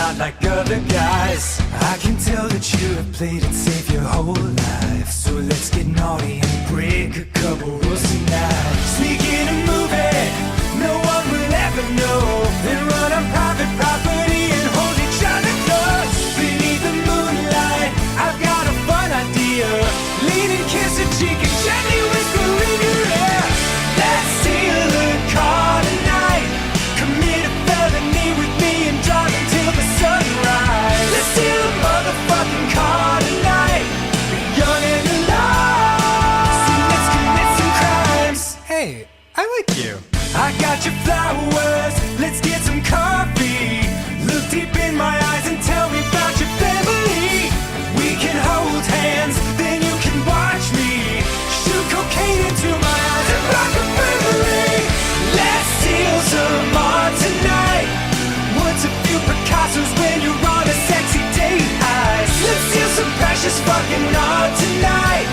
not like other guys. I can tell that you have played it safe your whole life. So let's get naughty and break a couple rules tonight. Sneak in a movie no one will ever know, then run on private property and hold each other close. Beneath the moonlight, I've got a fun idea. Lean and kiss a cheek and gently whisper in your ear. Let's steal a car tonight. Commit a felony with me and drive until the sunrise. Let's steal a motherfucking car tonight. Young and alive. So let's commit some crimes. Hey, I like you. I got your flowers, let's get some coffee. Look deep in my eyes and tell me about your family. We can hold hands, then you can watch me shoot cocaine into my eyes and rock a memory. Let's steal some art tonight. What's a few Picassos when you're on a sexy date eyes? Let's steal some precious fucking art tonight.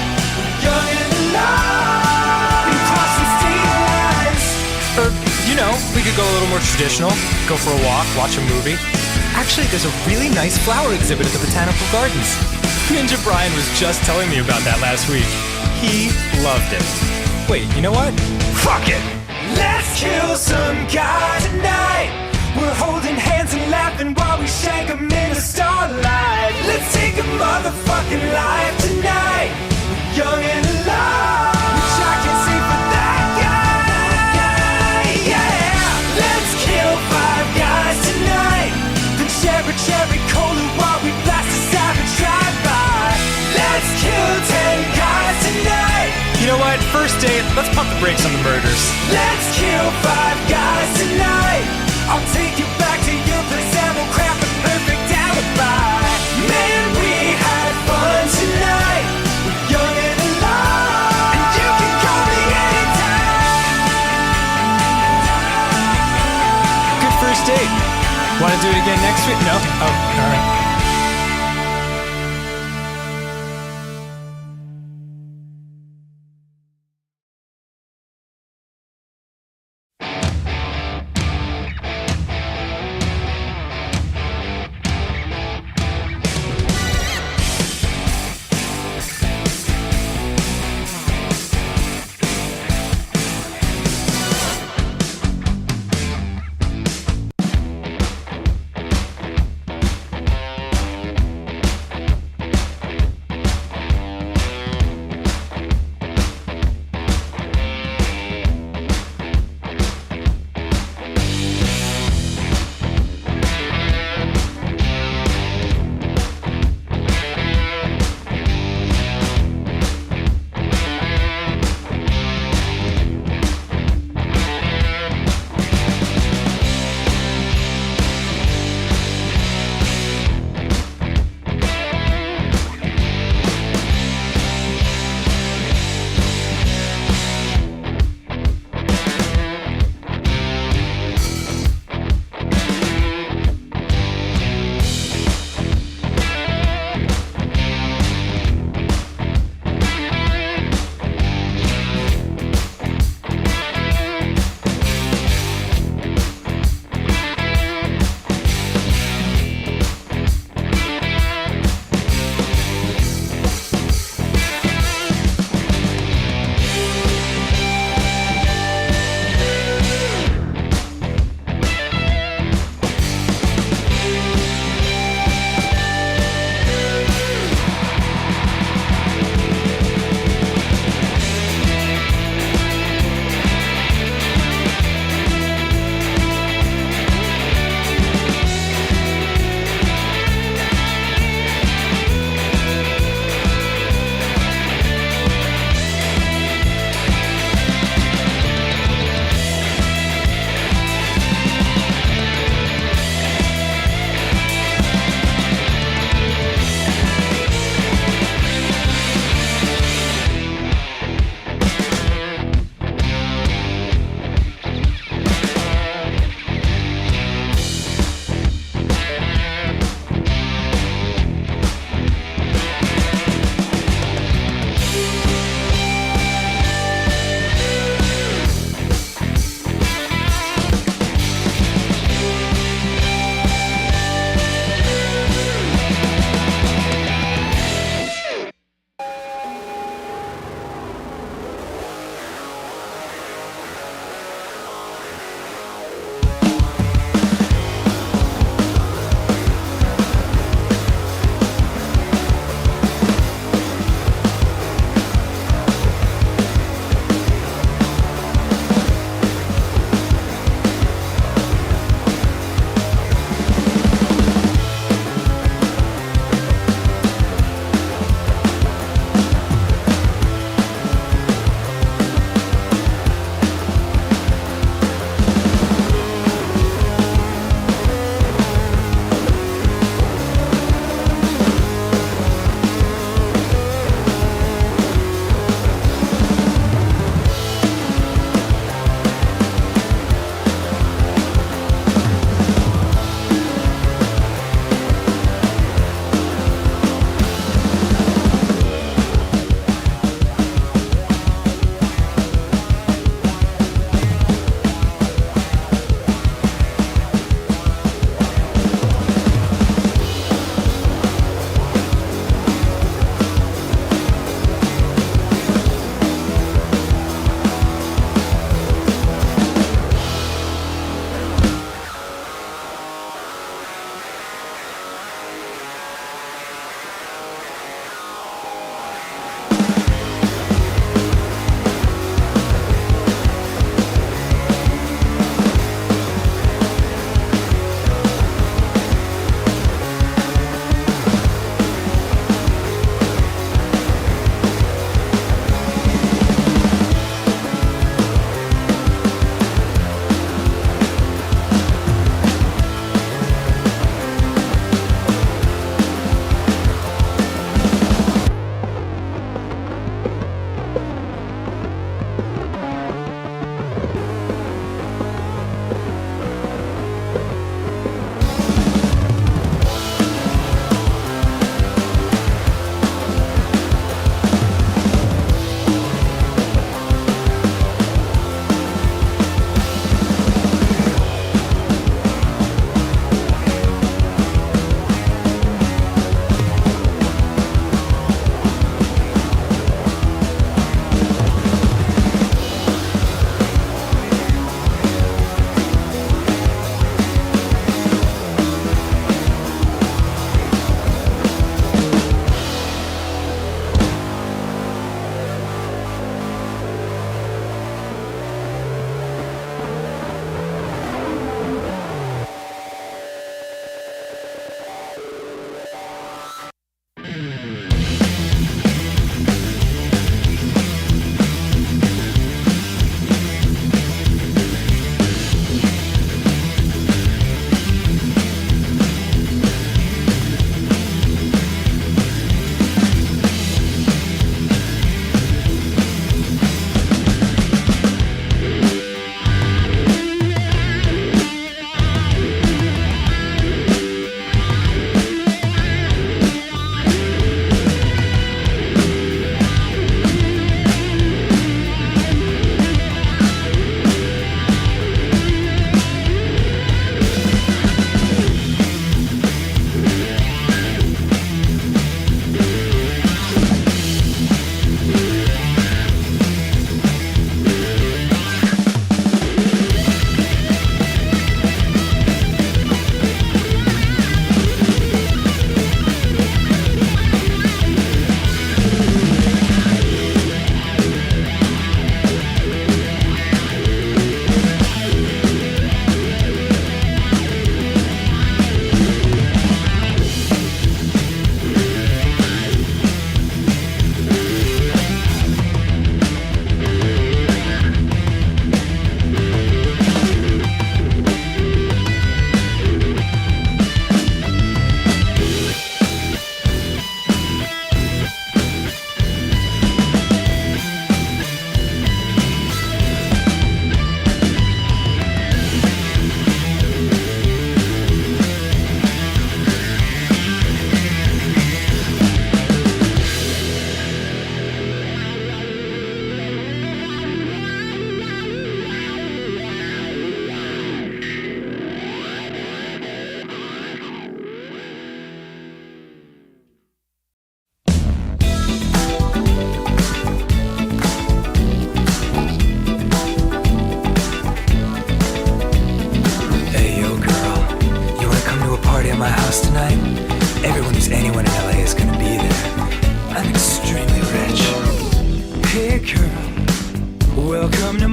Young and alive. And cross some state lines. Or, we could go a little more traditional. Go for a walk, watch a movie. Actually, there's a really nice flower exhibit at the Botanical Gardens. Ninja Brian was just telling me about that last week. He loved it. Wait, you know what? Fuck it! Let's kill some guy tonight. We're holding hands and laughing while we shank 'em in the starlight. Let's take a motherfucking life tonight. Young and alive. Which I can see for that guy. Yeah. Let's kill 5 guys tonight. Then share a cherry cola while we blast a savage drive-by. Let's kill 10 guys tonight. You know what? First date, let's pump the brakes on the murders. Let's kill 5 guys tonight. I'll take you back to your place and we'll craft a perfect alibi. Man, we had fun tonight. We're young and alive. And you can call me anytime. Good first date. Want to do it again next week? No? Oh, all right.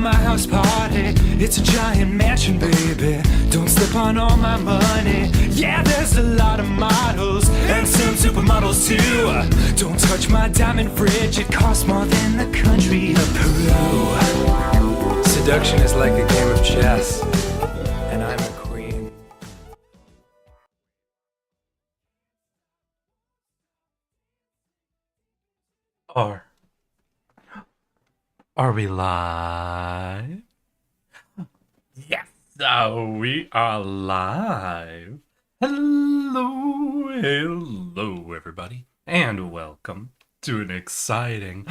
my house party. It's a giant mansion, baby. Don't slip on all my money. Yeah, there's a lot of models and some supermodels too. Don't touch my diamond fridge, it costs more than the country of Peru. Seduction is like a game of chess, and I'm a queen. Are we live? Yes, we are live. Hello, everybody, and welcome to an exciting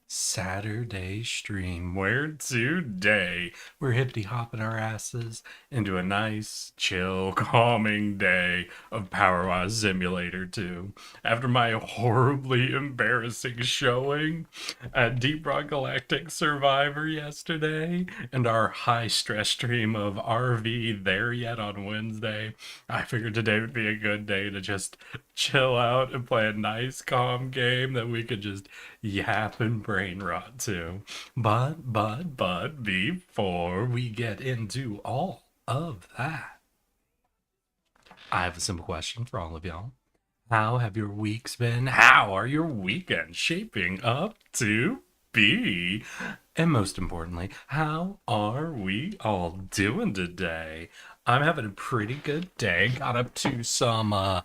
Saturday stream where today we're hippity hopping our asses into a nice, chill, calming day of Power Wise Simulator 2. After my horribly embarrassing showing at Deep Rock Galactic Survivor yesterday and our high stress stream of RV There Yet on Wednesday, I figured today would be a good day to just chill out and play a nice, calm game that we could just yap and Brainrot to. But, before we get into all of that, I have a simple question for all of y'all. How have your weeks been? How are your weekends shaping up to be? And most importantly, how are we all doing today? I'm having a pretty good day. Got up to some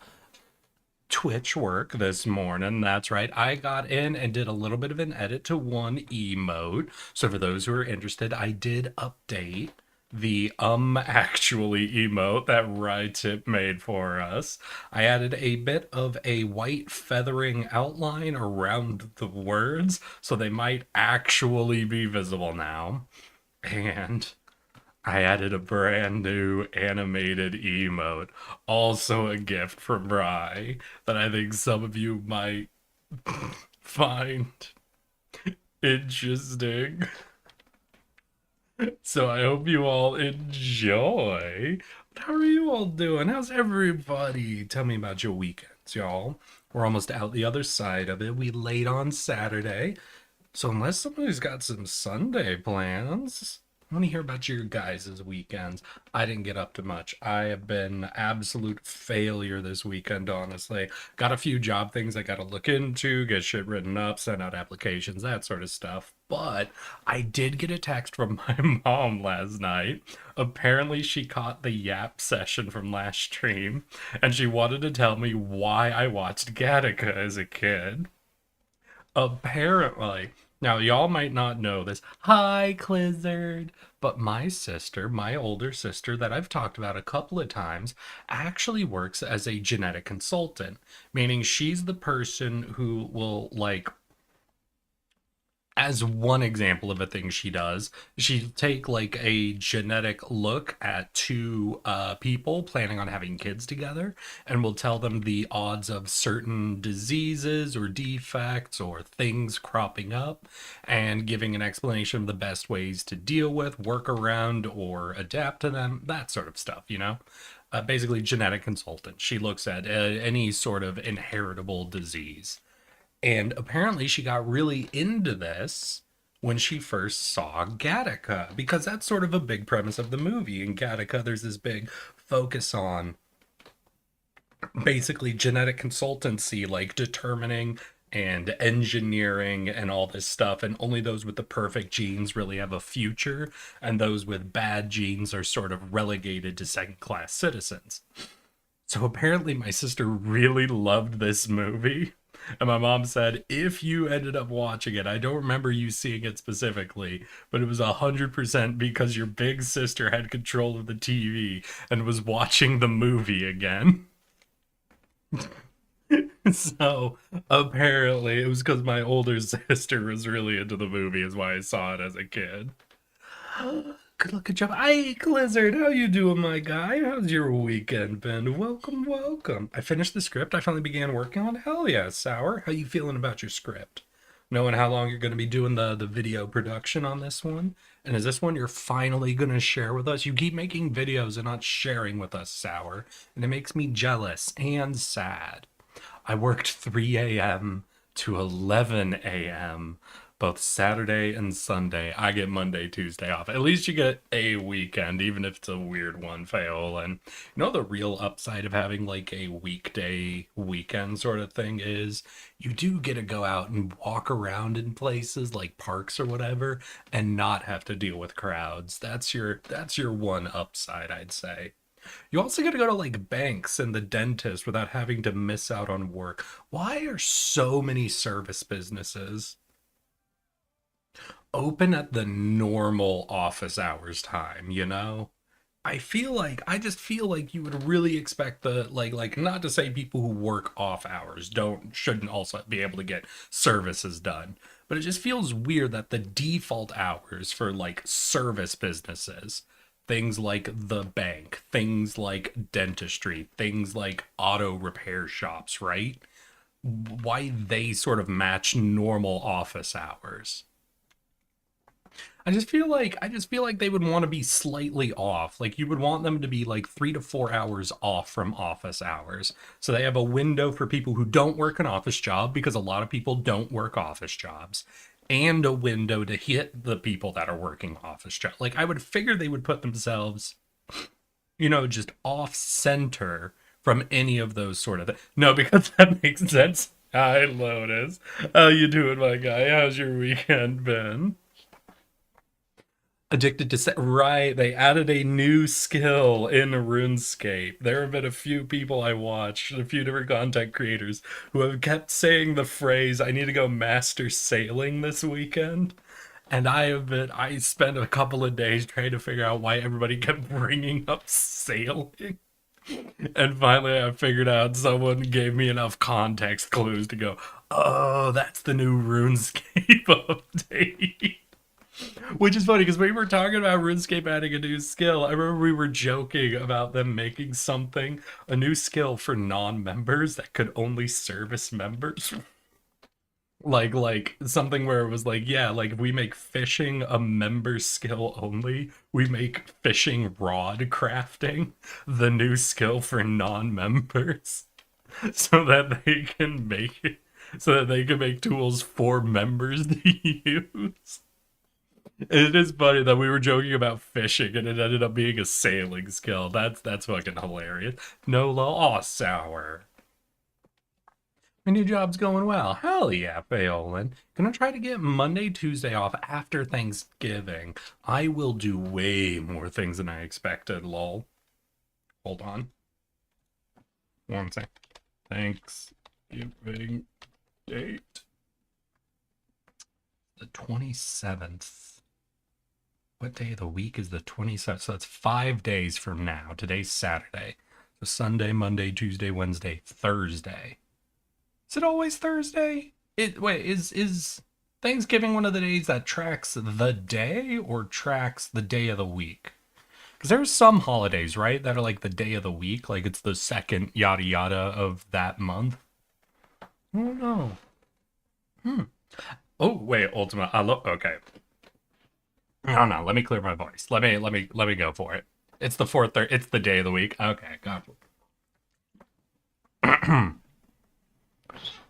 Twitch work this morning. That's right. I got in and did a little bit of an edit to one emote. So for those who are interested, I did update the actually emote that Rytip made for us. I added a bit of a white feathering outline around the words so they might actually be visible now. And I added a brand new animated emote, also a gift from Rye, that I think some of you might find interesting. So I hope you all enjoy. How are you all doing? How's everybody? Tell me about your weekends, y'all. We're almost out the other side of it. We late on Saturday. So unless somebody's got some Sunday plans, I want to hear about your guys' weekends. I didn't get up to much. I have been absolute failure this weekend, honestly. Got a few job things I got to look into, get shit written up, send out applications, that sort of stuff. But I did get a text from my mom last night. Apparently she caught the Yap session from last stream, and she wanted to tell me why I watched Gattaca as a kid. Apparently, now y'all might not know this. Hi, Clizzard. But my sister, my older sister, that I've talked about a couple of times, actually works as a genetic consultant, meaning she's the person who will, like, as one example of a thing she does, she'll take like a genetic look at two people planning on having kids together and will tell them the odds of certain diseases or defects or things cropping up and giving an explanation of the best ways to deal with, work around, or adapt to them, that sort of stuff, you know? Basically, genetic consultant. She looks at any sort of inheritable disease. And apparently she got really into this when she first saw Gattaca, because that's sort of a big premise of the movie. In Gattaca, there's this big focus on basically genetic consultancy, like determining and engineering and all this stuff. And only those with the perfect genes really have a future. And those with bad genes are sort of relegated to second-class citizens. So apparently my sister really loved this movie. And my mom said, if you ended up watching it, I don't remember you seeing it specifically, but it was 100% because your big sister had control of the TV and was watching the movie again. So apparently it was because my older sister was really into the movie, is why I saw it as a kid. Good luck, good job. Hi, Clizzard. How you doing, my guy? How's your weekend been? Welcome, welcome. I finished the script I finally began working on. Hell yeah, Sour. How you feeling about your script? Knowing how long you're going to be doing the video production on this one? And is this one you're finally going to share with us? You keep making videos and not sharing with us, Sour. And it makes me jealous and sad. I worked 3 a.m. to 11 a.m. both Saturday and Sunday. I get Monday, Tuesday off. At least you get a weekend, even if it's a weird one, fail. And you know the real upside of having like a weekday weekend sort of thing is you do get to go out and walk around in places like parks or whatever and not have to deal with crowds. That's your one upside, I'd say. You also get to go to like banks and the dentist without having to miss out on work. Why are so many service businesses open at the normal office hours time, you know? I just feel like you would really expect the like not to say people who work off hours don't shouldn't also be able to get services done, but it just feels weird that the default hours for like service businesses, things like the bank, things like dentistry, things like auto repair shops, right? Why they sort of match normal office hours. I just feel like they would want to be slightly off. Like you would want them to be like 3 to 4 hours off from office hours. So they have a window for people who don't work an office job because a lot of people don't work office jobs. And a window to hit the people that are working office jobs. Like I would figure they would put themselves, just off center from any of those sort of things. No, because that makes sense. Hi, Lotus. How you doing, my guy? How's your weekend been? Addicted to right, they added a new skill in RuneScape. There have been a few people I watched, a few different content creators who have kept saying the phrase, I need to go master sailing this weekend. And I spent a couple of days trying to figure out why everybody kept bringing up sailing. And finally I figured out someone gave me enough context clues to go, oh, that's the new RuneScape update. Which is funny because we were talking about RuneScape adding a new skill. I remember we were joking about them making a new skill for non-members that could only service members. Like something where it was like, yeah, like if we make fishing a member skill only, we make fishing rod crafting the new skill for non-members so that they can make it so that they can make tools for members to use. It is funny that we were joking about fishing and it ended up being a sailing skill. That's fucking hilarious. Nola Aw sour. My new job's going well. Hell yeah, Pheolin. Gonna try to get Monday, Tuesday off after Thanksgiving. I will do way more things than I expected, lol. Hold on. One sec. Thanksgiving date. The 27th. What day of the week is the 27th? So that's 5 days from now. Today's Saturday. So Sunday, Monday, Tuesday, Wednesday, Thursday. Is it always Thursday? Is Thanksgiving one of the days that tracks the day or tracks the day of the week? Because there's some holidays, right, that are like the day of the week, like it's the second yada yada of that month. I don't know. Oh wait, Ultima. I look okay. No. Let me clear my voice. Let me go for it. It's the fourth. It's the day of the week. Okay, got it.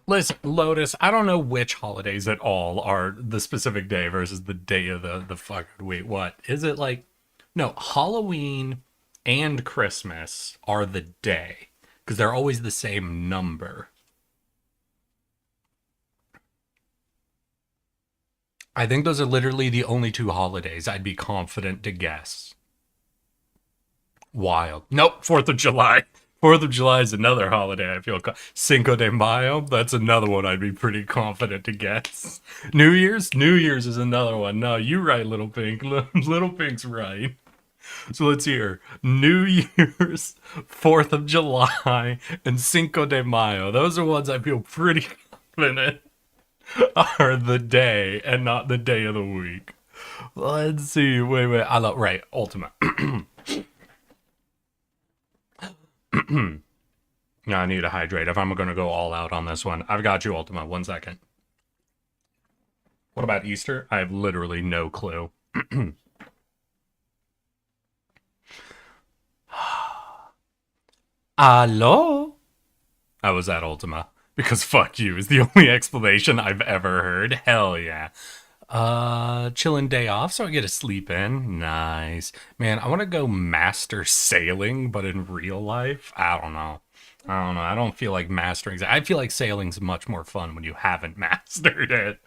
Listen, Lotus, I don't know which holidays at all are the specific day versus the day of the fucking week. What is it like? No, Halloween and Christmas are the day because they're always the same number. I think those are literally the only two holidays I'd be confident to guess. Wild. Nope, 4th of July. 4th of July is another holiday I feel. Cinco de Mayo, that's another one I'd be pretty confident to guess. New Year's? New Year's is another one. No, you're right, Little Pink. Little Pink's right. So let's hear New Year's, 4th of July, and Cinco de Mayo. Those are ones I feel pretty confident are the day and not the day of the week. Let's see. Wait. I love right. Ultima. No, I need to hydrate if I'm gonna go all out on this one. I've got you, Ultima. 1 second. What about Easter? I have literally no clue. Hello? How was that, Ultima? Because fuck you is the only explanation I've ever heard. Hell yeah. Chilling day off, so I get to sleep in. Nice. Man, I want to go master sailing, but in real life, I don't know. I don't know. I don't feel like mastering. I feel like sailing's much more fun when you haven't mastered it.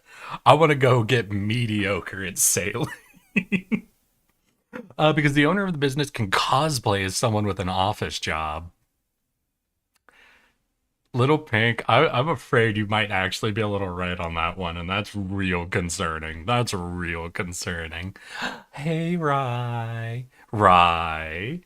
I want to go get mediocre at sailing. Because the owner of the business can cosplay as someone with an office job. Little Pink, I'm afraid you might actually be a little right on that one, and that's real concerning. That's real concerning. Hey, Rye. Rye,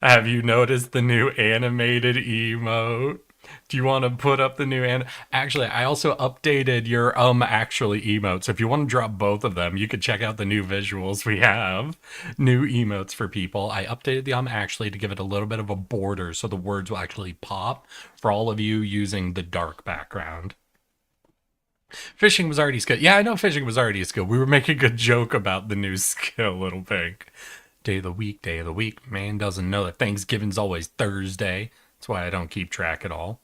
have you noticed the new animated emote? Do you want to put up the new Actually, I also updated your actually emotes. So if you want to drop both of them, you could check out the new visuals we have. New emotes for people. I updated the actually to give it a little bit of a border so the words will actually pop for all of you using the dark background. Fishing was already a skill. Yeah, I know fishing was already a skill. We were making a joke about the new skill, Little Pink. Day of the week, day of the week. Man doesn't know that Thanksgiving's always Thursday. That's why I don't keep track at all.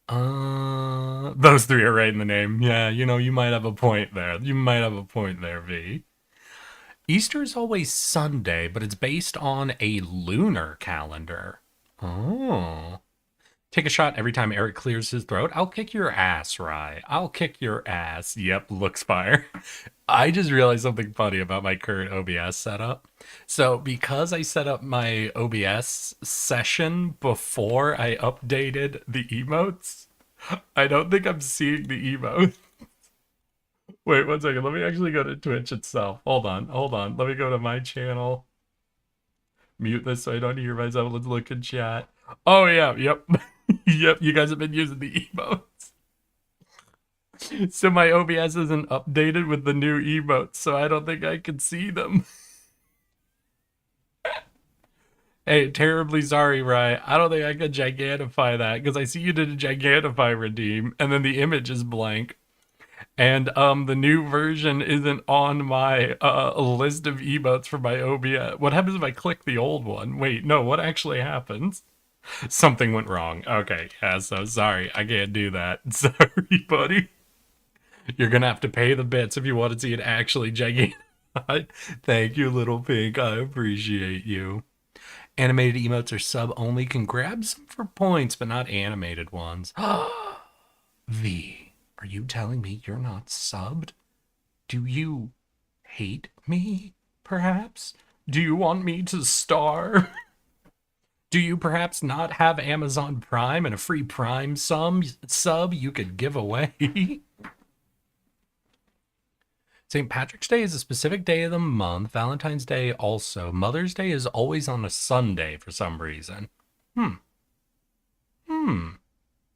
Those three are right in the name. Yeah, you might have a point there. You might have a point there, V. Easter is always Sunday, but it's based on a lunar calendar. Oh. Take a shot every time Eric clears his throat. I'll kick your ass, Rye. I'll kick your ass. Yep, looks fire. I just realized something funny about my current OBS setup. So, because I set up my OBS session before I updated the emotes, I don't think I'm seeing the emotes. Wait, one second. Let me actually go to Twitch itself. Hold on. Let me go to my channel. Mute this so I don't hear myself. Let's look in chat. Oh, yeah. Yep. Yep. You guys have been using the emotes. So my OBS isn't updated with the new emotes, so I don't think I can see them. Hey, terribly sorry, Rye. I don't think I could gigantify that because I see you did a gigantify redeem and then the image is blank. And the new version isn't on my list of emotes for my OBS. What happens if I click the old one? Wait, no, what actually happens? Something went wrong. Okay, yeah, so sorry. I can't do that. Sorry, buddy. You're gonna have to pay the bits if you want to see it actually gigantic. Thank you, Little Pink. I appreciate you. Animated emotes are sub only. Can grab some for points, but not animated ones. V, are you telling me you're not subbed? Do you hate me, perhaps? Do you want me to starve? Do you perhaps not have Amazon Prime and a free Prime sub you could give away? St. Patrick's Day is a specific day of the month. Valentine's Day also. Mother's Day is always on a Sunday for some reason.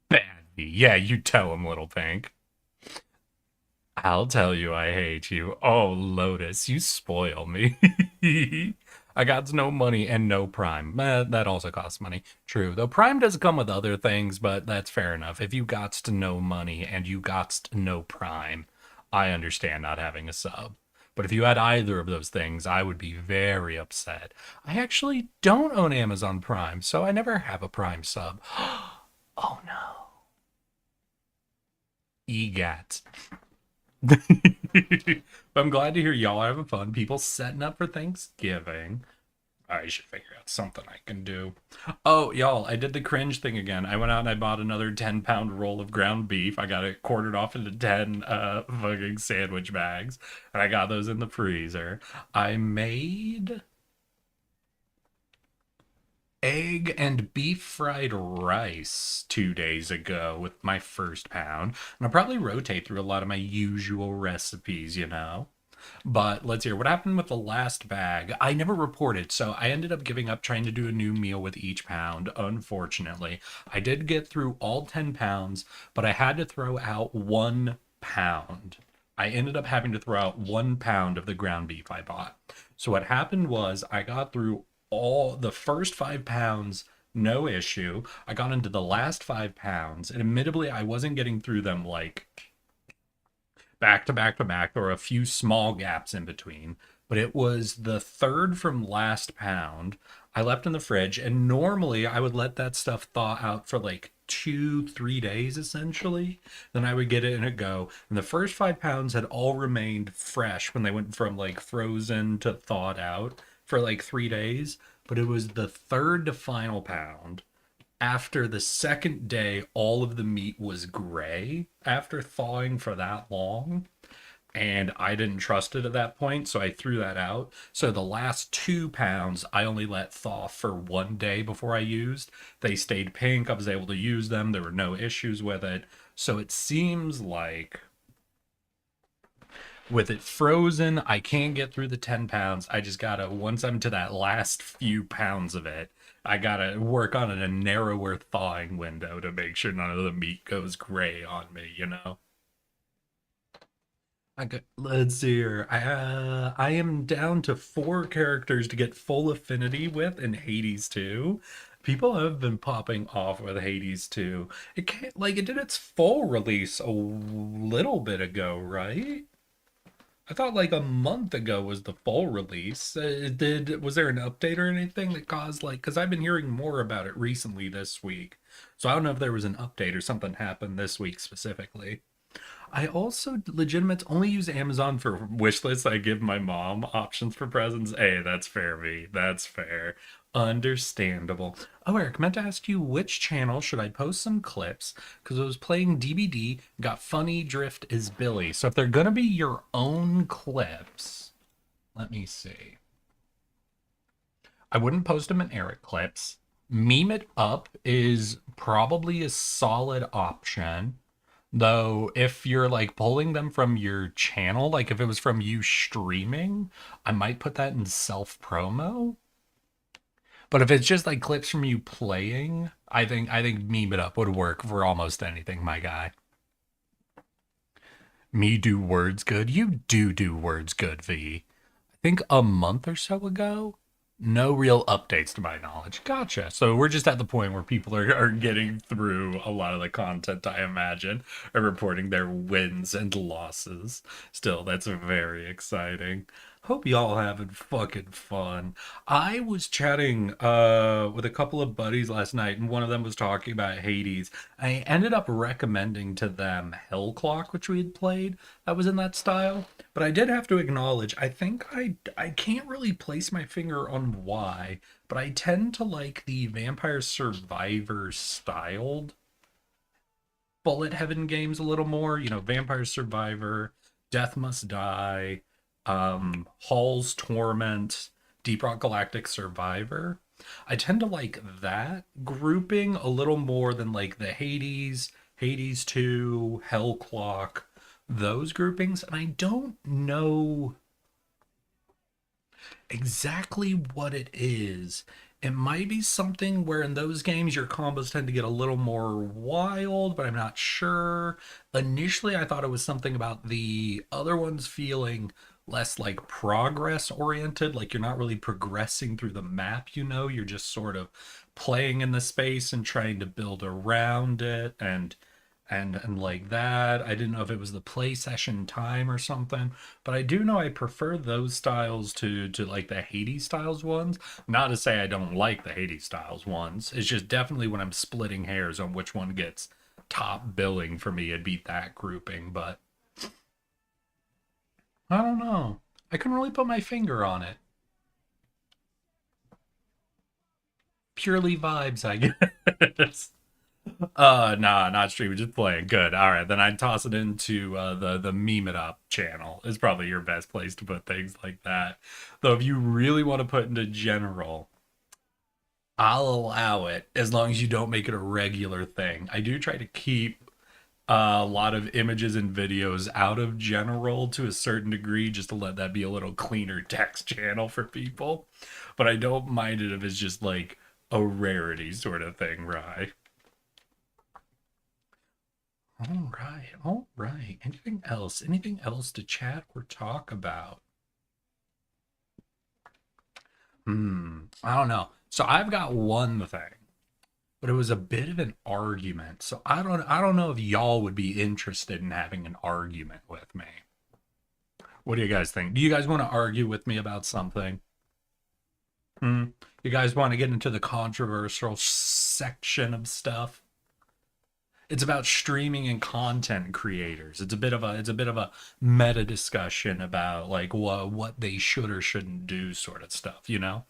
Bad. Yeah, you tell him, Little Pink. I'll tell you I hate you. Oh, Lotus, you spoil me. I got no money and no Prime. That also costs money. True. Though Prime does come with other things, but that's fair enough. If you got to no money and you got to no Prime, I understand not having a sub. But if you had either of those things, I would be very upset. I actually don't own Amazon Prime, so I never have a Prime sub. Oh no. EGAT. But I'm glad to hear y'all are having fun. People setting up for Thanksgiving. I should figure out something I can do. Oh, y'all, I did the cringe thing again. I went out and I bought another 10-pound roll of ground beef. I got it quartered off into 10 fucking sandwich bags. And I got those in the freezer. I made egg and beef fried rice 2 days ago with my first pound. And I'll probably rotate through a lot of my usual recipes, But let's hear what happened with the last bag. I never reported, so I ended up giving up trying to do a new meal with each pound, unfortunately. I did get through all 10 pounds, but I had to throw out 1 pound. I ended up having to throw out 1 pound of the ground beef I bought. So what happened was I got through all the first 5 pounds, no issue. I got into the last 5 pounds, and admittedly, I wasn't getting through them like back to back to back. There were a few small gaps in between, but it was the third from last pound. I left in the fridge, and normally I would let that stuff thaw out for like 2, 3 days essentially. Then I would get it in a go. And the first 5 pounds had all remained fresh when they went from like frozen to thawed out for like 3 days. But it was the third to final pound. After the second day, all of the meat was gray after thawing for that long, and I didn't trust it at that point, so I threw that out. So the last 2 pounds I only let thaw for 1 day before I used. They stayed pink. I was able to use them. There were no issues with it. So it seems like with it frozen, I can't get through the 10 pounds. I just gotta, once I'm to that last few pounds of it, I gotta work on a narrower thawing window to make sure none of the meat goes gray on me, you know? Let's see here. I am down to 4 characters to get full affinity with in Hades 2. People have been popping off with Hades 2. It can't like it did its full release a little bit ago, right? I thought like a month ago was the full release. Was there an update or anything that caused like because I've been hearing more about it recently this week. So I don't know if there was an update or something happened this week specifically. I also legitimate only use Amazon for wish lists. I give my mom options for presents. Hey, that's fair, V. That's fair. Understandable. Oh, Eric, meant to ask you which channel should I post some clips? Because I was playing DBD, got funny drift is Billy. So if they're gonna be your own clips, let me see. I wouldn't post them in Eric clips. Meme it up is probably a solid option. Though, if you're like pulling them from your channel, like if it was from you streaming, I might put that in self promo. But if it's just like clips from you playing, I think meme it up would work for almost anything, my guy. Me do words good. You do words good, V. I think a month or so ago. No real updates to my knowledge. Gotcha. So we're just at the point where people are getting through a lot of the content, I imagine, are reporting their wins and losses. Still, that's very exciting. Hope y'all having fucking fun. I was chatting with a couple of buddies last night, and one of them was talking about Hades. I ended up recommending to them Hell Clock, which we had played. That was in that style. But I did have to acknowledge, I think I can't really place my finger on why, but I tend to like the Vampire Survivor styled Bullet Heaven games a little more. You know, Vampire Survivor, Death Must Die, Hall's Torment, Deep Rock Galactic Survivor. I tend to like that grouping a little more than like the Hades 2, Hell Clock, those groupings. And I don't know exactly what it is. It might be something where in those games your combos tend to get a little more wild, but I'm not sure. Initially, I thought it was something about the other ones feeling less like progress oriented, like you're not really progressing through the map, you know, you're just sort of playing in the space and trying to build around it and like that. I didn't know if it was the play session time or something, but I do know I prefer those styles to like the Hades styles ones. Not to say I don't like the Hades styles ones. It's just definitely when I'm splitting hairs on which one gets top billing for me, it'd be that grouping, but I don't know. I couldn't really put my finger on it. Purely vibes, I guess. Nah, not streaming, just playing. Good. All right, then I'd toss it into the meme it up channel. Is probably your best place to put things like that. Though if you really want to put into general, I'll allow it as long as you don't make it a regular thing. I do try to keep a lot of images and videos out of general to a certain degree, just to let that be a little cleaner text channel for people. But I don't mind it if it's just like a rarity sort of thing, right? All right, all right. Anything else? Anything else to chat or talk about? I don't know. So I've got one thing, but it was a bit of an argument. So I don't know if y'all would be interested in having an argument with me. What do you guys think? Do you guys want to argue with me about something? Hmm. You guys want to get into the controversial section of stuff? It's about streaming and content creators. It's a bit of a meta discussion about like what they should or shouldn't do sort of stuff, you know?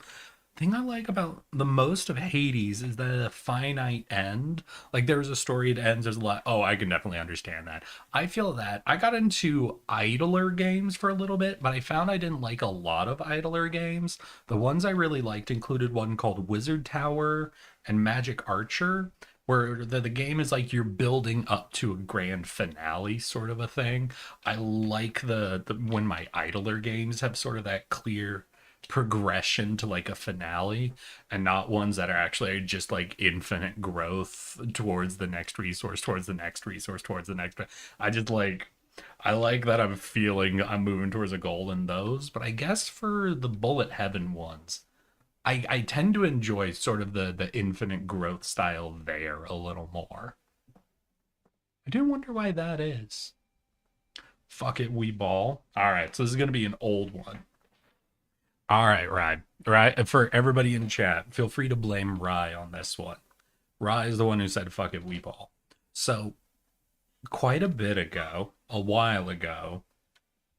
Thing I like about the most of Hades is the finite end. Like there was a story that ends, there's a lot. Oh, I can definitely understand that. I feel that I got into idler games for a little bit, but I found I didn't like a lot of idler games. The ones I really liked included one called Wizard Tower and Magic Archer, where the game is like you're building up to a grand finale sort of a thing. I like the when my idler games have sort of that clear progression to like a finale and not ones that are actually just like infinite growth towards the next resource, towards the next resource, towards the next. I just like I like that I'm feeling I'm moving towards a goal in those, but I guess for the bullet heaven ones, I tend to enjoy sort of the infinite growth style there a little more. I do wonder why that is. Fuck it, we ball. All right, so this is gonna be an old one. All right, Rye. Right. For everybody in chat, feel free to blame Rye on this one. Rye is the one who said fuck it, we ball. So quite a bit ago, a while ago,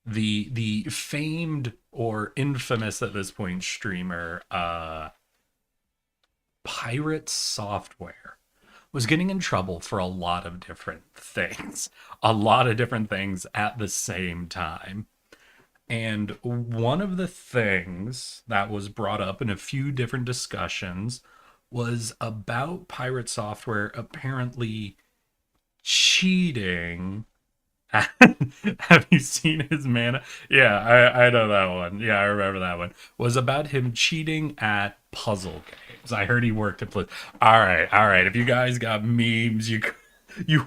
the famed or infamous at this point streamer, Pirate Software was getting in trouble for a lot of different things. A lot of different things at the same time. And one of the things that was brought up in a few different discussions was about Pirate Software apparently cheating. Have you seen his mana? Yeah, I know that one. Yeah, I remember that one. Was about him cheating at puzzle games. I heard he worked at All right, all right. If you guys got memes you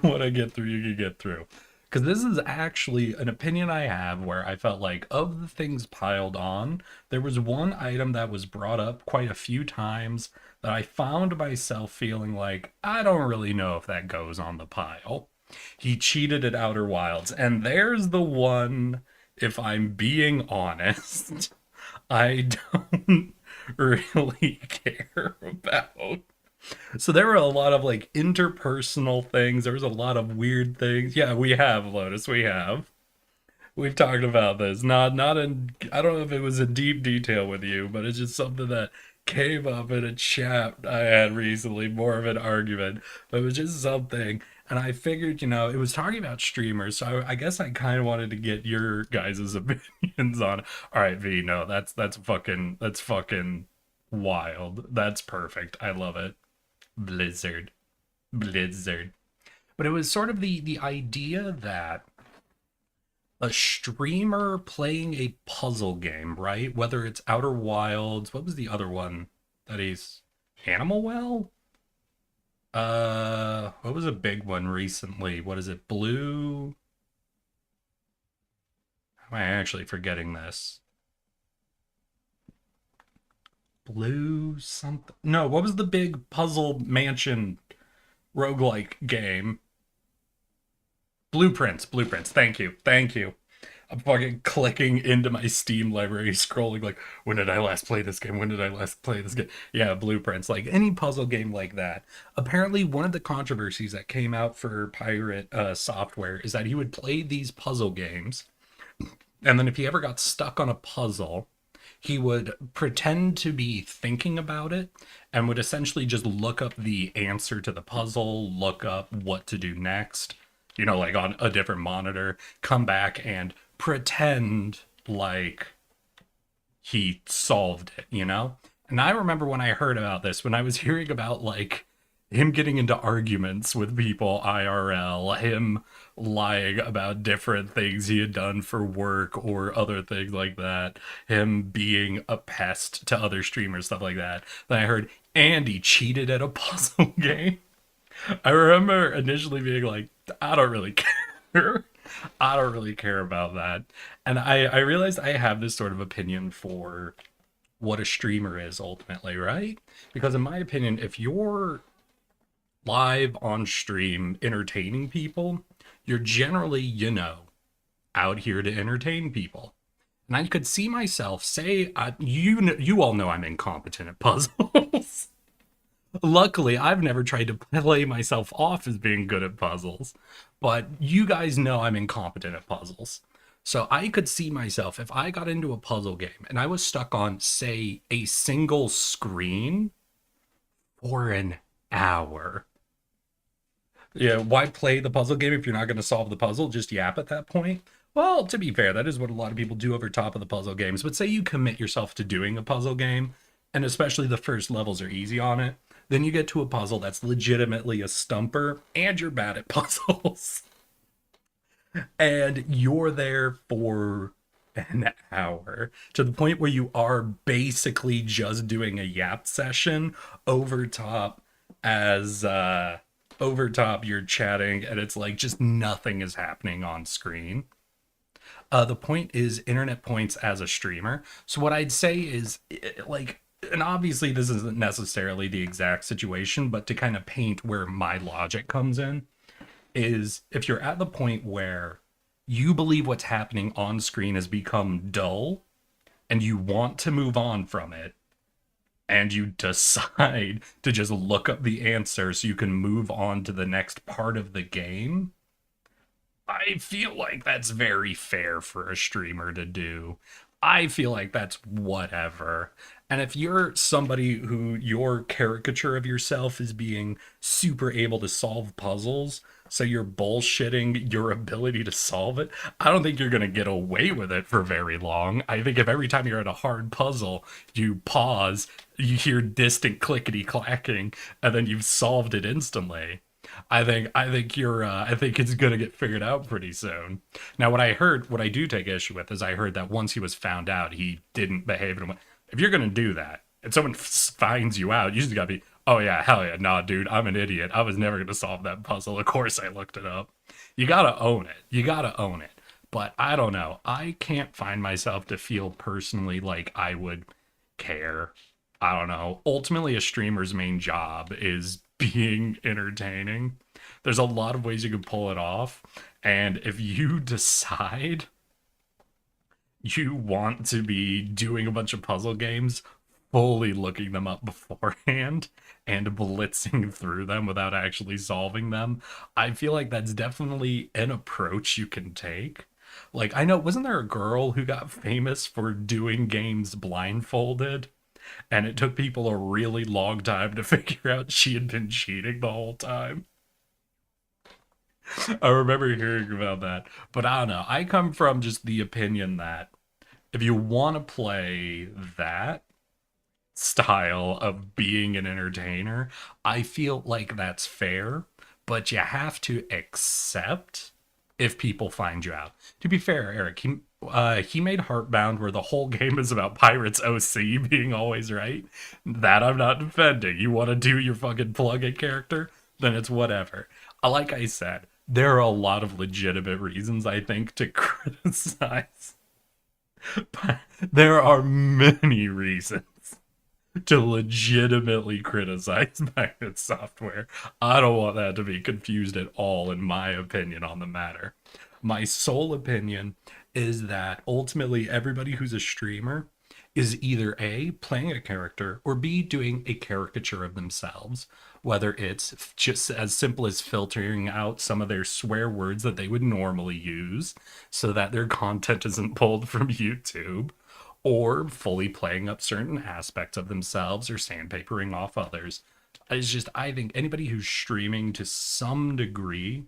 want to get through, you can get through. Because this is actually an opinion I have where I felt like of the things piled on, there was one item that was brought up quite a few times that I found myself feeling like I don't really know if that goes on the pile. He cheated at Outer Wilds, and there's the one, if I'm being honest, I don't really care about. So there were a lot of like interpersonal things. There was a lot of weird things. Yeah, we have, Lotus. We have. We've talked about this. Not in I don't know if it was in deep detail with you, but it's just something that came up in a chat I had recently, more of an argument. But it was just something. And I figured, it was talking about streamers, so I guess I kind of wanted to get your guys' opinions on. All right, V, no, that's fucking wild. That's perfect. I love it. Blizzard. Blizzard. But it was sort of the idea that a streamer playing a puzzle game, right? Whether it's Outer Wilds, what was the other one that he's Animal Well? What was a big one recently? What is it? Blue? Am I actually forgetting this? Blue something? No, what was the big puzzle mansion roguelike game? Blueprints, blueprints. Thank you. Thank you. I'm fucking clicking into my Steam library, scrolling like, when did I last play this game? When did I last play this game? Yeah, blueprints. Like any puzzle game like that. Apparently, one of the controversies that came out for Pirate Software is that he would play these puzzle games, and then if he ever got stuck on a puzzle, he would pretend to be thinking about it and would essentially just look up the answer to the puzzle, look up what to do next, like on a different monitor, come back and pretend like he solved it. And I remember when I heard about this, when I was hearing about like him getting into arguments with people IRL, him lying about different things he had done for work or other things like that, him being a pest to other streamers, stuff like that. Then I heard Andy cheated at a puzzle game. I remember initially being like, I don't really care. I don't really care about that. And I realized I have this sort of opinion for what a streamer is ultimately, right? Because in my opinion, if you're live on stream entertaining people, you're generally, out here to entertain people. And I could see myself say, you all know I'm incompetent at puzzles. Luckily, I've never tried to play myself off as being good at puzzles, but you guys know I'm incompetent at puzzles. So I could see myself if I got into a puzzle game and I was stuck on, say, a single screen for an hour. Yeah, why play the puzzle game if you're not going to solve the puzzle? Just yap at that point? Well, to be fair, that is what a lot of people do over top of the puzzle games. But say you commit yourself to doing a puzzle game, and especially the first levels are easy on it, then you get to a puzzle that's legitimately a stumper, and you're bad at puzzles. And you're there for an hour to the point where you are basically just doing a yap session over top as over top you're chatting and it's like just nothing is happening on screen. The point is internet points as a streamer. So what I'd say is like, and obviously this isn't necessarily the exact situation, but to kind of paint where my logic comes in is if you're at the point where you believe what's happening on screen has become dull and you want to move on from it and you decide to just look up the answer so you can move on to the next part of the game, I feel like that's very fair for a streamer to do. I feel like that's whatever. And if you're somebody who your caricature of yourself is being super able to solve puzzles, so you're bullshitting your ability to solve it, I don't think you're going to get away with it for very long. I think if every time you're at a hard puzzle, you pause, you hear distant clickety clacking, and then you've solved it instantly, I think it's gonna get figured out pretty soon. Now, what I do take issue with is I heard that once he was found out, he didn't behave in a way. If you're gonna do that, and someone finds you out, you just gotta be, oh yeah, hell yeah, nah, dude, I'm an idiot. I was never gonna solve that puzzle. Of course, I looked it up. You gotta own it. You gotta own it. But I don't know. I can't find myself to feel personally like I would care. I don't know. Ultimately, a streamer's main job is being entertaining. There's a lot of ways you can pull it off. And if you decide you want to be doing a bunch of puzzle games, fully looking them up beforehand and blitzing through them without actually solving them, I feel like that's definitely an approach you can take. Like, I know, wasn't there a girl who got famous for doing games blindfolded? And it took people a really long time to figure out she had been cheating the whole time. I remember hearing about that. But I don't know. I come from just the opinion that if you want to play that style of being an entertainer, I feel like that's fair, but you have to accept if people find you out. To be fair, Eric, he made Heartbound where the whole game is about Pirates OC being always right. That I'm not defending. You want to do your fucking plug-in character? Then it's whatever. Like I said, there are a lot of legitimate reasons, I think, to criticize. But there are many reasons to legitimately criticize Magnet software. I don't want that to be confused at all, in my opinion, on the matter. My sole opinion is that ultimately everybody who's a streamer is either A, playing a character, or B, doing a caricature of themselves. Whether it's just as simple as filtering out some of their swear words that they would normally use so that their content isn't pulled from YouTube, or fully playing up certain aspects of themselves or sandpapering off others. It's just, I think anybody who's streaming to some degree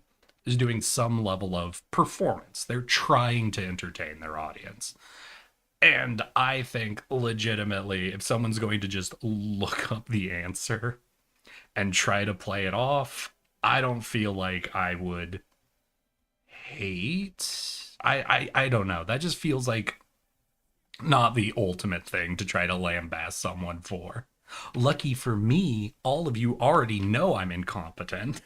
is doing some level of performance. They're trying to entertain their audience. And I think legitimately, if someone's going to just look up the answer and try to play it off, I don't feel like I would hate. I don't know. That just feels like not the ultimate thing to try to lambast someone for. Lucky for me, all of you already know I'm incompetent.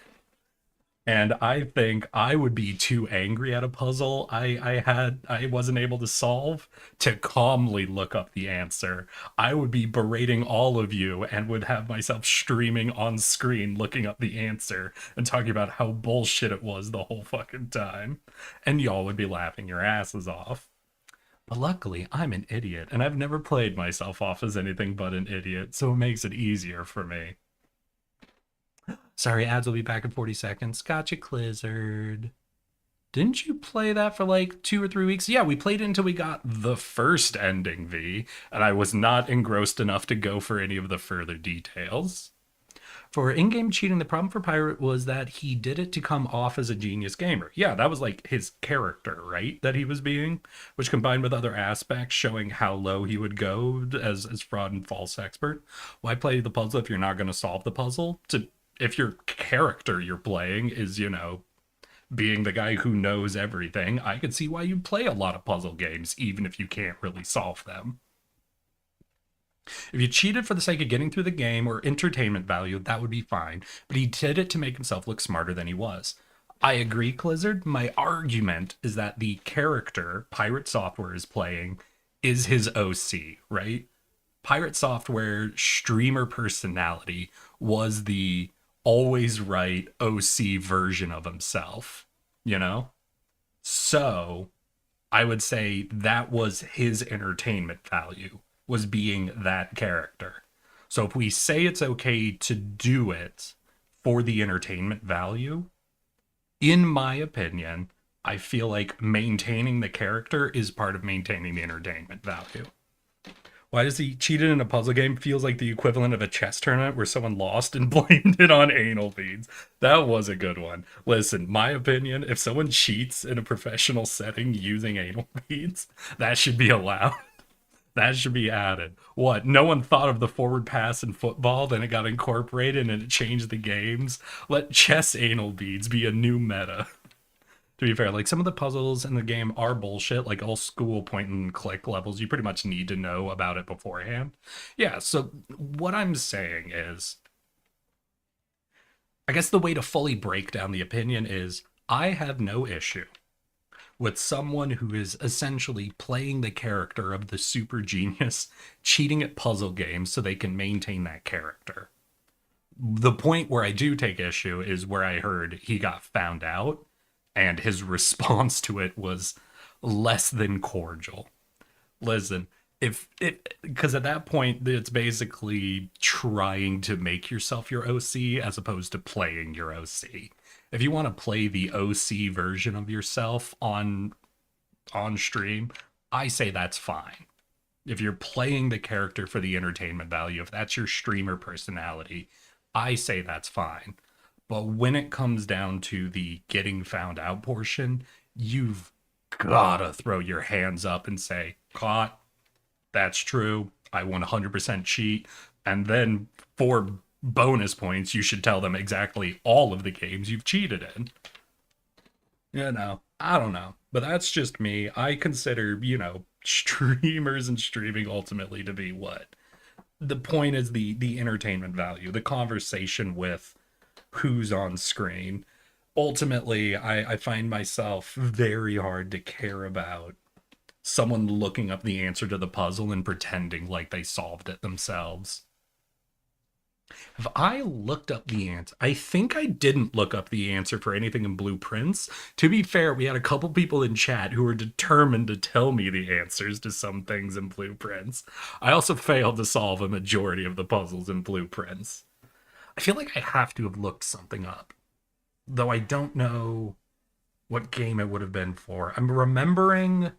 And I think I would be too angry at a puzzle I wasn't able to solve to calmly look up the answer. I would be berating all of you and would have myself streaming on screen looking up the answer and talking about how bullshit it was the whole fucking time. And y'all would be laughing your asses off. But luckily, I'm an idiot, and I've never played myself off as anything but an idiot, so it makes it easier for me. Sorry, ads will be back in 40 seconds. Gotcha, Clizzard. Didn't you play that for like 2 or 3 weeks? Yeah, we played it until we got the first ending, V, and I was not engrossed enough to go for any of the further details. For in-game cheating, the problem for Pirate was that he did it to come off as a genius gamer. Yeah, that was like his character, right? That he was being, which combined with other aspects showing how low he would go as fraud and false expert. Why play the puzzle if you're not going to solve the puzzle? If your character you're playing is, being the guy who knows everything, I could see why you play a lot of puzzle games, even if you can't really solve them. If you cheated for the sake of getting through the game or entertainment value, that would be fine, but he did it to make himself look smarter than he was. I agree, Clizzard. My argument is that the character Pirate Software is playing is his OC, right? Pirate Software streamer personality was the always right OC version of himself, you know? So I would say that was his entertainment value, was being that character. So if we say it's okay to do it for the entertainment value, in my opinion, I feel like maintaining the character is part of maintaining the entertainment value. Why does he cheated in a puzzle game feels like the equivalent of a chess tournament where someone lost and blamed it on anal beads? That was a good one. Listen, my opinion, if someone cheats in a professional setting using anal beads, that should be allowed. That should be added. What? No one thought of the forward pass in football, then it got incorporated and it changed the games. Let chess anal beads be a new meta. To be fair, like some of the puzzles in the game are bullshit, like all school point and click levels. You pretty much need to know about it beforehand. Yeah, so what I'm saying is, I guess the way to fully break down the opinion is I have no issue with someone who is essentially playing the character of the super genius, cheating at puzzle games so they can maintain that character. The point where I do take issue is where I heard he got found out and his response to it was less than cordial. Listen, if it, because at that point it's basically trying to make yourself your OC as opposed to playing your OC. If you want to play the OC version of yourself on stream, I say that's fine. If you're playing the character for the entertainment value, if that's your streamer personality, I say that's fine. But when it comes down to the getting found out portion, you've gotta throw your hands up and say, caught, that's true, I 100% cheat. And then for bonus points, you should tell them exactly all of the games you've cheated in. I don't know. But that's just me. I consider, streamers and streaming ultimately to be what? The point is the entertainment value, the conversation with who's on screen. Ultimately, I find myself very hard to care about someone looking up the answer to the puzzle and pretending like they solved it themselves. Have I looked up the answer? I think I didn't look up the answer for anything in Blueprints. To be fair, we had a couple people in chat who were determined to tell me the answers to some things in Blueprints. I also failed to solve a majority of the puzzles in Blueprints. I feel like I have to have looked something up, though I don't know what game it would have been for. I'm remembering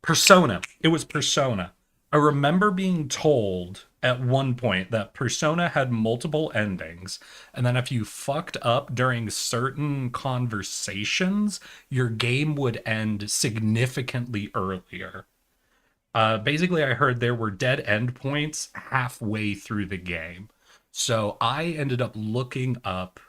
Persona. It was Persona. I remember being told at one point that Persona had multiple endings, and then if you fucked up during certain conversations, your game would end significantly earlier. Basically, I heard there were dead end points halfway through the game. So I ended up looking up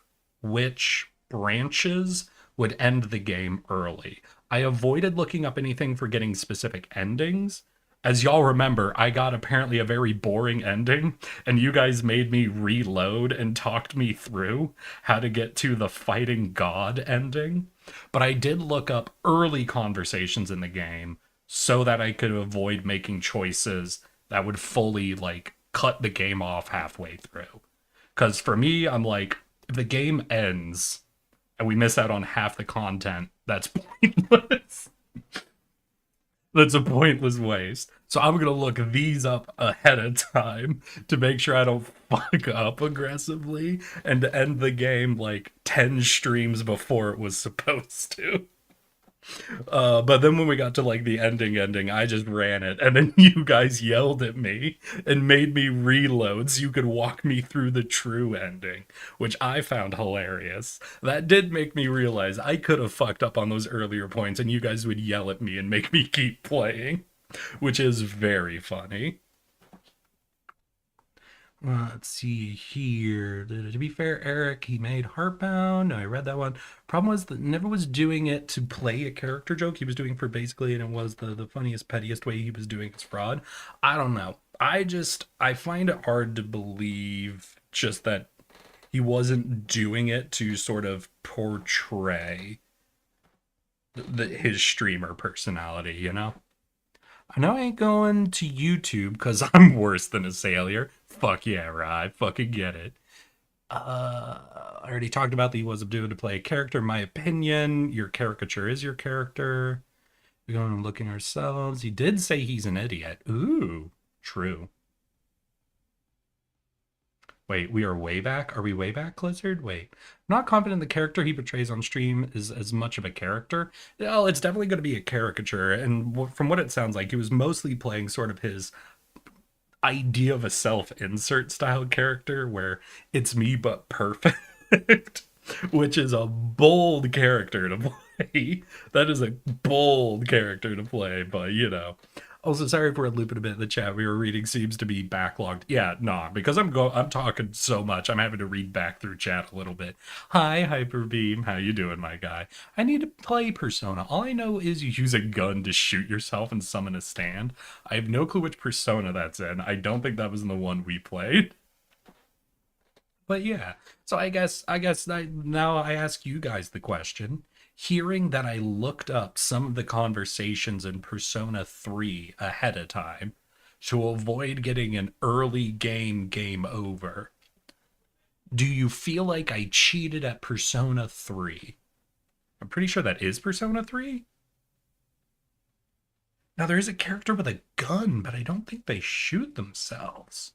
which branches would end the game early. I avoided looking up anything for getting specific endings. As y'all remember, I got apparently a very boring ending, and you guys made me reload and talked me through how to get to the fighting god ending. But I did look up early conversations in the game so that I could avoid making choices that would fully, cut the game off halfway through. Because for me, I'm like, if the game ends and we miss out on half the content, that's pointless. That's a pointless waste. So I'm gonna look these up ahead of time to make sure I don't fuck up aggressively and to end the game like 10 streams before it was supposed to. But then when we got to like the ending, I just ran it, and then you guys yelled at me and made me reload so you could walk me through the true ending, which I found hilarious. That did make me realize I could have fucked up on those earlier points, and you guys would yell at me and make me keep playing, which is very funny. Let's see here. To be fair, Eric, he made Heartbound. I read that one. Problem was that never was doing it to play a character joke. He was doing for basically, and it was the funniest, pettiest way he was doing his fraud. I don't know. I find it hard to believe just that he wasn't doing it to sort of portray his streamer personality, you know? I know I ain't going to YouTube because I'm worse than a sailor. Fuck yeah, right. Fucking get it. I already talked about that he wasn't doing to play a character. In my opinion, your caricature is your character. We're going and looking ourselves. He did say he's an idiot. Ooh, true. Wait, we are way back? Are we way back, Lizard? Wait. I'm not confident the character he portrays on stream is as much of a character. Well, it's definitely going to be a caricature, and from what it sounds like, he was mostly playing sort of his idea of a self-insert style character where it's me but perfect, which is a bold character to play. That is a bold character to play, but you know. Also, sorry for looping a bit in the chat. We were reading seems to be backlogged. Yeah, nah, because I'm talking so much, I'm having to read back through chat a little bit. Hi, Hyperbeam. How you doing, my guy? I need to play Persona. All I know is you use a gun to shoot yourself and summon a stand. I have no clue which Persona that's in. I don't think that was in the one we played. But yeah, so I guess now I ask you guys the question. Hearing that I looked up some of the conversations in Persona 3 ahead of time to avoid getting an early game over, do you feel like I cheated at Persona 3? I'm pretty sure that is Persona 3. Now, there is a character with a gun, but I don't think they shoot themselves.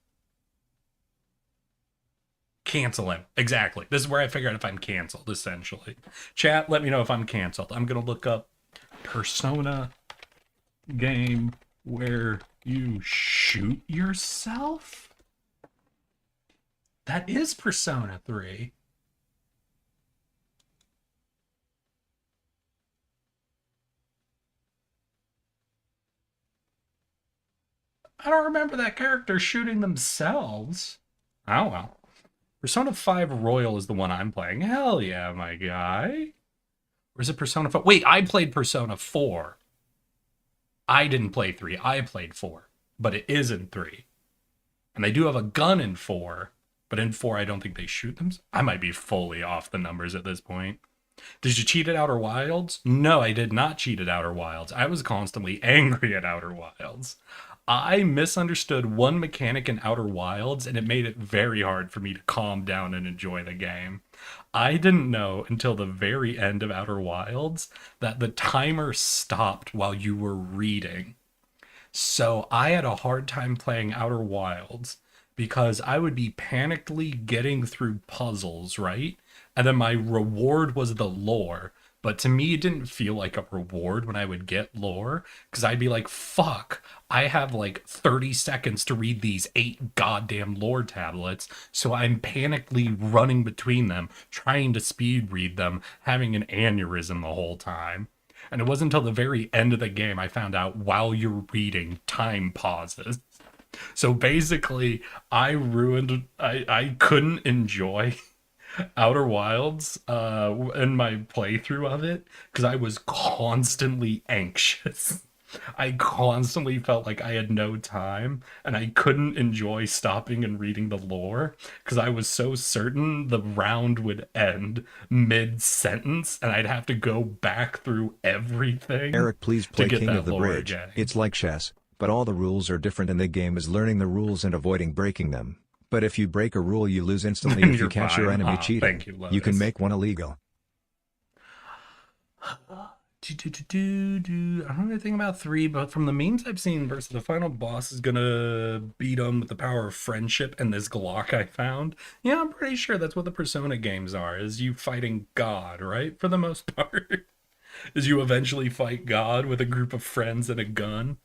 Cancel him. Exactly. This is where I figure out if I'm canceled, essentially. Chat, let me know if I'm canceled. I'm going to look up Persona game where you shoot yourself? That is Persona 3. I don't remember that character shooting themselves. Oh, well. Persona 5 Royal is the one I'm playing. Hell yeah, my guy. Or is it Persona 4? Wait, I played Persona 4. I didn't play 3. I played 4. But it is in 3. And they do have a gun in 4. But in 4, I don't think they shoot them. I might be fully off the numbers at this point. Did you cheat at Outer Wilds? No, I did not cheat at Outer Wilds. I was constantly angry at Outer Wilds. I misunderstood one mechanic in Outer Wilds, and it made it very hard for me to calm down and enjoy the game. I didn't know until the very end of Outer Wilds that the timer stopped while you were reading. So I had a hard time playing Outer Wilds because I would be panically getting through puzzles, right? And then my reward was the lore. But to me, it didn't feel like a reward when I would get lore, because I'd be like, fuck, I have like 30 seconds to read these 8 goddamn lore tablets, so I'm panically running between them, trying to speed read them, having an aneurysm the whole time. And it wasn't until the very end of the game I found out while you're reading, time pauses. So basically, I couldn't enjoy Outer Wilds in my playthrough of it because I was constantly anxious. I constantly felt like I had no time and I couldn't enjoy stopping and reading the lore because I was so certain the round would end mid-sentence and I'd have to go back through everything. Eric, please play to get King that of the lore Bridge. again. It's like chess, but all the rules are different and the game is learning the rules and avoiding breaking them. But if you break a rule you lose instantly if you You're catch your fine. enemy Ah, cheating. thank you, You can Lotus. make one illegal. I don't know anything about 3, but from the memes I've seen, versus the final boss is gonna beat him with the power of friendship and this Glock I found. Yeah, I'm pretty sure that's what the Persona games are, is you fighting God, right? For the most part. Is you eventually fight God with a group of friends and a gun.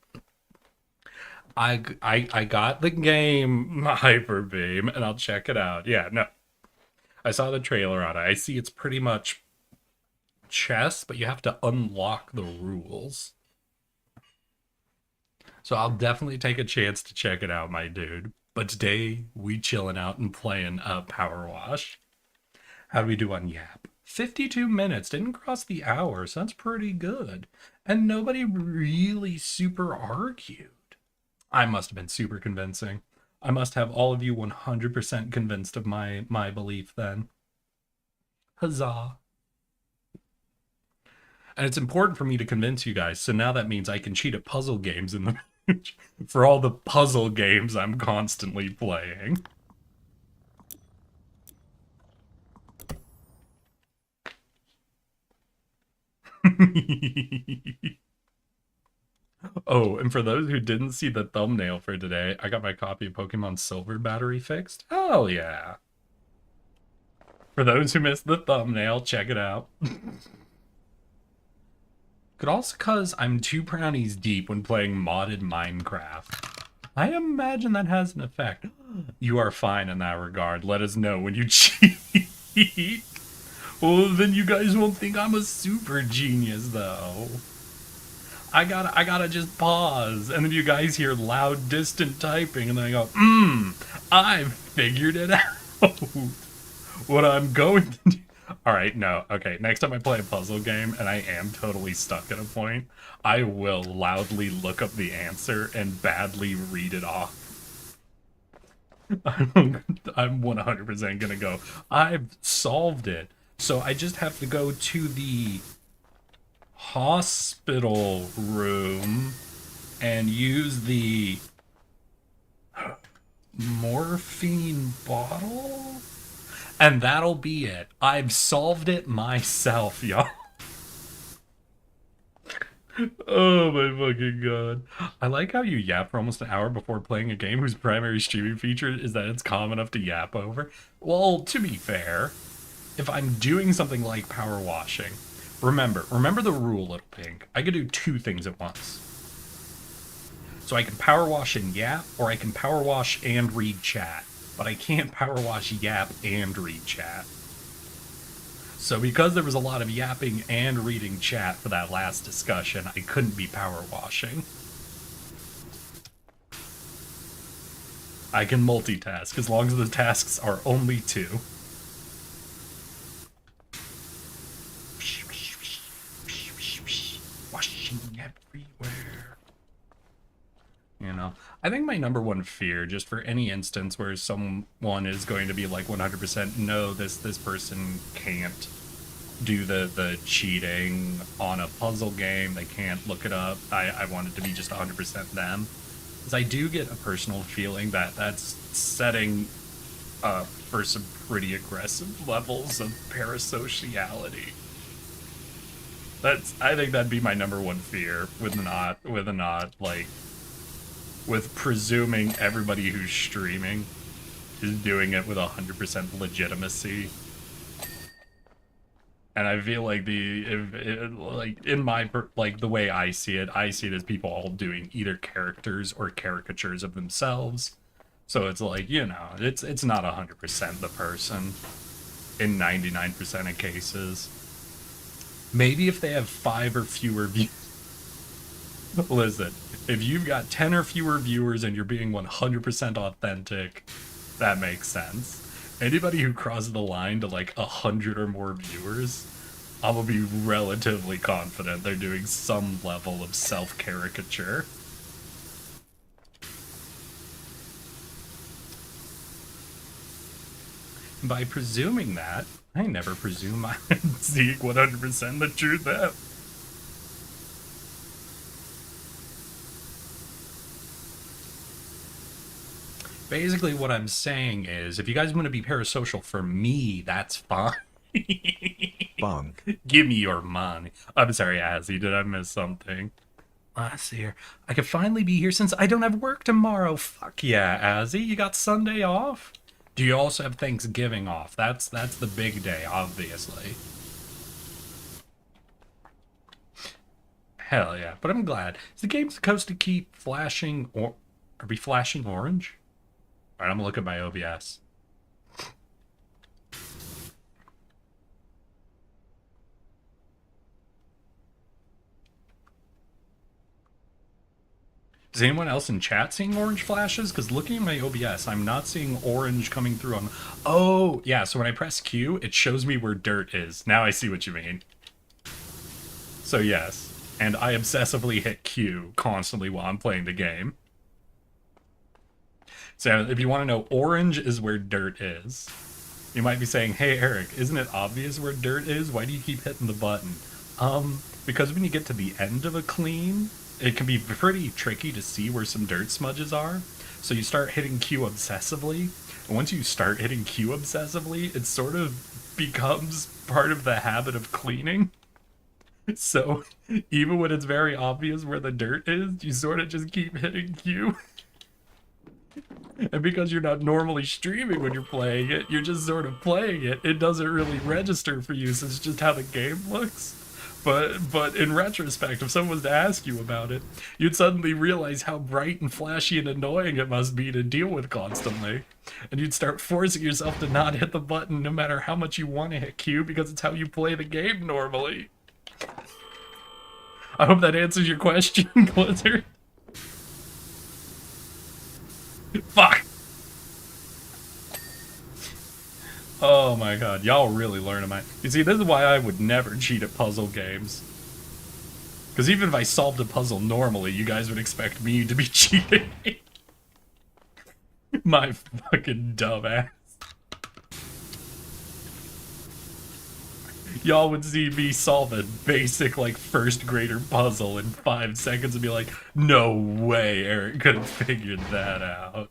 I got the game Hyper Beam, and I'll check it out. Yeah, no. I saw the trailer on it. I see it's pretty much chess, but you have to unlock the rules. So I'll definitely take a chance to check it out, my dude. But today, we chilling out and playing Power Wash. How do we do on Yap? 52 minutes. Didn't cross the hour, so that's pretty good. And nobody really super argued. I must have been super convincing. I must have all of you 100% convinced of my belief then. Huzzah. And it's important for me to convince you guys, so now that means I can cheat at puzzle games in the future for all the puzzle games I'm constantly playing. Oh, and for those who didn't see the thumbnail for today, I got my copy of Pokemon Silver battery fixed. Oh, yeah. For those who missed the thumbnail, check it out. Could also cause I'm 2 brownies deep when playing modded Minecraft. I imagine that has an effect. You are fine in that regard. Let us know when you cheat. Well, then you guys won't think I'm a super genius, though. I gotta just pause, and then you guys hear loud, distant typing, and then I go, I've figured it out. What I'm going to do. Alright, no, okay, next time I play a puzzle game, and I am totally stuck at a point, I will loudly look up the answer and badly read it off. I'm 100% gonna go, I've solved it. So I just have to go to the hospital room and use the morphine bottle, and that'll be it. I've solved it myself, y'all. Oh my fucking god. I like how you yap for almost an hour before playing a game whose primary streaming feature is that it's calm enough to yap over. Well, to be fair, if I'm doing something like power washing, remember the rule, Little Pink. I could do 2 things at once. So I can power wash and yap, or I can power wash and read chat. But I can't power wash, yap, and read chat. So because there was a lot of yapping and reading chat for that last discussion, I couldn't be power washing. I can multitask as long as the tasks are only 2. Washing everywhere. You know, I think my number one fear, just for any instance where someone is going to be like 100% no, this person can't do the cheating on a puzzle game, they can't look it up, I want it to be just 100% them, because I do get a personal feeling that that's setting up for some pretty aggressive levels of parasociality. I think that'd be my number one fear with presuming everybody who's streaming is doing it with 100% legitimacy. And I feel like the way I see it as people all doing either characters or caricatures of themselves. So it's like, you know, it's not 100% the person in 99% of cases. Maybe if they have 5 or fewer views. Listen, if you've got 10 or fewer viewers and you're being 100% authentic, that makes sense. Anybody who crosses the line to like 100 or more viewers, I'm gonna be relatively confident they're doing some level of self-caricature. By presuming that, I never presume I'm seeing 100% the truth out. Basically, what I'm saying is, if you guys want to be parasocial for me, that's fine. Bonk. Give me your money. I'm sorry, Azzy, did I miss something? Last year, I could finally be here since I don't have work tomorrow. Fuck yeah, Azzy, you got Sunday off? Do you also have Thanksgiving off? That's the big day, obviously. Hell yeah, but I'm glad. Is the game supposed to keep flashing or be flashing orange? Alright, I'm gonna look at my OBS. Is anyone else in chat seeing orange flashes? Because looking at my OBS, I'm not seeing orange coming through on... Oh, yeah, so when I press Q, it shows me where dirt is. Now I see what you mean. So yes, and I obsessively hit Q constantly while I'm playing the game. So if you want to know, orange is where dirt is. You might be saying, hey Eric, isn't it obvious where dirt is? Why do you keep hitting the button? Because when you get to the end of a clean, it can be pretty tricky to see where some dirt smudges are. So you start hitting Q obsessively. And once you start hitting Q obsessively, it sort of becomes part of the habit of cleaning. So even when it's very obvious where the dirt is, you sort of just keep hitting Q. And because you're not normally streaming when you're playing it, you're just sort of playing it. It doesn't really register for you, so it's just how the game looks. But in retrospect, if someone was to ask you about it, you'd suddenly realize how bright and flashy and annoying it must be to deal with constantly. And you'd start forcing yourself to not hit the button no matter how much you want to hit Q, because it's how you play the game normally. I hope that answers your question, Blizzard. Fuck! Oh my god, y'all really learn my... You see, this is why I would never cheat at puzzle games. Because even if I solved a puzzle normally, you guys would expect me to be cheating. My fucking dumbass. Y'all would see me solve a basic, like, first grader puzzle in 5 seconds and be like, no way Eric could have figured that out.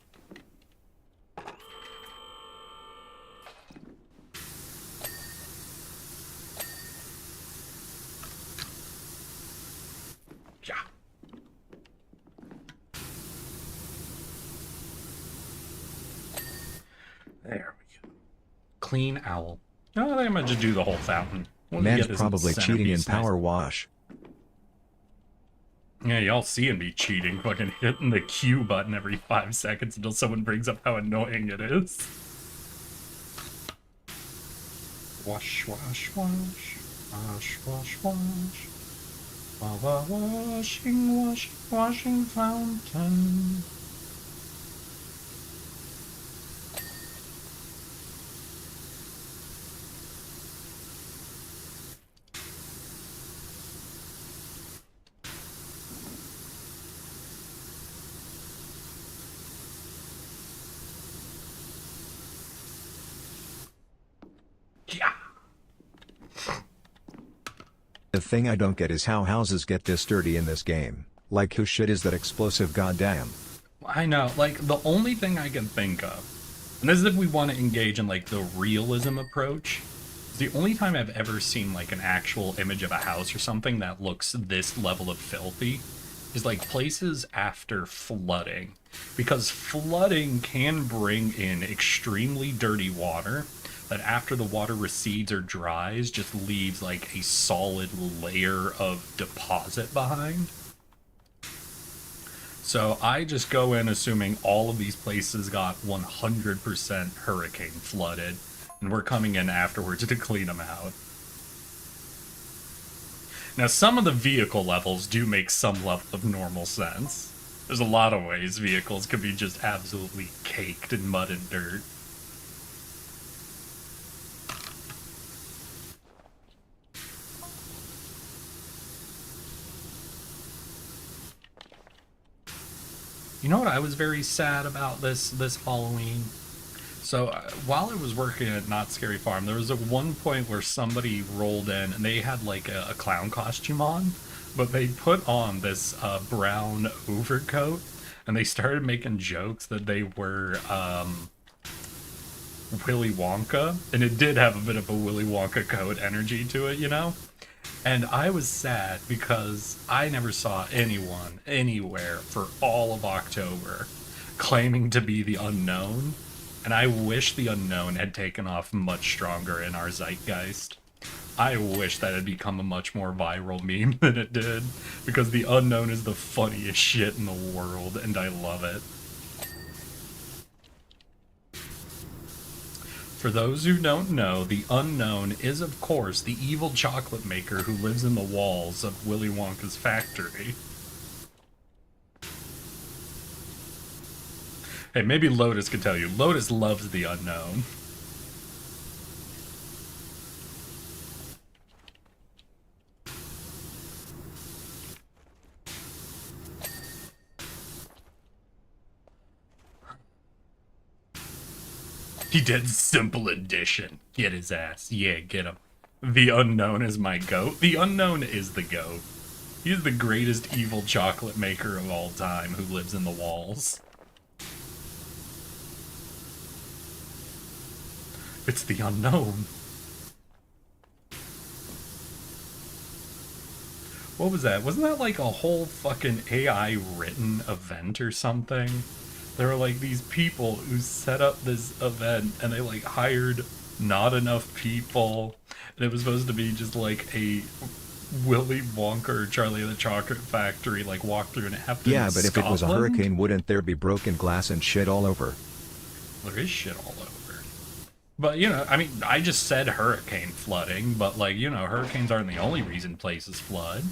Yeah. There we go. Clean owl. No, I think I'm gonna just do the whole fountain. Man's probably cheating in Power Wash. Yeah, y'all seeing me cheating, fucking hitting the Q button every 5 seconds until someone brings up how annoying it is. Wash, wash, wash. Wash, wash, wash. Washing, washing, washing fountain. Yeah. The thing I don't get is how houses get this dirty in this game. Like, who shit is that explosive, goddamn? I know, like, the only thing I can think of, and this is if we want to engage in, like, the realism approach, is the only time I've ever seen, like, an actual image of a house or something that looks this level of filthy is, like, places after flooding. Because flooding can bring in extremely dirty water that after the water recedes or dries just leaves, like, a solid layer of deposit behind. So I just go in assuming all of these places got 100% hurricane flooded, and we're coming in afterwards to clean them out. Now, some of the vehicle levels do make some level of normal sense. There's a lot of ways vehicles could be just absolutely caked in mud and dirt. You know what I was very sad about this Halloween? So while I was working at Not Scary Farm, there was one point where somebody rolled in and they had like a clown costume on, but they put on this brown overcoat and they started making jokes that they were Willy Wonka, and it did have a bit of a Willy Wonka code energy to it, you know? And I was sad because I never saw anyone anywhere for all of October claiming to be the unknown, and I wish the unknown had taken off much stronger in our zeitgeist. I wish that had become a much more viral meme than it did, because the unknown is the funniest shit in the world, and I love it. For those who don't know, the unknown is, of course, the evil chocolate maker who lives in the walls of Willy Wonka's factory. Hey, maybe Lotus could tell you. Lotus loves the unknown. He did simple addition. Get his ass. Yeah, get him. The unknown is my goat. The unknown is the goat. He is the greatest evil chocolate maker of all time who lives in the walls. It's the unknown. What was that? Wasn't that like a whole fucking AI written event or something? There were like these people who set up this event and they like hired not enough people. And it was supposed to be just like a Willy Wonka or Charlie and the Chocolate Factory like walkthrough, and it happened Yeah, in but if it was a Scotland? hurricane, wouldn't there be broken glass and shit all over? There is shit all over. But, you know, I mean, I just said hurricane flooding, but, like, you know, hurricanes aren't the only reason places flood.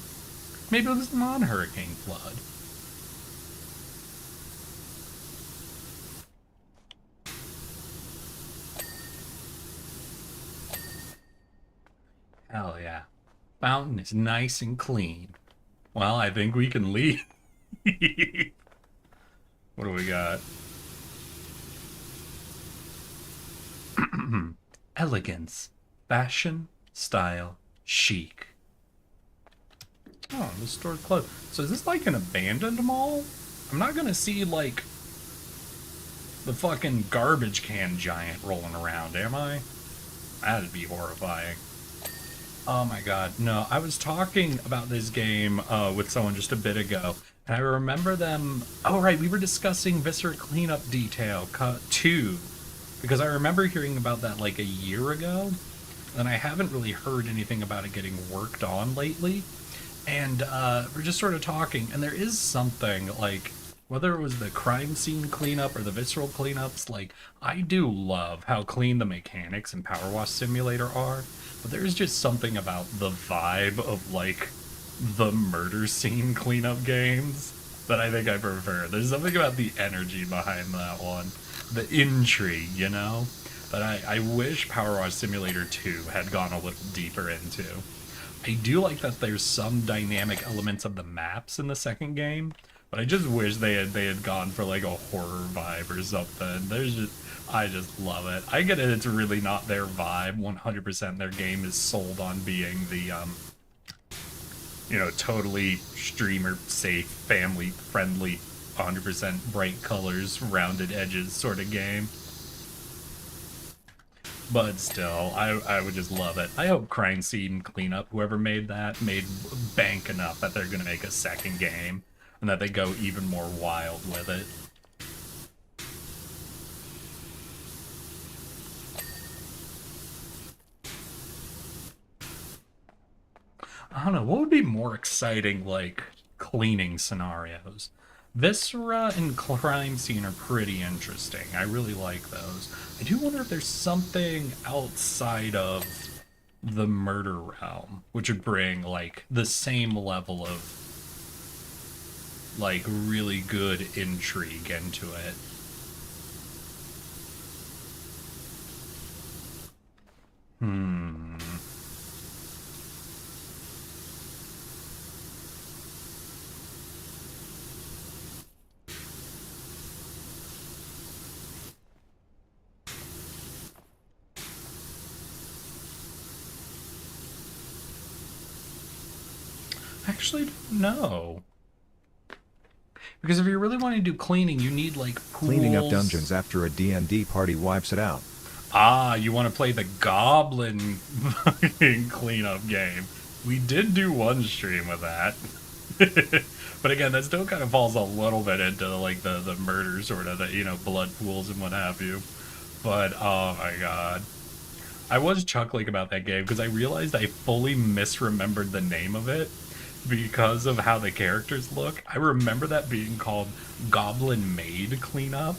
Maybe it was non-hurricane flood. Hell yeah. Fountain is nice and clean. Well, I think we can leave. What do we got? Elegance, fashion, style, chic. Oh, the store's closed. So is this like an abandoned mall? I'm not gonna see like the fucking garbage can giant rolling around, am I? That'd be horrifying. Oh my god, no, I was talking about this game with someone just a bit ago, and I remember them... Oh right, we were discussing Viscera Cleanup Detail 2, because I remember hearing about that like a year ago, and I haven't really heard anything about it getting worked on lately, and we're just sort of talking, and there is something, like, whether it was the crime scene cleanup or the visceral cleanups, like, I do love how clean the mechanics in Power Wash Simulator are, but there's just something about the vibe of, like, the murder scene cleanup games that I think I prefer. There's something about the energy behind that one. The intrigue, you know? That I wish Power Wash Simulator 2 had gone a little deeper into. I do like that there's some dynamic elements of the maps in the second game, but I just wish they had gone for like a horror vibe or something. I just love it. I get it, it's really not their vibe. 100% their game is sold on being the, you know, totally streamer safe, family friendly, 100% bright colors, rounded edges sort of game. But still, I would just love it. I hope Crime Scene Cleanup, whoever made that, made bank enough that they're going to make a second game, and that they go even more wild with it. I don't know, what would be more exciting, like, cleaning scenarios? Viscera and Crime Scene are pretty interesting. I really like those. I do wonder if there's something outside of the murder realm, which would bring, like, the same level of, like, really good intrigue into it. Actually, no. Because if you really want to do cleaning, you need, like, pools. Cleaning up dungeons after a D&D party wipes it out. Ah, you want to play the Goblin fucking cleanup game. We did do one stream with that. But again, that still kind of falls a little bit into like the murder sort of, the, you know, blood pools and what have you. But oh my god. I was chuckling about that game because I realized I fully misremembered the name of it because of how the characters look. I remember that being called Goblin Maid Cleanup.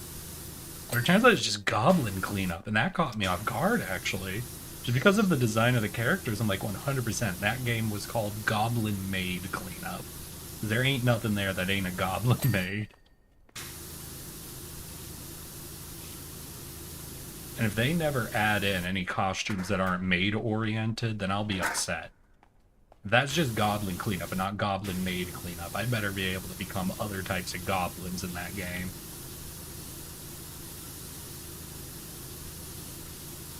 But it turns out it's just Goblin Cleanup, and that caught me off guard, actually. Just because of the design of the characters, I'm like 100% that game was called Goblin Maid Cleanup. There ain't nothing there that ain't a Goblin Maid. And if they never add in any costumes that aren't maid-oriented, then I'll be upset. If that's just Goblin Cleanup and not Goblin Maid Cleanup, I better be able to become other types of goblins in that game.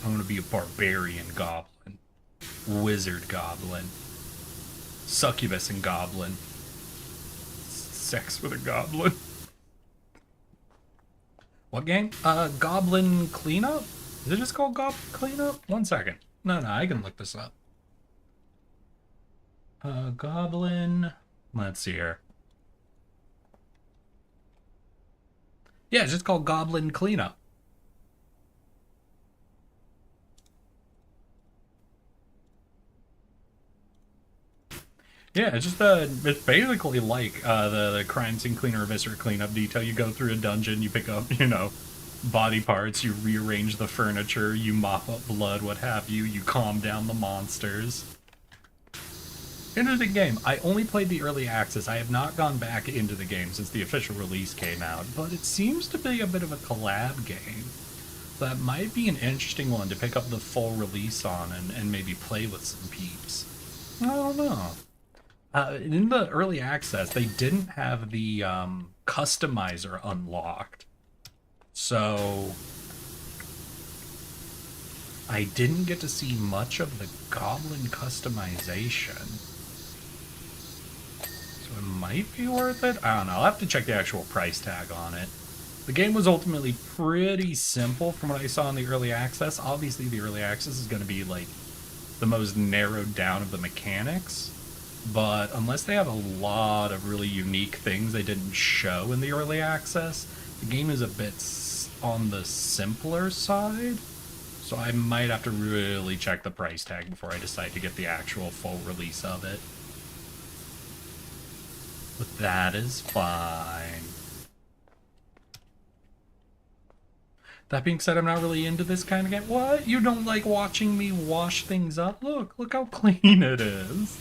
I'm gonna be a barbarian goblin, wizard goblin, succubus and goblin, sex with a goblin. What game? Goblin Cleanup? Is it just called Goblin Cleanup? 1 second. No, I can look this up. Goblin... Let's see here. Yeah, it's just called Goblin Cleanup. Yeah, it's just it's basically like the crime scene cleaner, eviscerate cleanup detail. You go through a dungeon, you pick up, you know, body parts, you rearrange the furniture, you mop up blood, what have you. You calm down the monsters. Interesting game. I only played the early access. I have not gone back into the game since the official release came out, but it seems to be a bit of a collab game. That might be an interesting one to pick up the full release on and maybe play with some peeps. I don't know. In the early access, they didn't have the customizer unlocked. So I didn't get to see much of the goblin customization. So it might be worth it. I don't know. I'll have to check the actual price tag on it. The game was ultimately pretty simple from what I saw in the early access. Obviously, the early access is going to be like the most narrowed down of the mechanics. But unless they have a lot of really unique things they didn't show in the early access, the game is a bit on the simpler side. So I might have to really check the price tag before I decide to get the actual full release of it. But that is fine. That being said, I'm not really into this kind of game. What? You don't like watching me wash things up? Look how clean it is.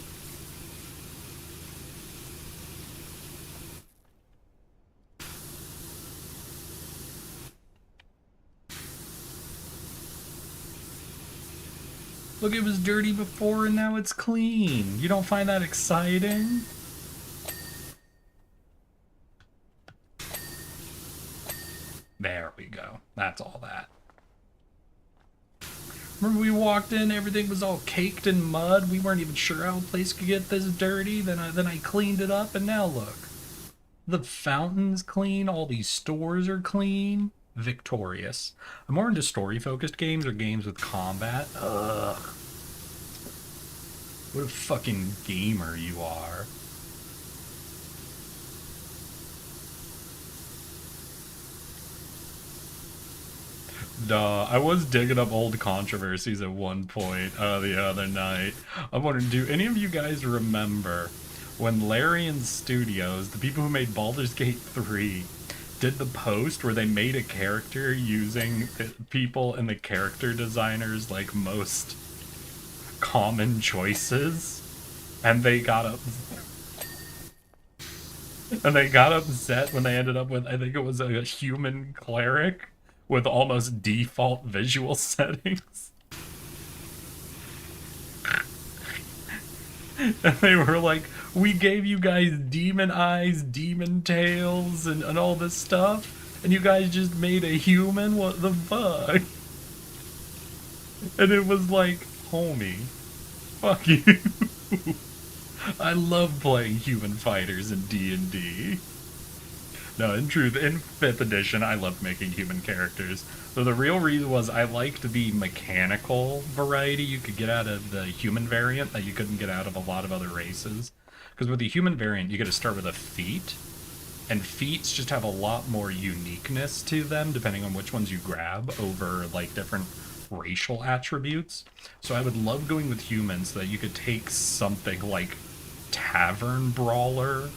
Look, it was dirty before and now it's clean. You don't find that exciting? There we go. That's all that. Remember we walked in, everything was all caked in mud. We weren't even sure how a place could get this dirty. Then I cleaned it up and now look. The fountain's clean, all these stores are clean. Victorious. I'm more into story-focused games or games with combat. Ugh. What a fucking gamer you are. Duh, I was digging up old controversies at one point the other night. I'm wondering, do any of you guys remember when Larian Studios, the people who made Baldur's Gate 3, did the post where they made a character using people in the character designers like most common choices, and they got upset when they ended up with, I think it was a human cleric with almost default visual settings. And they were like, we gave you guys demon eyes, demon tails, and all this stuff, and you guys just made a human? What the fuck? And it was like, homie, fuck you. I love playing human fighters in D&D. No, in truth, in 5th edition, I loved making human characters. So the real reason was I liked the mechanical variety you could get out of the human variant that you couldn't get out of a lot of other races. Because with the human variant, you get to start with a feat, and feats just have a lot more uniqueness to them depending on which ones you grab over like different racial attributes. So I would love going with humans so that you could take something like Tavern Brawler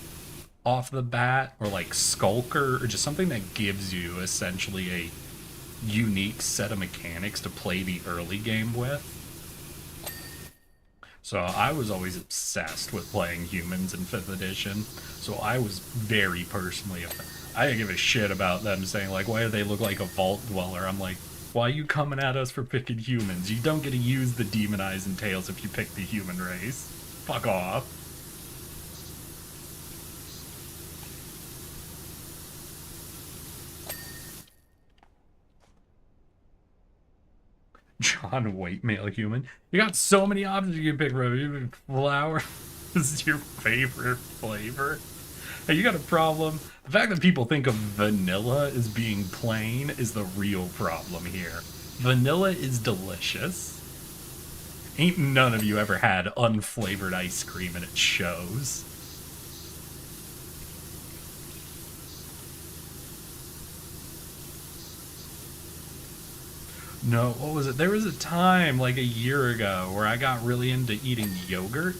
off the bat, or like Skulker, or just something that gives you essentially a unique set of mechanics to play the early game with. So I was always obsessed with playing humans in 5th edition. So I was very personally, I didn't give a shit about them saying like, why do they look like a vault dweller? I'm like, why are you coming at us for picking humans? You don't get to use the demon eyes and tails if you pick the human race. Fuck off. John White male human. You got so many options you can pick from. Even flower is your favorite flavor. Hey, you got a problem. The fact that people think of vanilla as being plain is the real problem here. Vanilla is delicious. Ain't none of you ever had unflavored ice cream, and it shows. No, what was it? There was a time like a year ago where I got really into eating yogurt.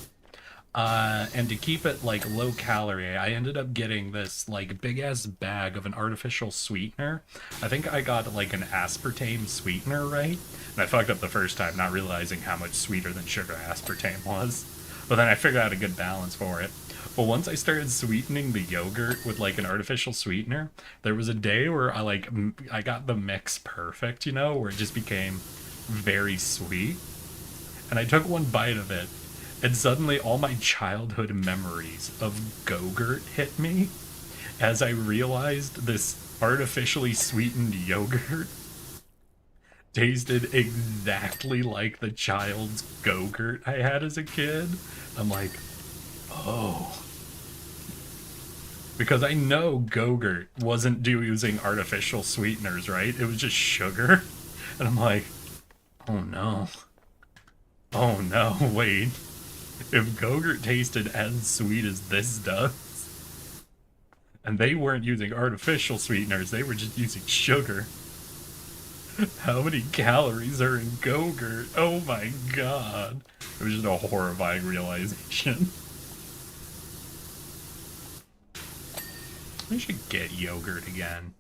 And to keep it like low calorie, I ended up getting this like big ass bag of an artificial sweetener. I think I got like an aspartame sweetener, right? And I fucked up the first time, not realizing how much sweeter than sugar aspartame was. But then I figured out a good balance for it. But once I started sweetening the yogurt with like an artificial sweetener, there was a day where I got the mix perfect, you know, where it just became very sweet. And I took one bite of it, and suddenly all my childhood memories of Go-Gurt hit me as I realized this artificially sweetened yogurt tasted exactly like the child's Go-Gurt I had as a kid. I'm like, oh. Because I know Go-Gurt wasn't using artificial sweeteners, right? It was just sugar. And I'm like, oh no. Oh no, wait. If Go-Gurt tasted as sweet as this does, and they weren't using artificial sweeteners, they were just using sugar, how many calories are in Go-Gurt? Oh my god. It was just a horrifying realization. I should get yogurt again.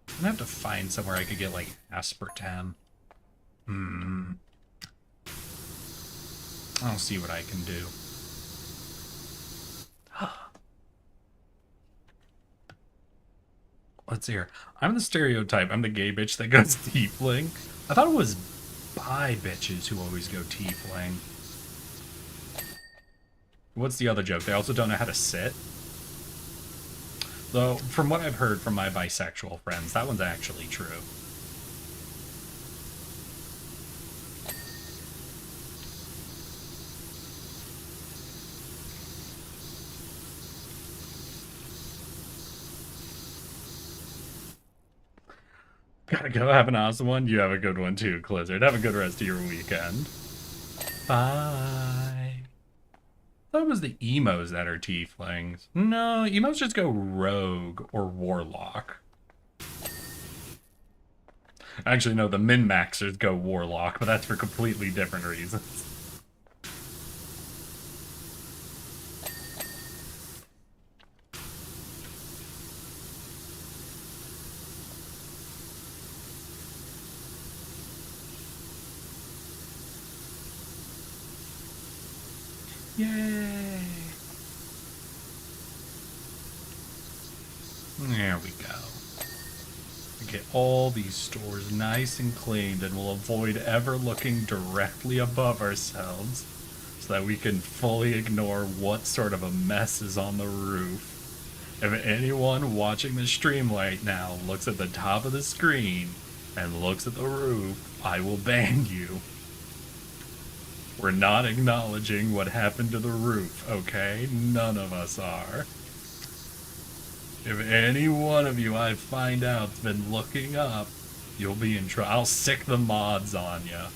I'm gonna have to find somewhere I could get like aspartame. I'll see what I can do. Let's see here. I'm the stereotype. I'm the gay bitch that goes tiefling. I thought it was bi bitches who always go tiefling. What's the other joke? They also don't know how to sit. Though, from what I've heard from my bisexual friends, that one's actually true. Gotta go. Have an awesome one. You have a good one too, Clizzard. Have a good rest of your weekend. Bye. That was the emos that are tieflings. No, emos just go rogue or warlock. Actually, no, the min-maxers go warlock, but that's for completely different reasons. Yay! There we go. We get all these stores nice and cleaned, and we'll avoid ever looking directly above ourselves so that we can fully ignore what sort of a mess is on the roof. If anyone watching the stream right now looks at the top of the screen and looks at the roof, I will ban you. We're not acknowledging what happened to the roof, okay? None of us are. If any one of you I find out's been looking up, you'll be in trouble. I'll sick the mods on ya.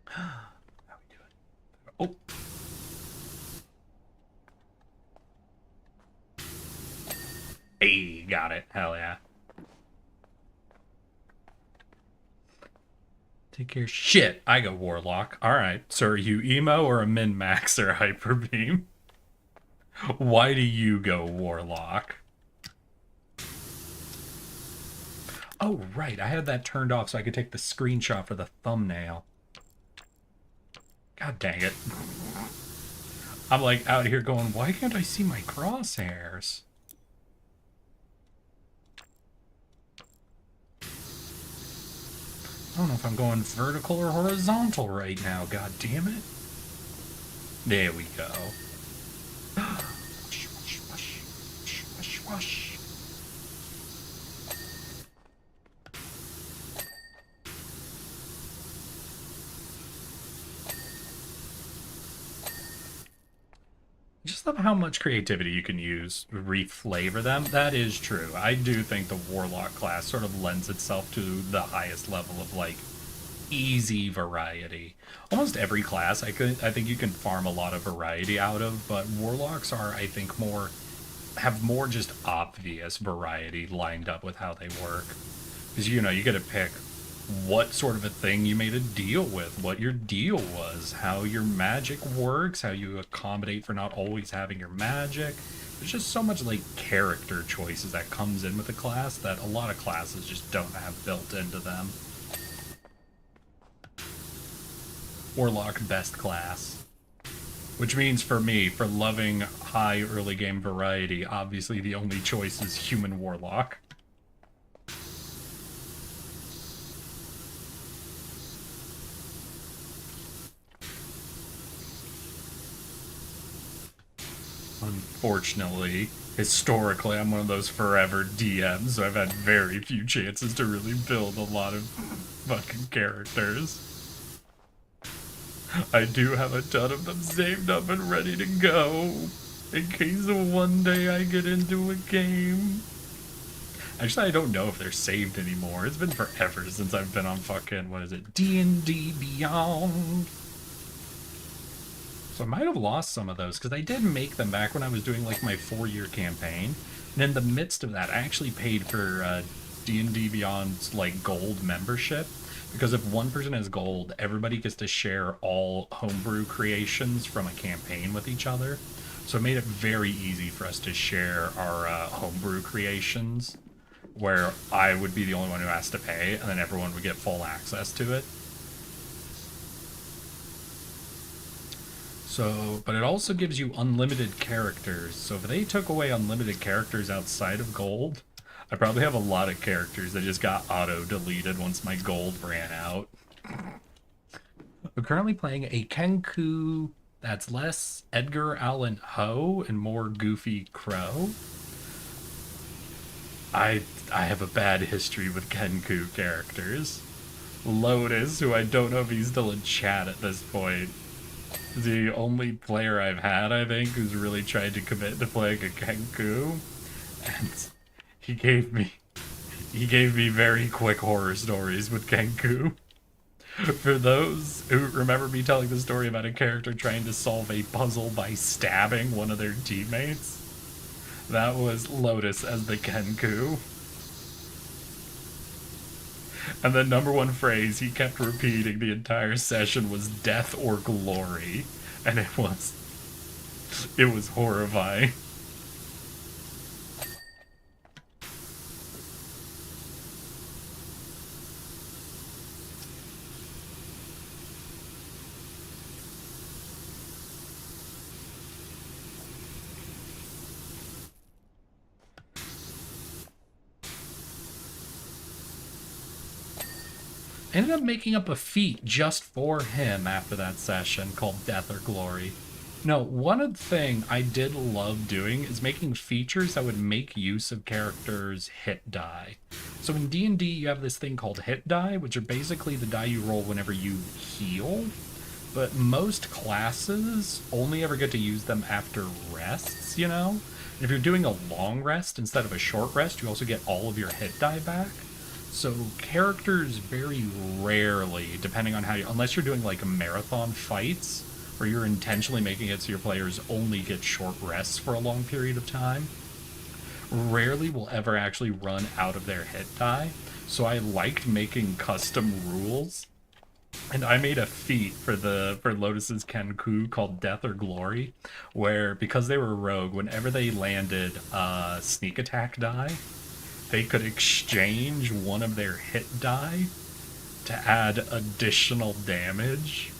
How we doing? Oh. Hey, got it. Hell yeah. Take care. Shit, I go Warlock. Alright, so are you emo or a min-max or hyper beam? Why do you go Warlock? Oh, right, I had that turned off so I could take the screenshot for the thumbnail. God dang it. I'm like out here going, why can't I see my crosshairs? I don't know if I'm going vertical or horizontal right now, god damn it. There we go. Whoosh, whoosh, whoosh, whoosh, whoosh, whoosh. Just love how much creativity you can use to reflavor them. That is true. I do think the Warlock class sort of lends itself to the highest level of, like, easy variety. Almost every class I think you can farm a lot of variety out of, but Warlocks are, I think, have more just obvious variety lined up with how they work. Because, you know, you get to pick what sort of a thing you made a deal with, what your deal was, how your magic works, how you accommodate for not always having your magic. There's just so much, like, character choices that comes in with a class that a lot of classes just don't have built into them. Warlock best class. Which means for me, for loving high early game variety, obviously the only choice is human Warlock. Unfortunately, historically, I'm one of those forever DMs, so I've had very few chances to really build a lot of fucking characters. I do have a ton of them saved up and ready to go, in case one day I get into a game. Actually, I don't know if they're saved anymore. It's been forever since I've been on fucking, what is it, D&D Beyond. So I might have lost some of those, because I did make them back when I was doing, like, my 4-year campaign. And in the midst of that, I actually paid for D&D Beyond's, like, gold membership. Because if one person has gold, everybody gets to share all homebrew creations from a campaign with each other. So it made it very easy for us to share our homebrew creations, where I would be the only one who has to pay, and then everyone would get full access to it. So, but it also gives you unlimited characters. So if they took away unlimited characters outside of gold, I probably have a lot of characters that just got auto-deleted once my gold ran out. I'm currently playing a Kenku that's less Edgar Allan Poe and more Goofy Crow. I have a bad history with Kenku characters. Lotus, who I don't know if he's still in chat at this point, is the only player I've had, I think, who's really tried to commit to playing a Kenku. And he gave me very quick horror stories with Kenku. For those who remember me telling the story about a character trying to solve a puzzle by stabbing one of their teammates, that was Lotus as the Kenku. And the number one phrase he kept repeating the entire session was death or glory. And it was horrifying. I ended up making up a feat just for him after that session called Death or Glory. No, one thing I did love doing is making features that would make use of characters' hit die. So in D&D, you have this thing called hit die, which are basically the die you roll whenever you heal. But most classes only ever get to use them after rests, you know? And if you're doing a long rest instead of a short rest, you also get all of your hit die back. So characters very rarely, depending on how you, unless you're doing like marathon fights, where you're intentionally making it so your players only get short rests for a long period of time, rarely will ever actually run out of their hit die. So I liked making custom rules, and I made a feat for Lotus's Kenku called Death or Glory, where because they were rogue, whenever they landed a sneak attack die, they could exchange one of their hit die to add additional damage,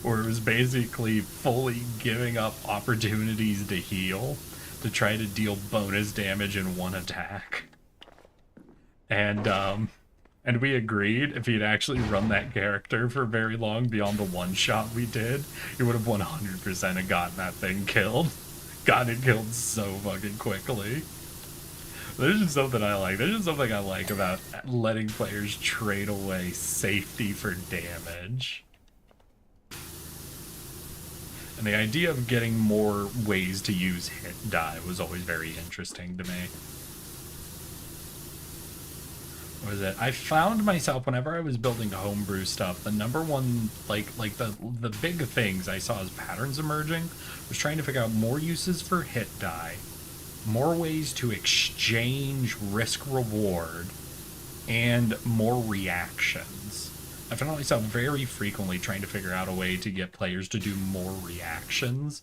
or it was basically fully giving up opportunities to heal to try to deal bonus damage in one attack. And we agreed if he'd actually run that character for very long beyond the one shot we did, he would have 100% gotten that thing killed. Gotten it killed so fucking quickly. There's just something I like. There's just something I like about letting players trade away safety for damage. And the idea of getting more ways to use hit die was always very interesting to me. What was it? I found myself, whenever I was building homebrew stuff, the number one, the big things I saw as patterns emerging was trying to figure out more uses for hit die, more ways to exchange risk reward, and more reactions. I found myself very frequently trying to figure out a way to get players to do more reactions,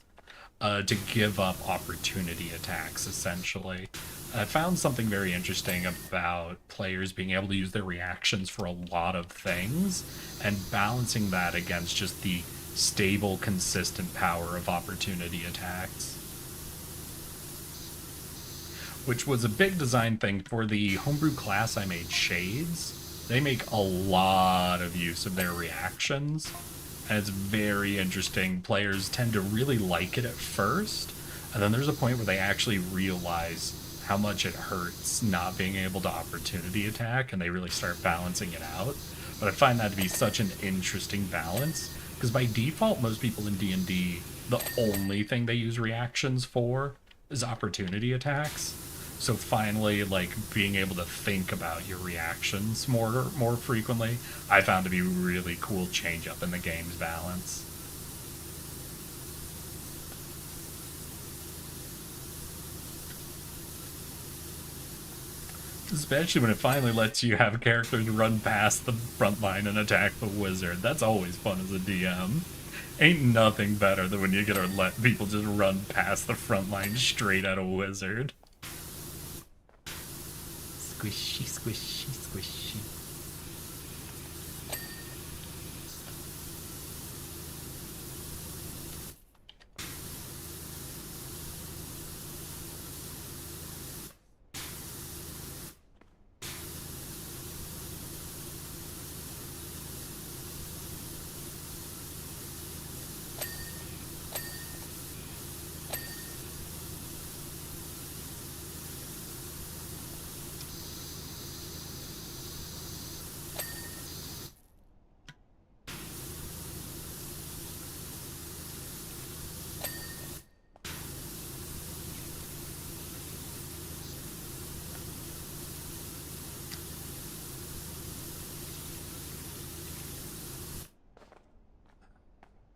to give up opportunity attacks, essentially. I found something very interesting about players being able to use their reactions for a lot of things, and balancing that against just the stable, consistent power of opportunity attacks. Which was a big design thing for the homebrew class I made, Shades. They make a lot of use of their reactions, and it's very interesting. Players tend to really like it at first, and then there's a point where they actually realize how much it hurts not being able to opportunity attack, and they really start balancing it out. But I find that to be such an interesting balance, because by default, most people in D&D, the only thing they use reactions for is opportunity attacks. So finally, like, being able to think about your reactions more frequently, I found to be a really cool change up in the game's balance. Especially when it finally lets you have characters run past the front line and attack the wizard. That's always fun as a DM. Ain't nothing better than when you get to let people just run past the front line straight at a wizard. Squishy, squishy, squishy.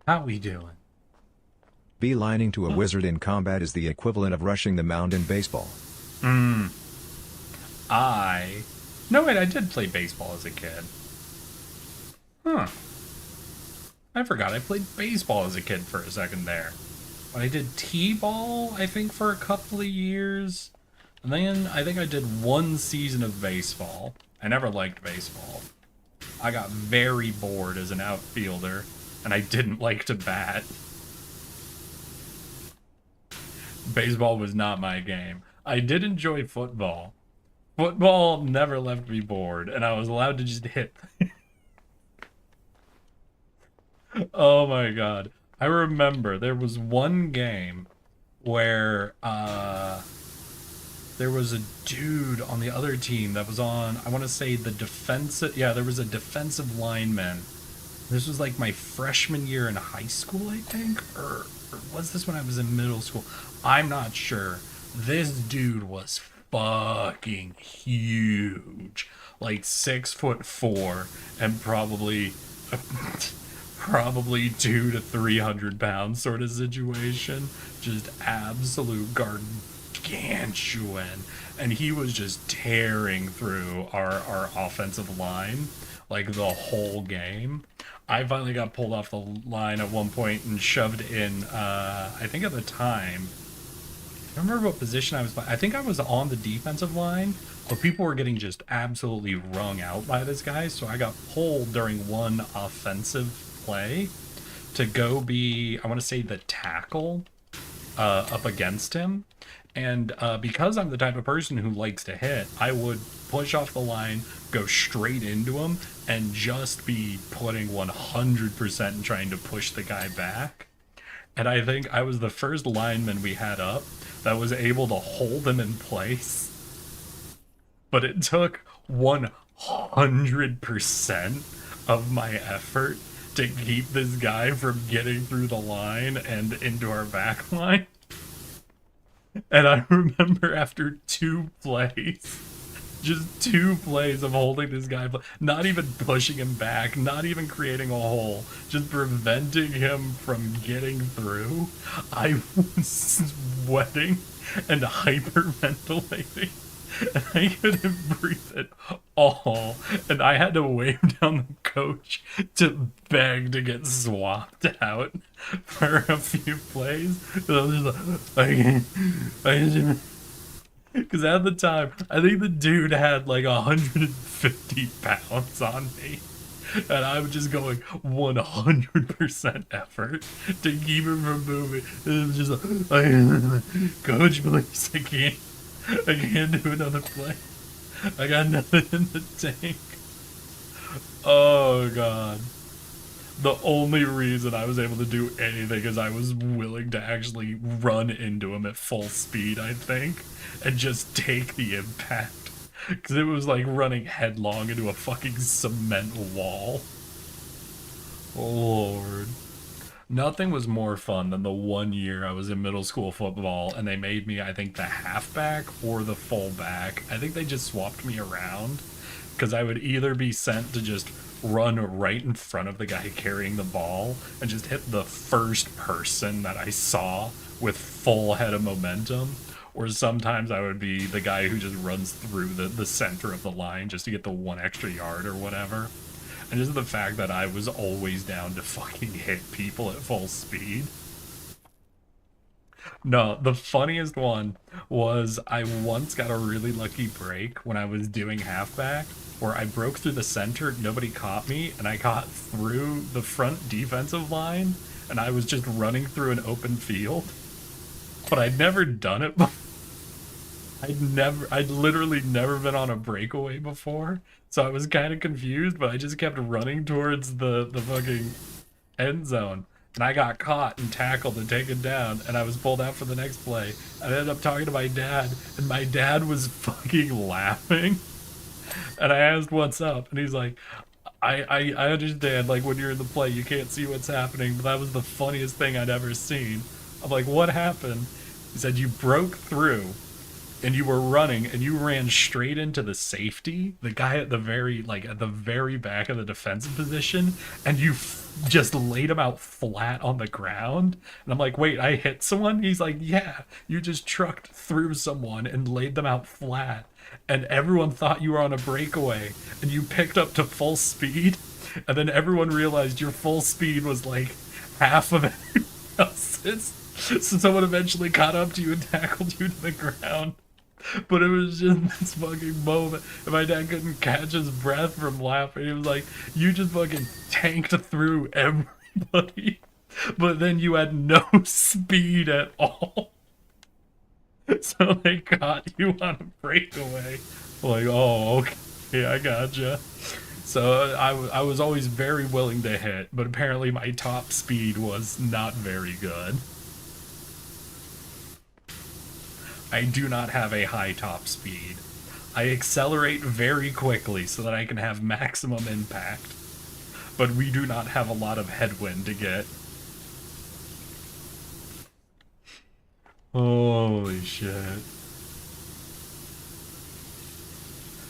How we doing? Beelining to a wizard in combat is the equivalent of rushing the mound in baseball. No wait, I did play baseball as a kid. Huh. I forgot I played baseball as a kid for a second there. But I did t-ball, I think, for a couple of years. And then I think I did one season of baseball. I never liked baseball. I got very bored as an outfielder, and I didn't like to bat. Baseball was not my game. I did enjoy football. Football never left me bored, and I was allowed to just hit. Oh my god. I remember there was one game where there was a dude on the other team that was on, I want to say the defensive, yeah, there was a defensive lineman. This was like my freshman year in high school, I think, or was this when I was in middle school? I'm not sure. This dude was fucking huge, like 6'4" and probably probably 200 to 300 pounds sort of situation. Just absolute gargantuan, and he was just tearing through our offensive line like the whole game. I finally got pulled off the line at one point and shoved in, I think at the time, I don't remember what position I was by. I think I was on the defensive line, but people were getting just absolutely wrung out by this guy, so I got pulled during one offensive play to go be, I want to say, the tackle up against him. And because I'm the type of person who likes to hit, I would push off the line, go straight into him, and just be putting 100% and trying to push the guy back. And I think I was the first lineman we had up that was able to hold him in place. But it took 100% of my effort to keep this guy from getting through the line and into our back line. And I remember after 2 plays, just 2 plays of holding this guy, not even pushing him back, not even creating a hole, just preventing him from getting through, I was sweating and hyperventilating. And I couldn't breathe at all. And I had to wave down the coach to beg to get swapped out for a few plays. I was just like, because at the time, I think the dude had like 150 pounds on me. And I was just going 100% effort to keep him from moving. It was just like, coach, please, I can't do another play. I got nothing in the tank. Oh god. The only reason I was able to do anything is I was willing to actually run into him at full speed, I think, and just take the impact. Because it was like running headlong into a fucking cement wall. Lord. Nothing was more fun than the 1 year I was in middle school football and they made me, I think, the halfback or the fullback. I think they just swapped me around because I would either be sent to just run right in front of the guy carrying the ball and just hit the first person that I saw with full head of momentum, or sometimes I would be the guy who just runs through the center of the line just to get the 1 extra yard or whatever. And just the fact that I was always down to fucking hit people at full speed. No, the funniest one was I once got a really lucky break when I was doing halfback, where I broke through the center, nobody caught me, and I got through the front defensive line, and I was just running through an open field. But I'd never done it before. I'd literally never been on a breakaway before, so I was kind of confused, but I just kept running towards the fucking end zone, and I got caught and tackled and taken down, and I was pulled out for the next play. I ended up talking to my dad, and my dad was fucking laughing, and I asked what's up, and he's like, I understand, like, when you're in the play, you can't see what's happening, but that was the funniest thing I'd ever seen. I'm like, what happened? He said, you broke through, and you were running, and you ran straight into the safety, the guy at the very back of the defensive position, and you just laid him out flat on the ground. And I'm like, wait, I hit someone? He's like, yeah, you just trucked through someone and laid them out flat. And everyone thought you were on a breakaway, and you picked up to full speed, and then everyone realized your full speed was like half of everyone else's. So someone eventually caught up to you and tackled you to the ground. But it was just this fucking moment, and my dad couldn't catch his breath from laughing. He was like, you just fucking tanked through everybody, but then you had no speed at all. So they caught you on a breakaway. Like, oh, okay, I gotcha. So I was always very willing to hit, but apparently my top speed was not very good. I do not have a high top speed. I accelerate very quickly so that I can have maximum impact. But we do not have a lot of headwind to get. Holy shit.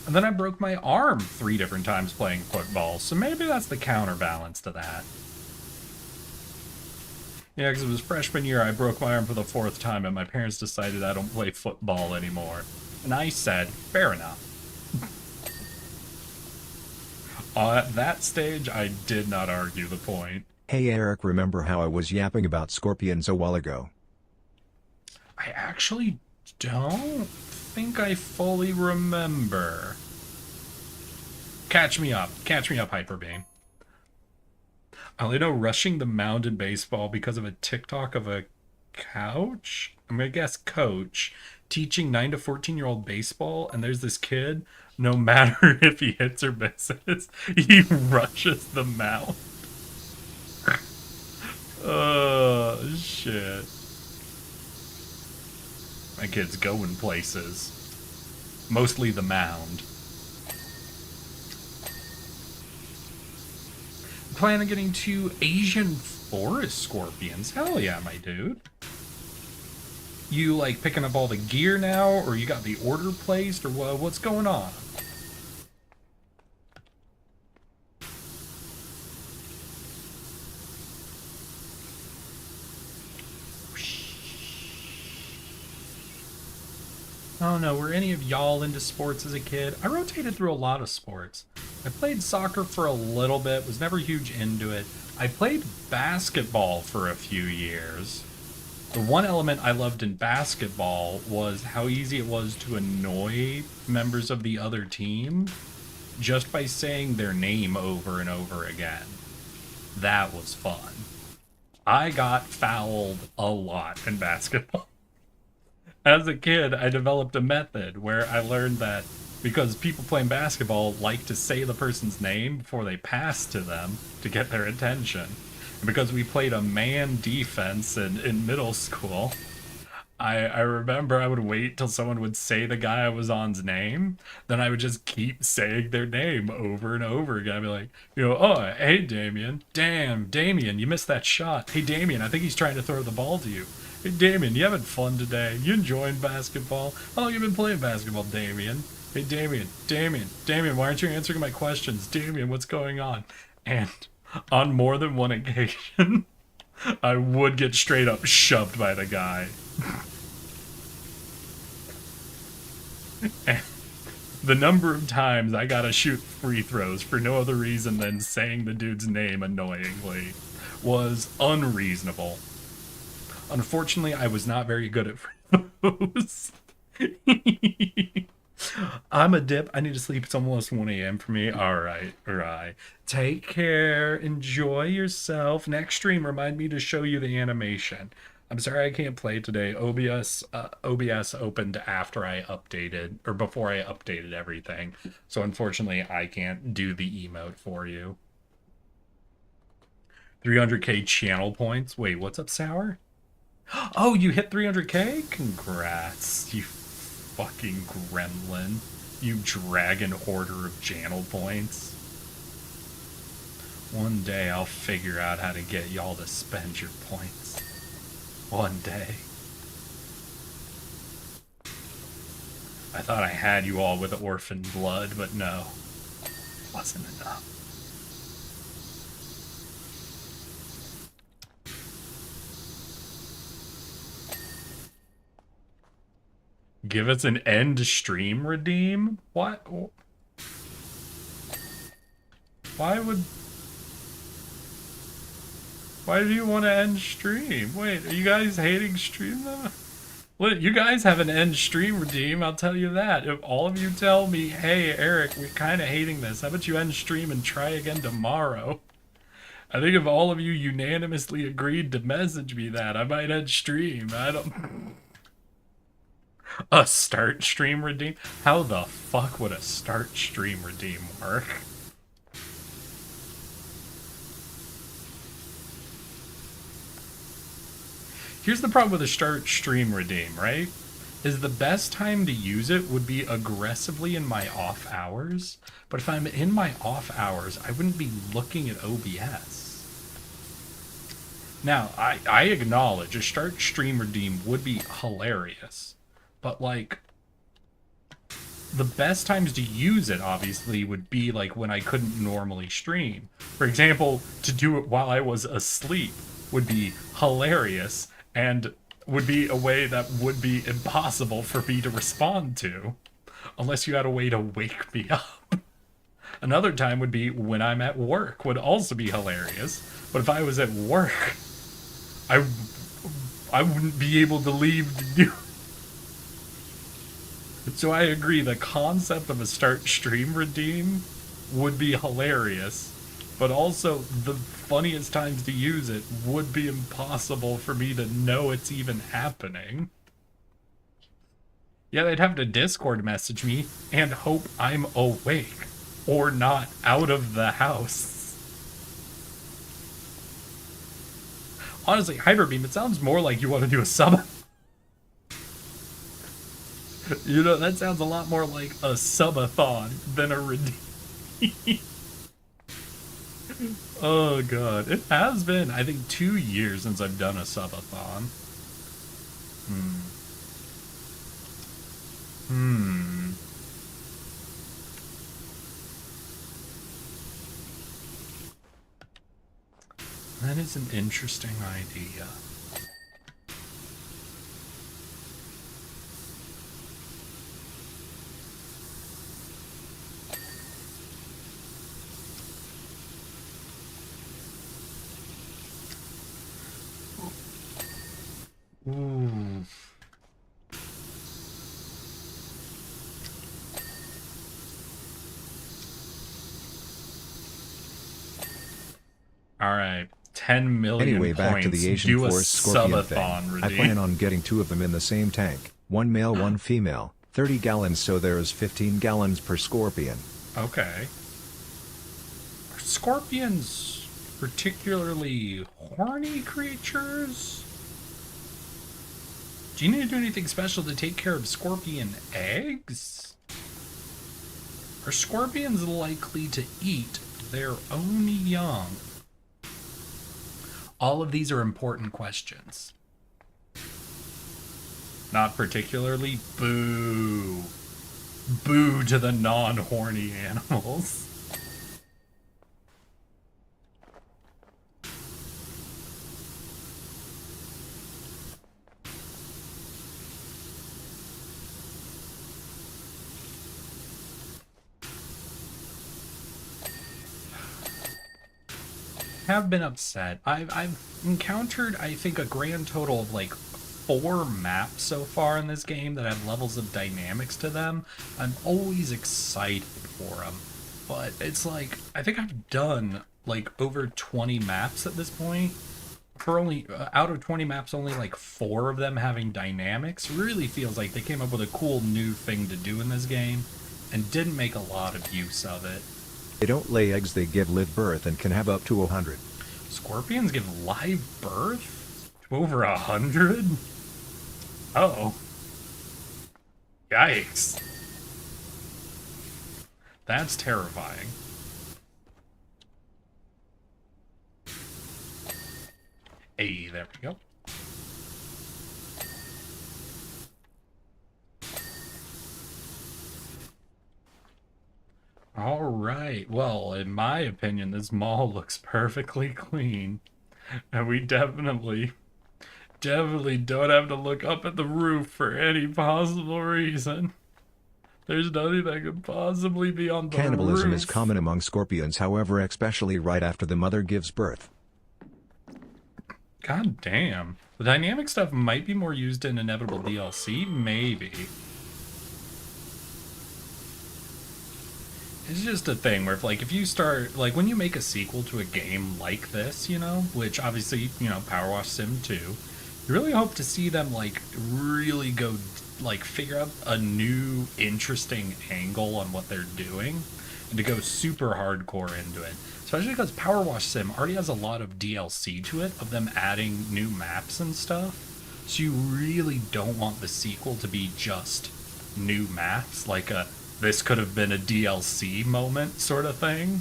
And then I broke my arm 3 different times playing football, so maybe that's the counterbalance to that. Yeah, because it was freshman year, I broke my arm for the 4th time, and my parents decided I don't play football anymore. And I said, fair enough. At that stage, I did not argue the point. Hey Eric, remember how I was yapping about scorpions a while ago? I actually don't think I fully remember. Catch me up, Hyper Beam. I only know rushing the mound in baseball because of a TikTok of a couch? I'm gonna guess coach teaching 9 to 14-year-old baseball, and there's this kid, no matter if he hits or misses, he rushes the mound. Oh, shit. My kid's going places. Mostly the mound. Plan on getting 2 Asian forest scorpions. Hell yeah, my dude. You like picking up all the gear now, or you got the order placed, or what's going on? Oh no, were any of y'all into sports as a kid? I rotated through a lot of sports. I played soccer for a little bit, was never huge into it. I played basketball for a few years. The one element I loved in basketball was how easy it was to annoy members of the other team just by saying their name over and over again. That was fun. I got fouled a lot in basketball. As a kid, I developed a method where I learned that because people playing basketball like to say the person's name before they pass to them to get their attention. And because we played a man defense in middle school, I remember I would wait till someone would say the guy I was on's name, then I would just keep saying their name over and over again. I'd be like, oh, hey, Damien. Damn, Damien, you missed that shot. Hey, Damien, I think he's trying to throw the ball to you. Hey, Damien, you having fun today? You enjoying basketball? How long you been playing basketball, Damien? Hey, Damien, why aren't you answering my questions? Damien, what's going on? And on more than one occasion, I would get straight up shoved by the guy. And the number of times I gotta shoot free throws for no other reason than saying the dude's name annoyingly was unreasonable. Unfortunately, I was not very good at free throws. I'm a dip. I need to sleep. It's almost 1 a.m. for me. All right. Take care. Enjoy yourself. Next stream, remind me to show you the animation. I'm sorry I can't play today. OBS opened after I updated, or before I updated everything. So unfortunately, I can't do the emote for you. 300k channel points. Wait, what's up, Sour? Oh, you hit 300k? Congrats, you fucking gremlin. You dragon order of channel points. One day I'll figure out how to get y'all to spend your points. One day. I thought I had you all with orphan blood, but no. Wasn't enough. Give us an end stream redeem? What? Why do you want to end stream? Wait, are you guys hating stream though? What, you guys have an end stream redeem, I'll tell you that. If all of you tell me, hey Eric, we're kind of hating this, how about you end stream and try again tomorrow? I think if all of you unanimously agreed to message me that, I might end stream. I don't... A start stream redeem? How the fuck would a start stream redeem work? Here's the problem with the start stream redeem, right? Is the best time to use it would be aggressively in my off hours. But if I'm in my off hours, I wouldn't be looking at OBS. Now, I acknowledge a start stream redeem would be hilarious. But, like, the best times to use it, obviously, would be, like, when I couldn't normally stream. For example, to do it while I was asleep would be hilarious, and would be a way that would be impossible for me to respond to. Unless you had a way to wake me up. Another time would be when I'm at work, would also be hilarious. But if I was at work, I wouldn't be able to leave to do. So I agree, the concept of a start stream redeem would be hilarious, but also the funniest times to use it would be impossible for me to know it's even happening. Yeah, they'd have to Discord message me and hope I'm awake or not out of the house. Honestly, Hyperbeam, it sounds more like you want to do a sub. You know, that sounds a lot more like a subathon than a redeem. Oh god, it has been, I think, 2 years since I've done a subathon. That is an interesting idea. Ooh. All right, 10 million Anyway, back points. to the Asian Do a Force Scorpion thing. subathon I redeem. plan on getting 2 of them in the same tank. 1 male, 1 female. 30 gallons, so there's 15 gallons per scorpion. Okay. Are scorpions particularly horny creatures? Do you need to do anything special to take care of scorpion eggs? Are scorpions likely to eat their own young? All of these are important questions. Not particularly. Boo. Boo to the non-horny animals. Have been upset. I've encountered, I think, a grand total of like 4 maps so far in this game that have levels of dynamics to them. I'm always excited for them, but it's like, I think I've done like over 20 maps at this point. For only, out of 20 maps, only like 4 of them having dynamics. Really feels like they came up with a cool new thing to do in this game and didn't make a lot of use of it. They don't lay eggs, they give live birth and can have up to 100. Scorpions give live birth to over 100? Oh. Yikes. That's terrifying. Hey, there we go. All right. Well, in my opinion, this mall looks perfectly clean. And we definitely don't have to look up at the roof for any possible reason. There's nothing that could possibly be on the Cannibalism roof. is common among scorpions, however, especially right after the mother gives birth. God damn. The dynamic stuff might be more used in Inevitable DLC, maybe. It's just a thing where if you start, like, when you make a sequel to a game like this, you know, which obviously, you know, Power Wash Sim 2, you really hope to see them, like, really go, like, figure out a new, interesting angle on what they're doing, and to go super hardcore into it. Especially because Power Wash Sim already has a lot of DLC to it, of them adding new maps and stuff. So you really don't want the sequel to be just new maps, like a this could have been a DLC moment sort of thing.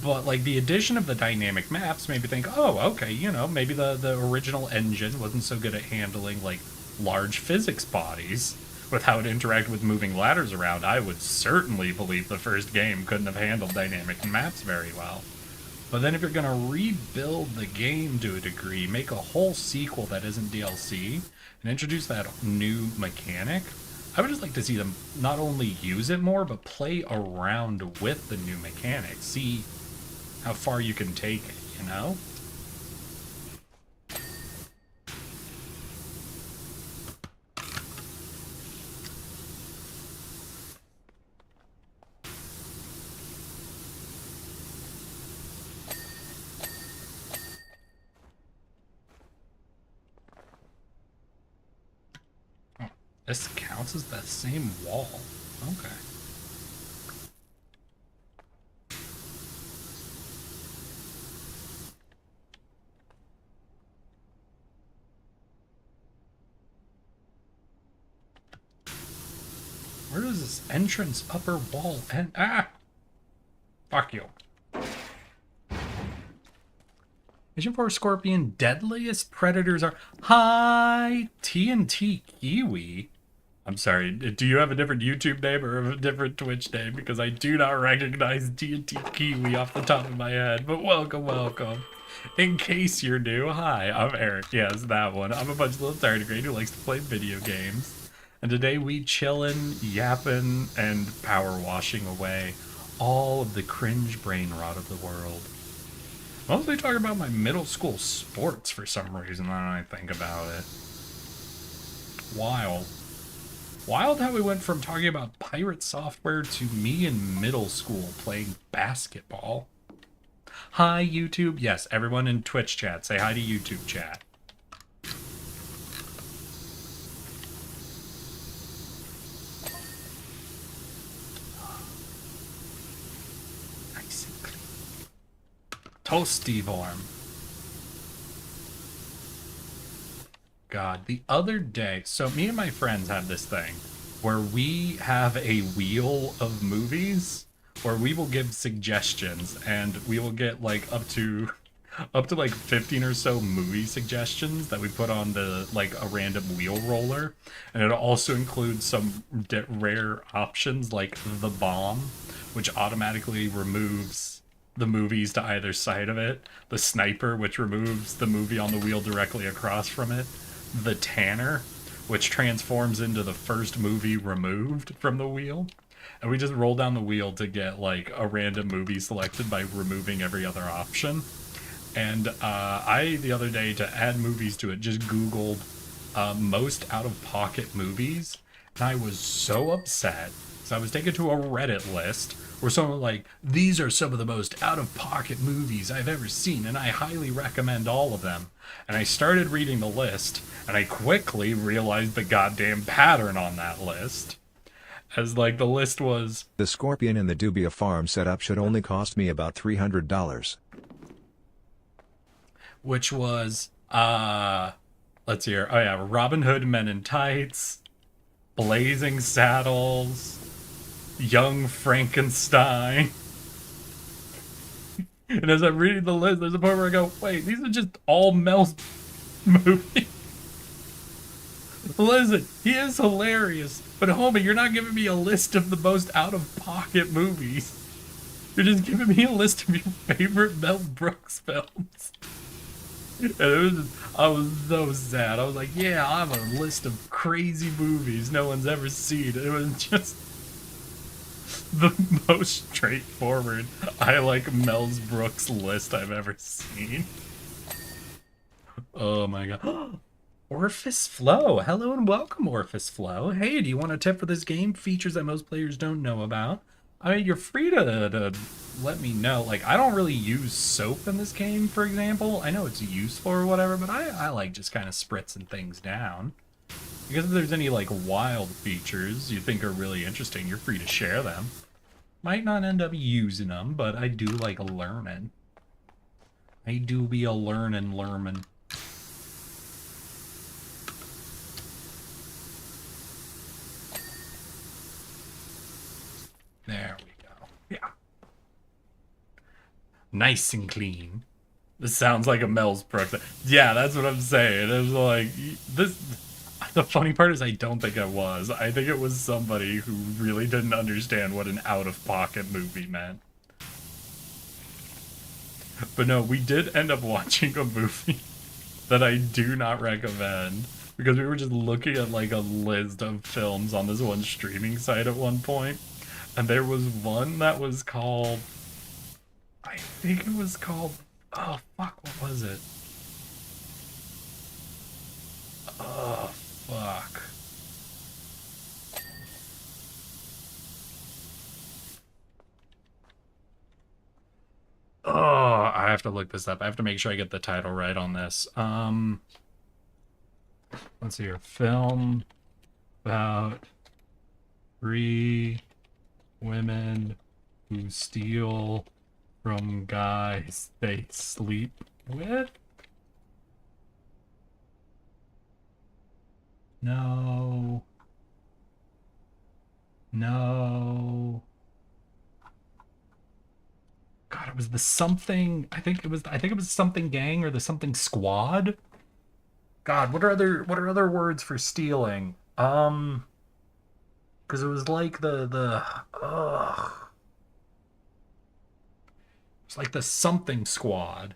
But like the addition of the dynamic maps made me think, oh, okay, you know, maybe the original engine wasn't so good at handling like large physics bodies with how it interacted with moving ladders around. I would certainly believe the first game couldn't have handled dynamic maps very well. But then if you're going to rebuild the game to a degree, make a whole sequel that isn't DLC, and introduce that new mechanic, I would just like to see them not only use it more, but play around with the new mechanic. See how far you can take it, you know? This counts as that same wall. Okay. Where does this entrance upper wall end? Ah! Fuck you. Mission 4 Scorpion, deadliest predators are... Hi! TNT Kiwi? I'm sorry, do you have a different YouTube name or a different Twitch name? Because I do not recognize TNT Kiwi off the top of my head, but welcome, welcome. In case you're new, hi, I'm Eric. Yes, that one. I'm a bunch of little tardigrade who likes to play video games. And today we chillin', yappin', and power washing away all of the cringe brain rot of the world. Mostly talking about my middle school sports for some reason when I think about it. Wild. Wild how we went from talking about pirate software to me in middle school playing basketball. Hi, YouTube. Yes, everyone in Twitch chat, say hi to YouTube chat. Nice and clean. Toasty form. God, the other day, so me and my friends have this thing where we have a wheel of movies where we will give suggestions and we will get like up to like 15 or so movie suggestions that we put on the like a random wheel roller, and it also includes some rare options like the bomb, which automatically removes the movies to either side of it, the sniper, which removes the movie on the wheel directly across from it, the tanner, which transforms into the first movie removed from the wheel. And we just roll down the wheel to get like a random movie selected by removing every other option. And I, the other day, to add movies to it, just Googled most out-of-pocket movies. And I was so upset. So I was taken to a Reddit list where someone was like, these are some of the most out-of-pocket movies I've ever seen, and I highly recommend all of them. And I started reading the list, and I quickly realized the goddamn pattern on that list. As like the list was... The Scorpion and the Dubia farm setup should only cost me about $300. Which was, let's hear. Oh yeah, Robin Hood Men in Tights, Blazing Saddles, Young Frankenstein. And as I'm reading the list, there's a point where I go, wait, these are just all Mel's movies. Listen, he is hilarious, but homie, you're not giving me a list of the most out-of-pocket movies. You're just giving me a list of your favorite Mel Brooks films. And it was just, I was so sad. I was like, yeah, I have a list of crazy movies no one's ever seen. It was just the most straightforward I like Mel Brooks list I've ever seen. Oh my god. Orphis Flow. Hello and welcome, Orphis Flow. Hey, do you want a tip for this game? Features that most players don't know about. I mean, you're free to let me know. Like, I don't really use soap in this game, for example. I know it's useful or whatever, but I like just kind of spritzing things down. Because if there's any, like, wild features you think are really interesting, you're free to share them. Might not end up using them, but I do like learning. I do be a learning. Nice and clean. This sounds like a Mel's Brooks. Yeah, that's what I'm saying. It was like this. The funny part is I don't think it was. I think it was somebody who really didn't understand what an out-of-pocket movie meant. But no, we did end up watching a movie that I do not recommend because we were just looking at like a list of films on this one streaming site at one point, and there was one that was called, I think it was called, oh fuck, what was it? Oh fuck. Oh, I have to look this up. I have to make sure I get the title right on this. Let's see here. Film about 3 women who steal from guys they sleep with? No. No. God, it was the something. I think it was something gang or the something squad. God, what are other words for stealing? Because it was like the it's like the something squad.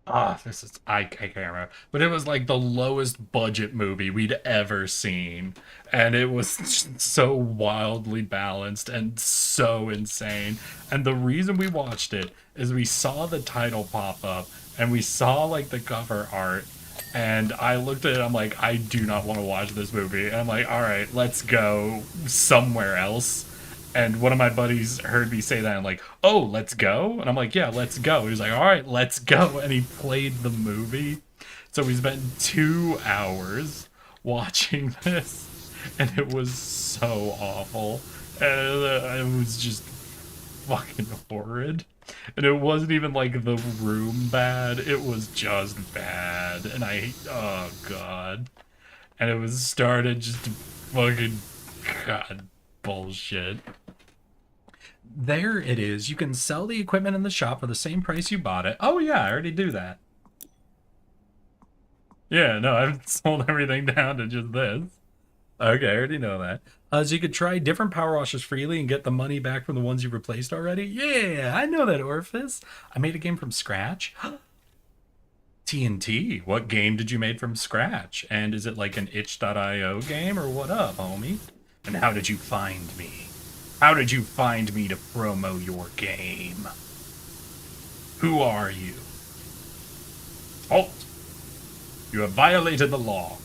Ah, this is I can't remember, but it was like the lowest budget movie we'd ever seen, and it was just so wildly balanced and so insane. And the reason we watched it is we saw the title pop up and we saw like the cover art, and I looked at it. I'm like, I do not want to watch this movie. And I'm like, all right, let's go somewhere else. And one of my buddies heard me say that and like, oh, let's go? And I'm like, yeah, let's go. He was like, all right, let's go. And he played the movie. So we spent 2 hours watching this. And it was so awful. And it was just fucking horrid. And it wasn't even like The Room bad. It was just bad. And oh God. And it was started just fucking, God, bullshit. There it is. You can sell the equipment in the shop for the same price you bought it. Oh yeah, I already do that. Yeah, no, I've sold everything down to just this. Okay, I already know that. So you could try different power washes freely and get the money back from the ones you've replaced already. Yeah, I know that orifice. I made a game from scratch. TNT, what game did you make from scratch? And is it like an itch.io game or what up, homie? And how did you find me? How did you find me to promo your game? Who are you? Halt! You have violated the law.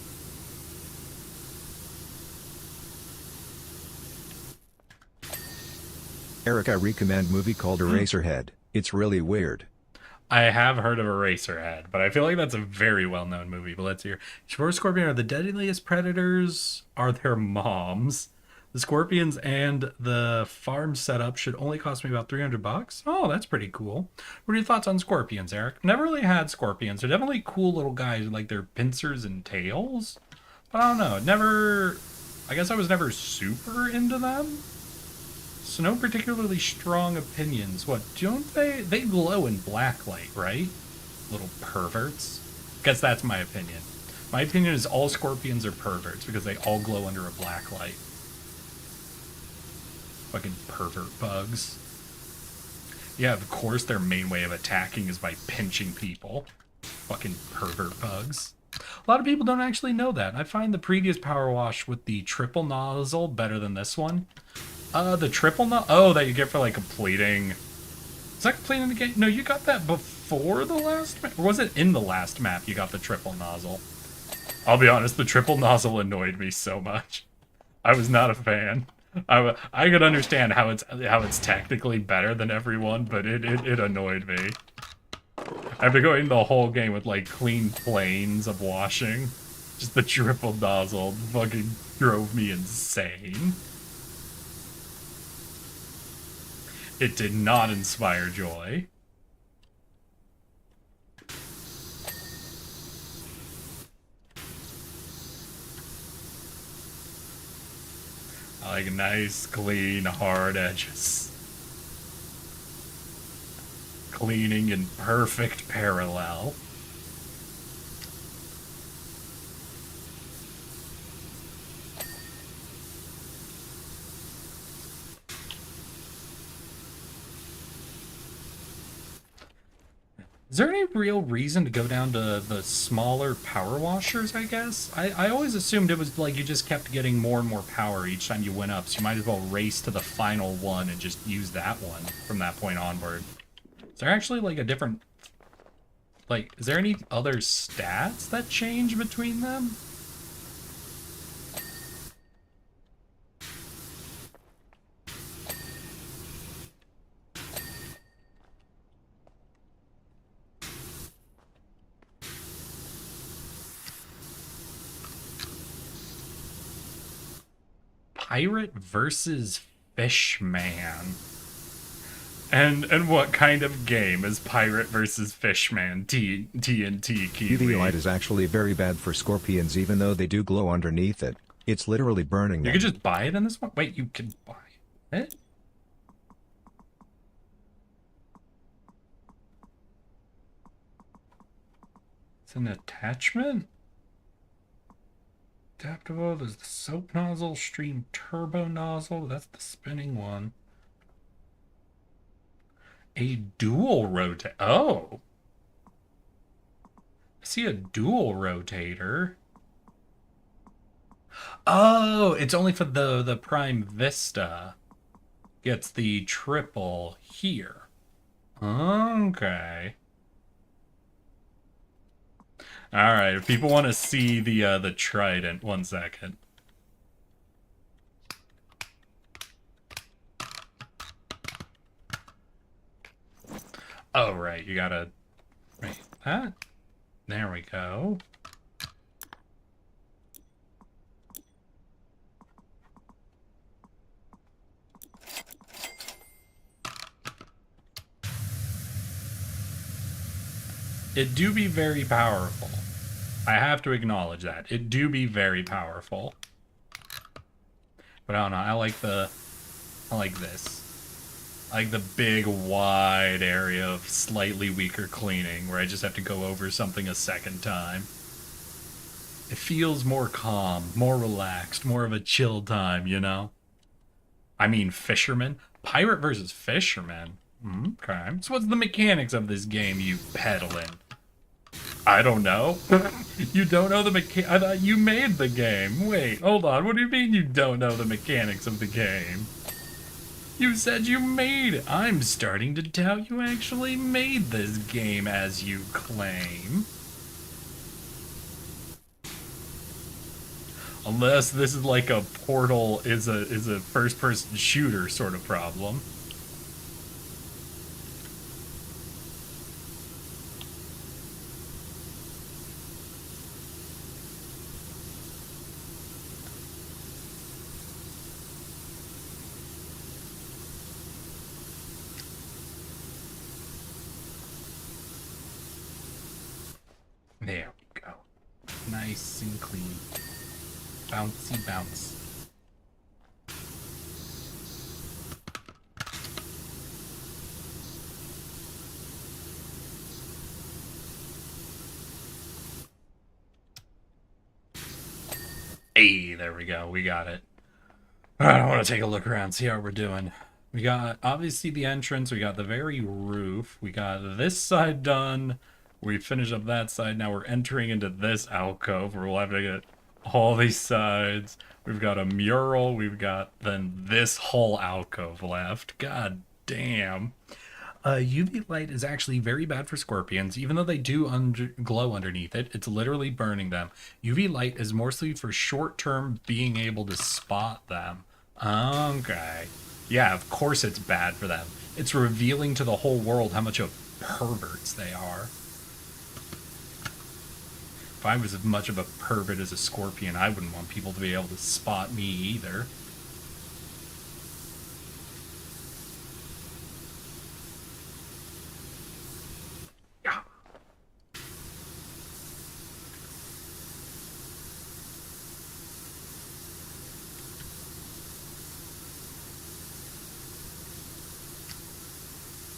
Eric, I recommend movie called Eraserhead. It's really weird. I have heard of Eraserhead, but I feel like that's a very well-known movie. But let's hear. Spore Scorpion are the deadliest predators are their moms. The scorpions and the farm setup should only cost me about $300. Oh, that's pretty cool. What are your thoughts on scorpions, Eric? Never really had scorpions. They're definitely cool little guys with like their pincers and tails. But I don't know. I guess I was never super into them. So no particularly strong opinions. What, don't they? They glow in black light, right? Little perverts. Guess that's my opinion. My opinion is all scorpions are perverts because they all glow under a black light. Fucking pervert bugs. Yeah, of course their main way of attacking is by pinching people. Fucking pervert bugs. A lot of people don't actually know that. I find the previous power wash with the triple nozzle better than this one. The triple nozzle? Oh, that you get for like completing... Is that completing the game? No, you got that before the last map? Or was it in the last map you got the triple nozzle? I'll be honest, the triple nozzle annoyed me so much. I was not a fan. I could understand how it's technically better than everyone, but it annoyed me. After going the whole game with like clean planes of washing, just the triple nozzle fucking drove me insane. It did not inspire joy. I like nice, clean, hard edges. Cleaning in perfect parallel. Is there any real reason to go down to the smaller power washers, I guess? I always assumed it was like you just kept getting more and more power each time you went up, so you might as well race to the final one and just use that one from that point onward. Is there actually like a different... Like, is there any other stats that change between them? Pirate versus Fishman. And what kind of game is Pirate versus Fishman? TNT Kiwi. UV light is actually very bad for scorpions even though they do glow underneath it. It's literally burning You them. could just buy it in this one? Wait, you can buy it? It's an attachment? Adaptable, there's the soap nozzle, stream turbo nozzle, that's the spinning one. A dual rotate. Oh! I see a dual rotator. Oh, it's only for the Prime Vista. Gets the triple here. Okay. All right, if people want to see the trident, 1 second. Oh, right, you gotta... Wait, that? There we go. It do be very powerful. I have to acknowledge that. It do be very powerful. But I don't know, I like this. I like the big, wide area of slightly weaker cleaning, where I just have to go over something a second time. It feels more calm, more relaxed, more of a chill time, you know? I mean, fisherman? Pirate versus fisherman? Okay. So what's the mechanics of this game, you peddling? I don't know. You don't know the I thought you made the game. Wait, hold on. What do you mean you don't know the mechanics of the game? You said you made it. I'm starting to doubt you actually made this game as you claim. Unless this is like a Portal is a first-person shooter sort of problem. There we go. Nice and clean. Bouncy bounce. Hey, there we go. We got it. I want to take a look around, see how we're doing. We got, obviously, the entrance. We got the very roof. We got this side done. We finished up that side. Now we're entering into this alcove where we'll have to get all these sides. We've got a mural. We've got then this whole alcove left. God damn. UV light is actually very bad for scorpions, even though they do glow underneath it. It's literally burning them. UV light is mostly for short-term being able to spot them. Okay. Yeah, of course it's bad for them. It's revealing to the whole world how much of perverts they are. If I was as much of a pervert as a scorpion, I wouldn't want people to be able to spot me either.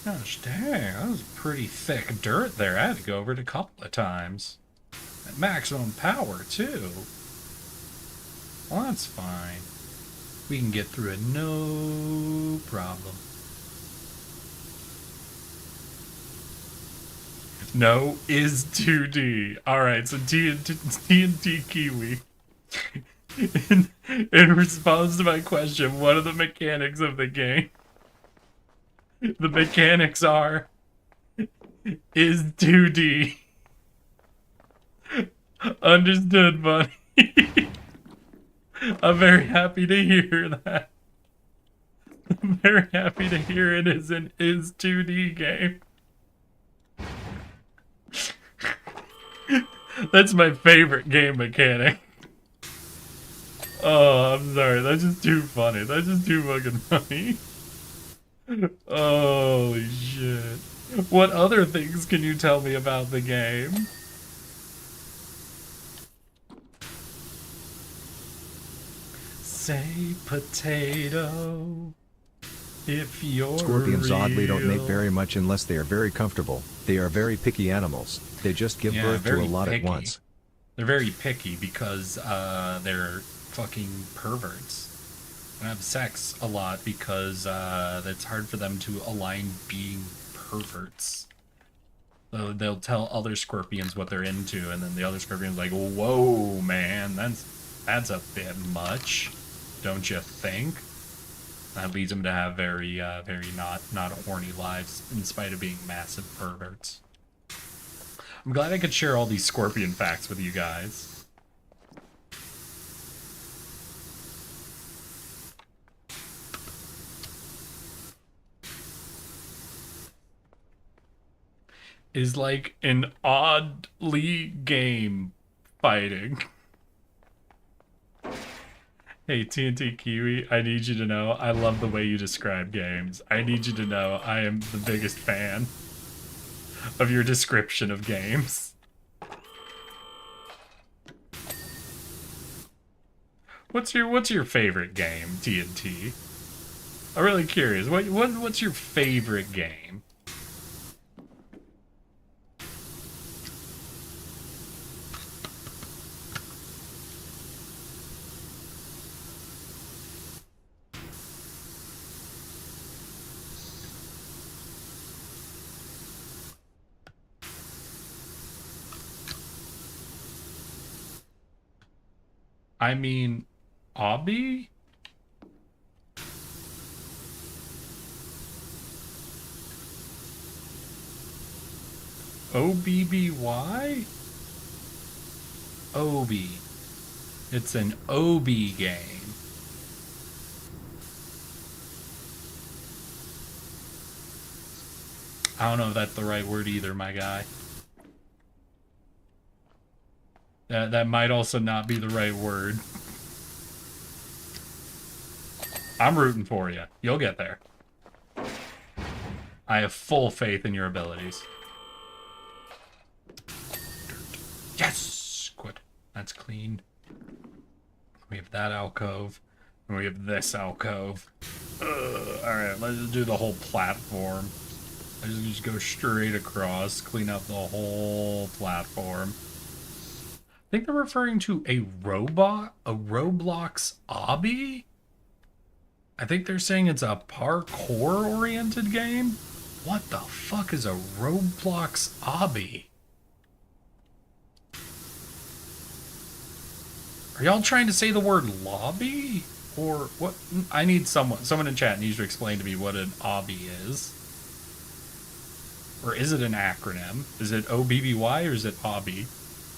Gosh dang, that was pretty thick dirt there. I had to go over it a couple of times. At maximum power, too. Well, that's fine. We can get through it no problem. No is 2D. Alright, so TNT Kiwi. In response to my question, what are the mechanics of the game? The mechanics are is 2D. Understood, buddy. I'm very happy to hear that. I'm very happy to hear it is an is 2D game. That's my favorite game mechanic. Oh, I'm sorry. That's just too funny. That's just too fucking funny. Holy shit. What other things can you tell me about the game? Say potato if you're Scorpions oddly don't mate real. very much unless they are very comfortable. They are very picky animals. They just give Yeah, birth to a very lot at picky. once. They're very picky because they're fucking perverts. And have sex a lot because it's hard for them to align being perverts. So they'll tell other scorpions what they're into, and then the other scorpion's like, "Whoa, man, that's a bit much, don't you think?" That leads them to have very not horny lives, in spite of being massive perverts. I'm glad I could share all these scorpion facts with you guys. Is like an oddly game fighting. Hey, TNT Kiwi, I need you to know I love the way you describe games. I need you to know I am the biggest fan of your description of games. What's your favorite game, TNT? I'm really curious. What's your favorite game? I mean, Obby? OBBY? Obi. It's an Obi game. I don't know if that's the right word either, my guy. That might also not be the right word. I'm rooting for you. You'll get there. I have full faith in your abilities. Yes! Good. That's clean. We have that alcove. And we have this alcove. Alright, let's just do the whole platform. Let's just go straight across. Clean up the whole platform. I think they're referring to a robot? A Roblox obby? I think they're saying it's a parkour-oriented game? What the fuck is a Roblox obby? Are y'all trying to say the word lobby? Or what? I need someone in chat needs to explain to me what an obby is. Or is it an acronym? Is it OBBY or is it obby?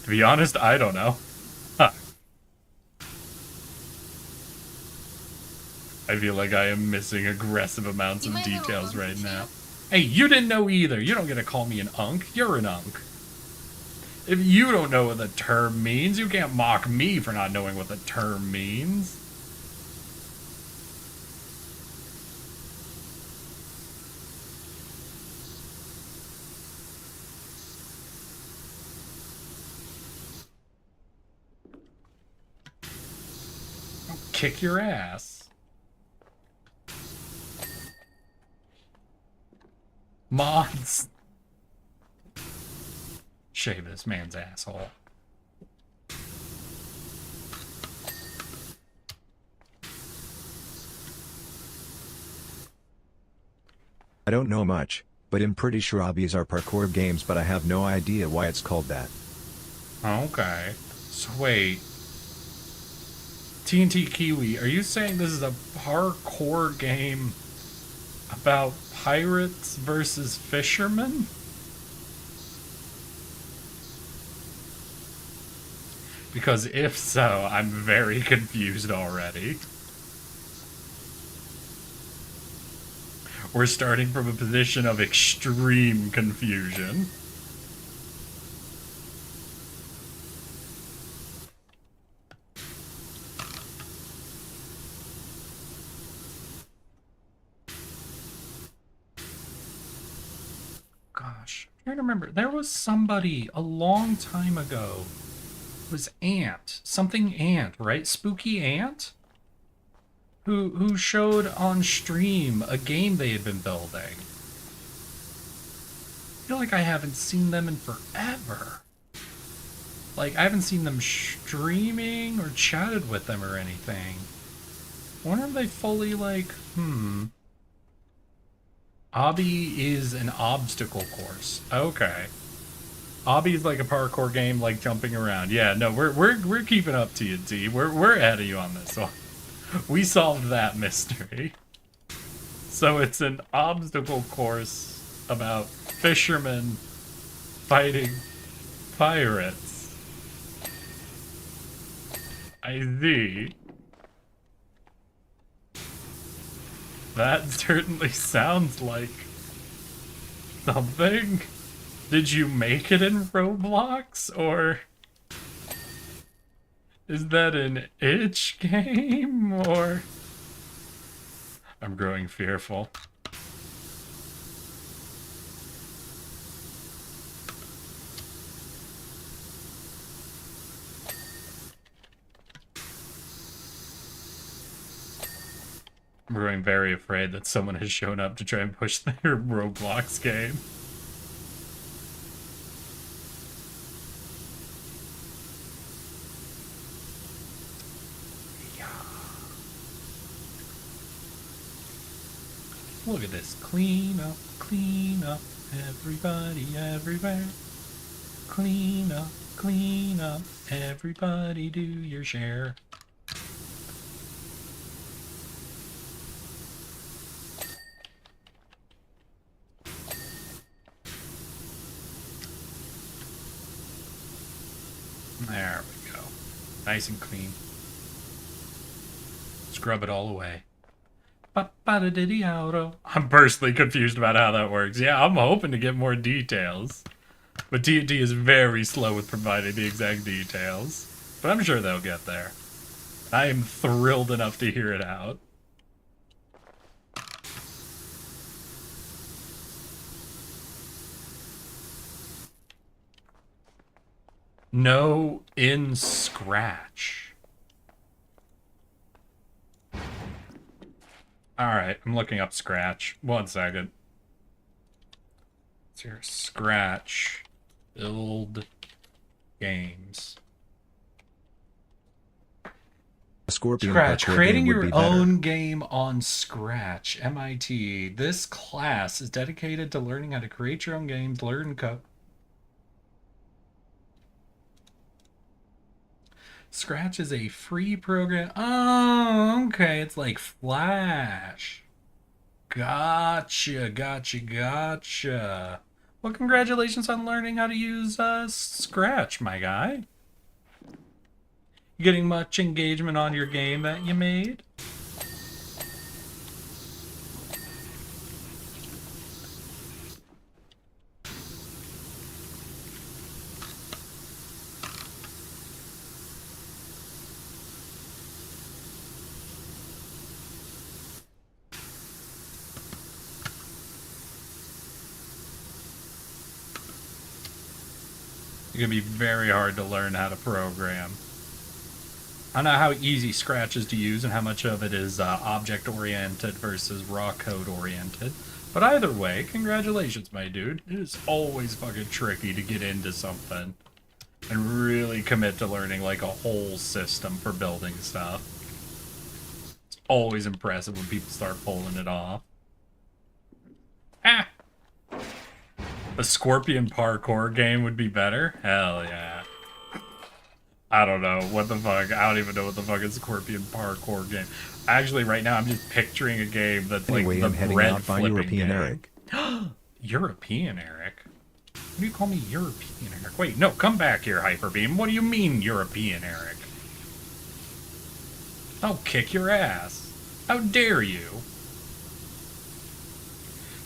To be honest, I don't know. Huh. I feel like I am missing aggressive amounts of details right now. Hey, you didn't know either. You don't get to call me an unk. You're an unk. If you don't know what the term means, you can't mock me for not knowing what the term means. I'll kick your ass. Mods. Shave this man's asshole. I don't know much, but I'm pretty sure obbies are parkour games, but I have no idea why it's called that. Okay. So wait. TNT Kiwi, are you saying this is a parkour game about pirates versus fishermen? Because if so, I'm very confused already. We're starting from a position of extreme confusion. Gosh, I'm trying to remember. There was somebody a long time ago. It was Ant. Something Ant, right? Spooky Ant? Who showed on stream a game they had been building. I feel like I haven't seen them in forever. Like, I haven't seen them streaming or chatted with them or anything. I wonder if they fully, like, Obby is an obstacle course. Okay. Obby is like a parkour game, like jumping around. Yeah, no, we're keeping up to you, D. We're ahead of you on this one. We solved that mystery. So it's an obstacle course about fishermen fighting pirates. I see. That certainly sounds like something. Did you make it in Roblox, or is that an itch game, or... I'm growing fearful. I'm growing very afraid that someone has shown up to try and push their Roblox game. Look at this. Clean up, everybody, everywhere. Clean up, everybody do your share. There we go. Nice and clean. Scrub it all away. I'm personally confused about how that works. Yeah, I'm hoping to get more details. But D&D is very slow with providing the exact details. But I'm sure they'll get there. I am thrilled enough to hear it out. No in Scratch. Alright, I'm looking up Scratch. 1 second. It's here. Scratch. Build games. Scorpion Scratch. parkour Creating game would your be better. own game on Scratch. MIT. This class is dedicated to learning how to create your own games, learn code. Scratch is a free program. Oh, okay. It's like Flash. Gotcha. Well, congratulations on learning how to use Scratch, my guy. You getting much engagement on your game that you made? It's gonna be very hard to learn how to program. I don't know how easy Scratch is to use and how much of it is object-oriented versus raw code-oriented. But either way, congratulations, my dude. It is always fucking tricky to get into something and really commit to learning like a whole system for building stuff. It's always impressive when people start pulling it off. Ah! A Scorpion parkour game would be better? Hell yeah. I don't know. What the fuck? I don't even know what the fuck is Scorpion parkour game. Actually, right now, I'm just picturing a game that's like Anyway, the I'm heading bread out by flipping European game. Eric. European Eric? What do you call me European Eric? Wait, no, come back here, Hyperbeam. What do you mean European Eric? I'll kick your ass. How dare you?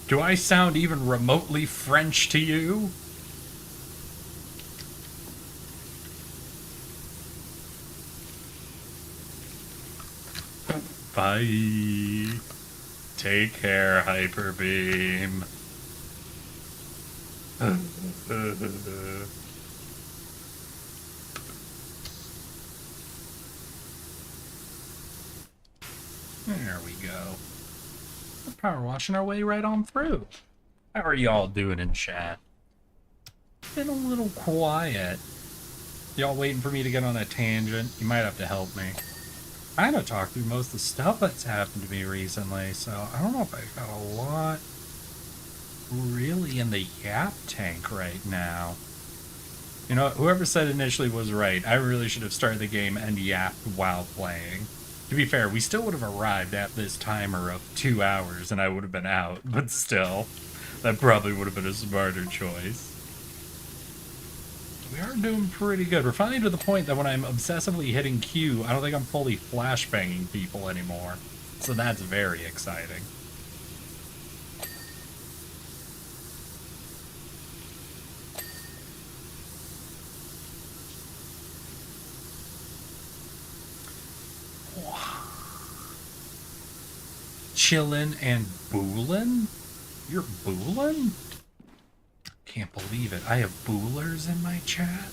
Do I sound even remotely French to you? Bye. Take care, Hyperbeam. There we go. We're power washing our way right on through. How are y'all doing in chat? Been a little quiet. Y'all waiting for me to get on a tangent? You might have to help me. I had to talk through most of the stuff that's happened to me recently, so I don't know if I got a lot really in the yap tank right now. You know, whoever said initially was right. I really should have started the game and yapped while playing. To be fair, we still would have arrived at this timer of 2 hours and I would have been out, but still, that probably would have been a smarter choice. We are doing pretty good. We're finally to the point that when I'm obsessively hitting Q, I don't think I'm fully flashbanging people anymore. So that's very exciting. Chillin' and boolin'? You're boolin'? Can't believe it. I have boolers in my chat?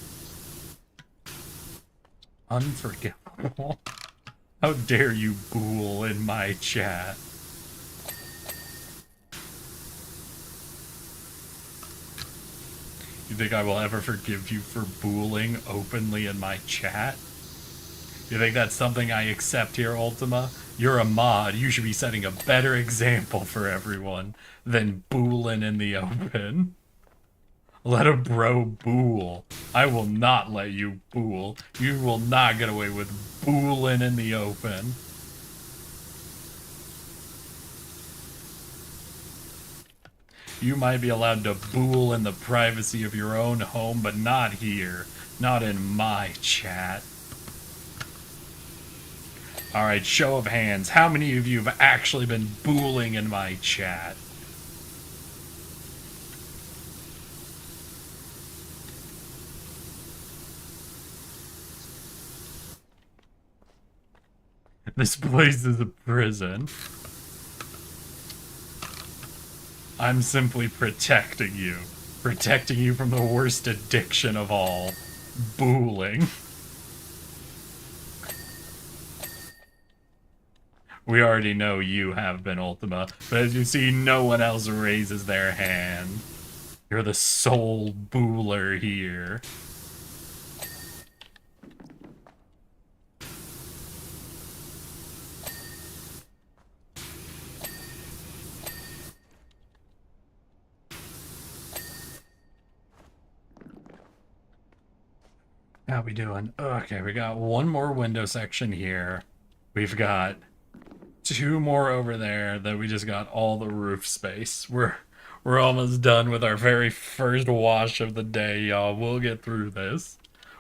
Unforgivable. How dare you bool in my chat? You think I will ever forgive you for booling openly in my chat? You think that's something I accept here, Ultima? You're a mod. You should be setting a better example for everyone than booling in the open. Let a bro bool. I will not let you bool. You will not get away with booling in the open. You might be allowed to bool in the privacy of your own home, but not here. Not in my chat. Alright, show of hands. How many of you have actually been booling in my chat? This place is a prison. I'm simply protecting you. Protecting you from the worst addiction of all. Booling. We already know you have been, Ultima, but as you see, no one else raises their hand. You're the sole booler here. How we doing? Okay, we got one more window section here. We've got 2 more over there. Then we just got all the roof space. We're almost done with our very first wash of the day, y'all. We'll get through this.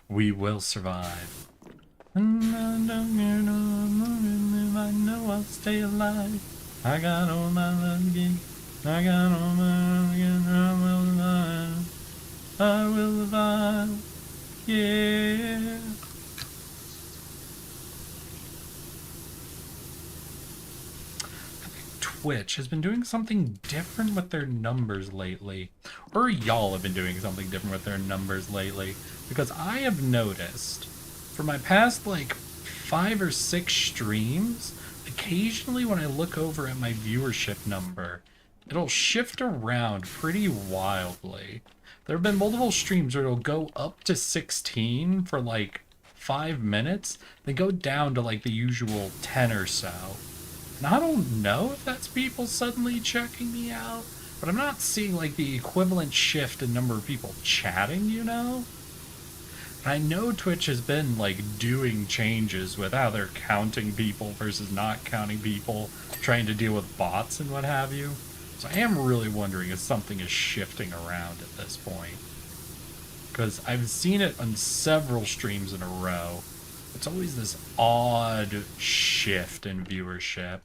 We will survive. And I know I'll stay alive. I got all my love again. I got all my again. I will survive. I will survive. Yeah. Twitch has been doing something different with their numbers lately. Or y'all have been doing something different with their numbers lately. Because I have noticed, for my past like 5 or 6 streams, occasionally when I look over at my viewership number, it'll shift around pretty wildly. There have been multiple streams where it'll go up to 16 for like 5 minutes, then go down to like the usual 10 or so. And I don't know if that's people suddenly checking me out, but I'm not seeing like the equivalent shift in number of people chatting, you know? I know Twitch has been like doing changes with how they're counting people versus not counting people, trying to deal with bots and what have you. So I am really wondering if something is shifting around at this point. Because I've seen it on several streams in a row. It's always this odd shift in viewership.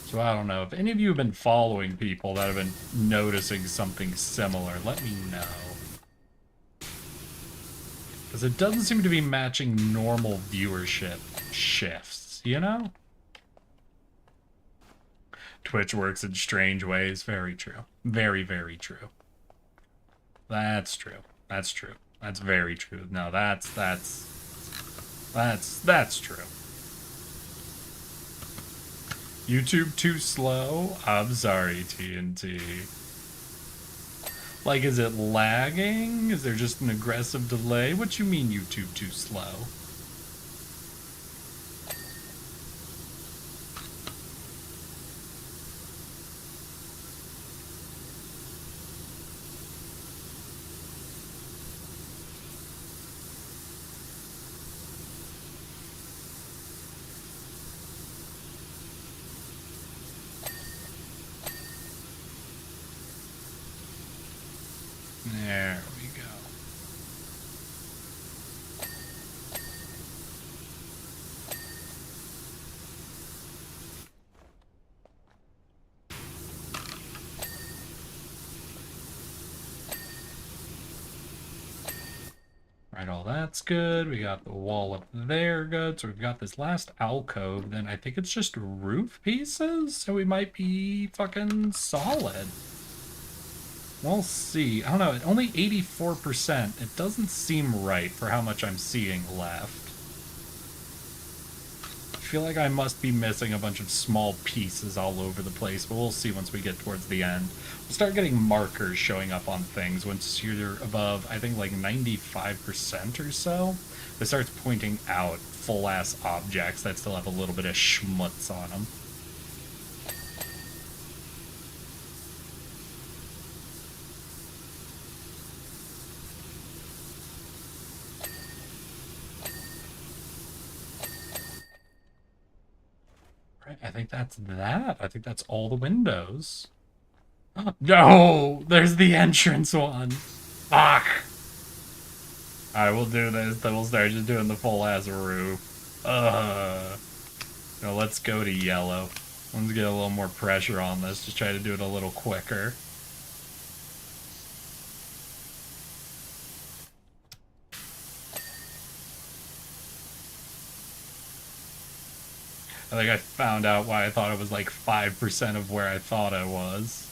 So I don't know. If any of you have been following people that have been noticing something similar, let me know. Because it doesn't seem to be matching normal viewership shifts, you know? Twitch works in strange ways. Very true. Very, very true. That's true. That's true. That's very true. No, that's true. YouTube too slow? I'm sorry, TNT. Like, is it lagging? Is there just an aggressive delay? What you mean YouTube too slow? There we go. Right, all that's good. We got the wall up there good. So we've got this last alcove. Then I think it's just roof pieces. So we might be fucking solid. We'll see. I don't know. At only 84%. It doesn't seem right for how much I'm seeing left. I feel like I must be missing a bunch of small pieces all over the place, but we'll see once we get towards the end. We'll start getting markers showing up on things once you're above, I think, like 95% or so. It starts pointing out full-ass objects that still have a little bit of schmutz on them. I think that's that. I think that's all the windows. No! There's the entrance one! Fuck! Alright, we'll do this, then we'll start just doing the full-ass roof. No, let's go to yellow. Let's get a little more pressure on this, just try to do it a little quicker. I think I found out why I thought it was like 5% of where I thought I was.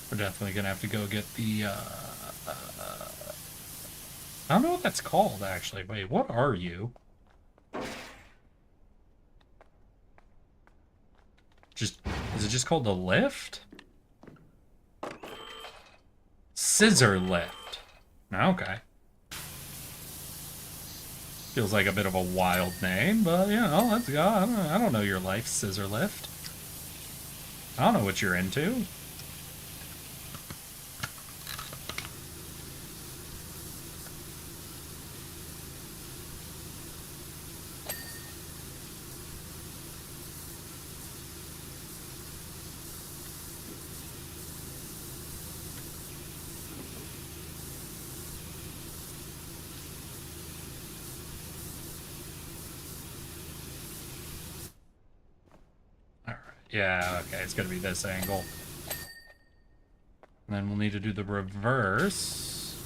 We're definitely gonna have to go get the, I don't know what that's called, actually. Wait, what are you? Is it just called the lift? Scissor lift. Okay. Feels like a bit of a wild name, but you know, let's go. I don't know your life, scissor lift. I don't know what you're into. Yeah, okay, it's gonna be this angle. And then we'll need to do the reverse.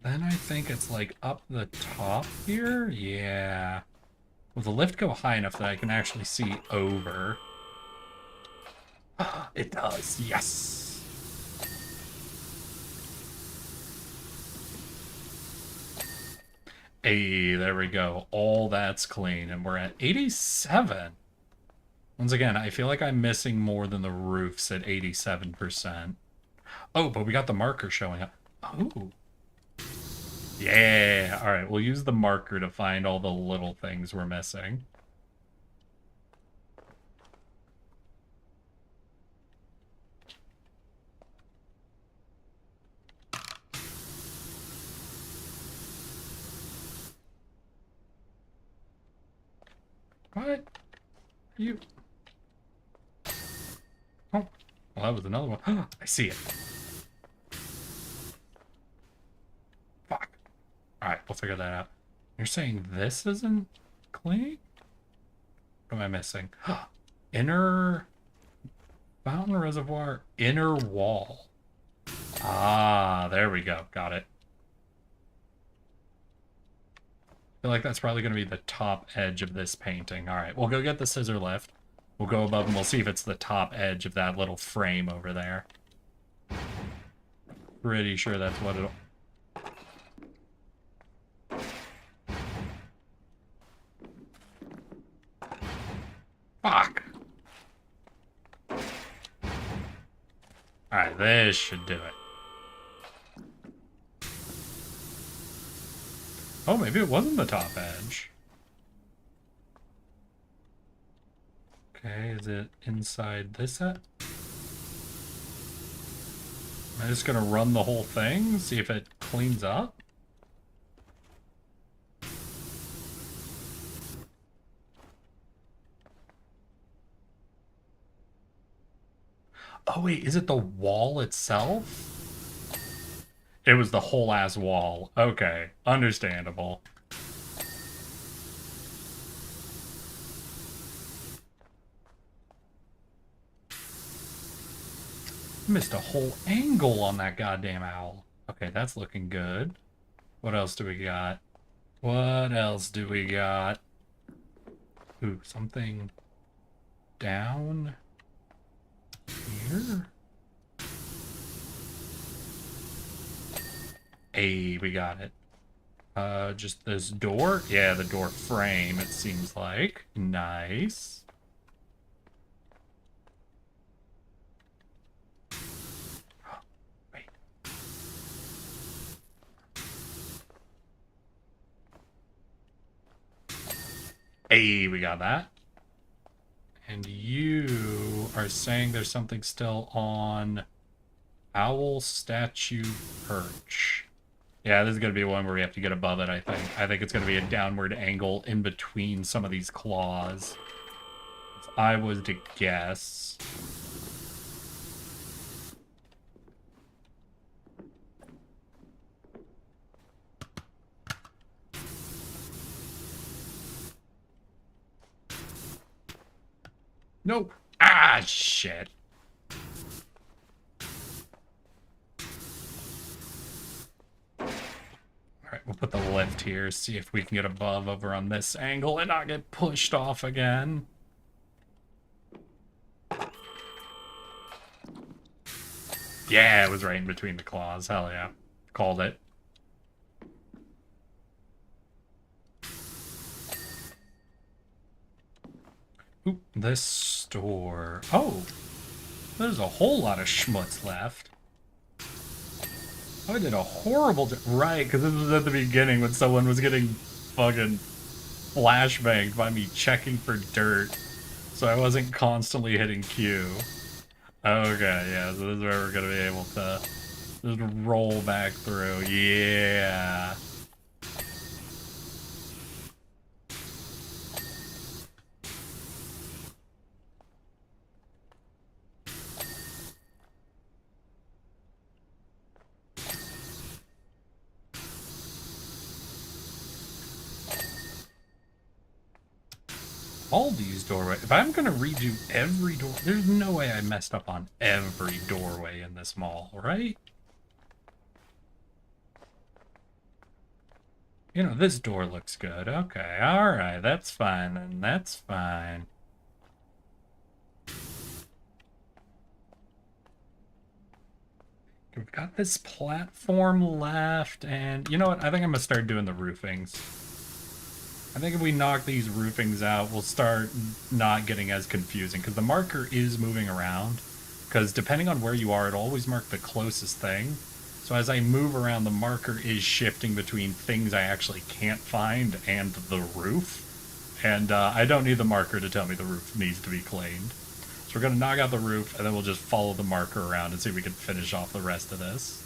Then I think it's like up the top here? Yeah. Will the lift go high enough that I can actually see over? It does, yes! Hey, there we go. All that's clean. And we're at 87. Once again, I feel like I'm missing more than the roofs at 87%. Oh, but we got the marker showing up. Oh. Yeah. All right, we'll use the marker to find all the little things we're missing. What? You... Oh, well, that was another one. I see it. Fuck. Alright, we'll figure that out. You're saying this isn't clean? What am I missing? Inner... Fountain reservoir, inner wall. Ah, there we go. Got it. I feel like that's probably going to be the top edge of this painting. Alright, we'll go get the scissor lift. We'll go above and we'll see if it's the top edge of that little frame over there. Pretty sure that's what it'll... Fuck! Alright, this should do it. Oh, maybe it wasn't the top edge. Okay, is it inside this set? Am I just gonna run the whole thing? See if it cleans up? Oh wait, is it the wall itself? It was the whole ass wall. Okay, understandable. Missed a whole angle on that goddamn owl. Okay, that's looking good. What else do we got? What else do we got? Ooh, something down here? Hey, we got it. Just this door? Yeah, the door frame, it seems like. Nice. Wait. Hey, we got that. And you are saying there's something still on Owl Statue Perch. Yeah, this is going to be one where we have to get above it, I think. I think it's going to be a downward angle in between some of these claws. If I was to guess... Nope. Ah, shit. Alright, we'll put the lift here, see if we can get above over on this angle and not get pushed off again. Yeah, it was right in between the claws. Hell yeah. Called it. Oop, this store. Oh, there's a whole lot of schmutz left. Oh, I did a horrible right, because this was at the beginning when someone was getting fucking flashbanged by me checking for dirt, so I wasn't constantly hitting Q. Okay, yeah, so this is where we're gonna be able to just roll back through. Yeah. All these doorways. If I'm gonna redo every door, there's no way I messed up on every doorway in this mall, right? You know, this door looks good. Okay, alright, that's fine, and that's fine. We've got this platform left, and you know what? I think I'm gonna start doing the roofings. I think if we knock these roofings out, we'll start not getting as confusing, because the marker is moving around. Because depending on where you are, it'll always mark the closest thing. So as I move around, the marker is shifting between things I actually can't find and the roof. And I don't need the marker to tell me the roof needs to be cleaned. So we're going to knock out the roof, and then we'll just follow the marker around and see if we can finish off the rest of this.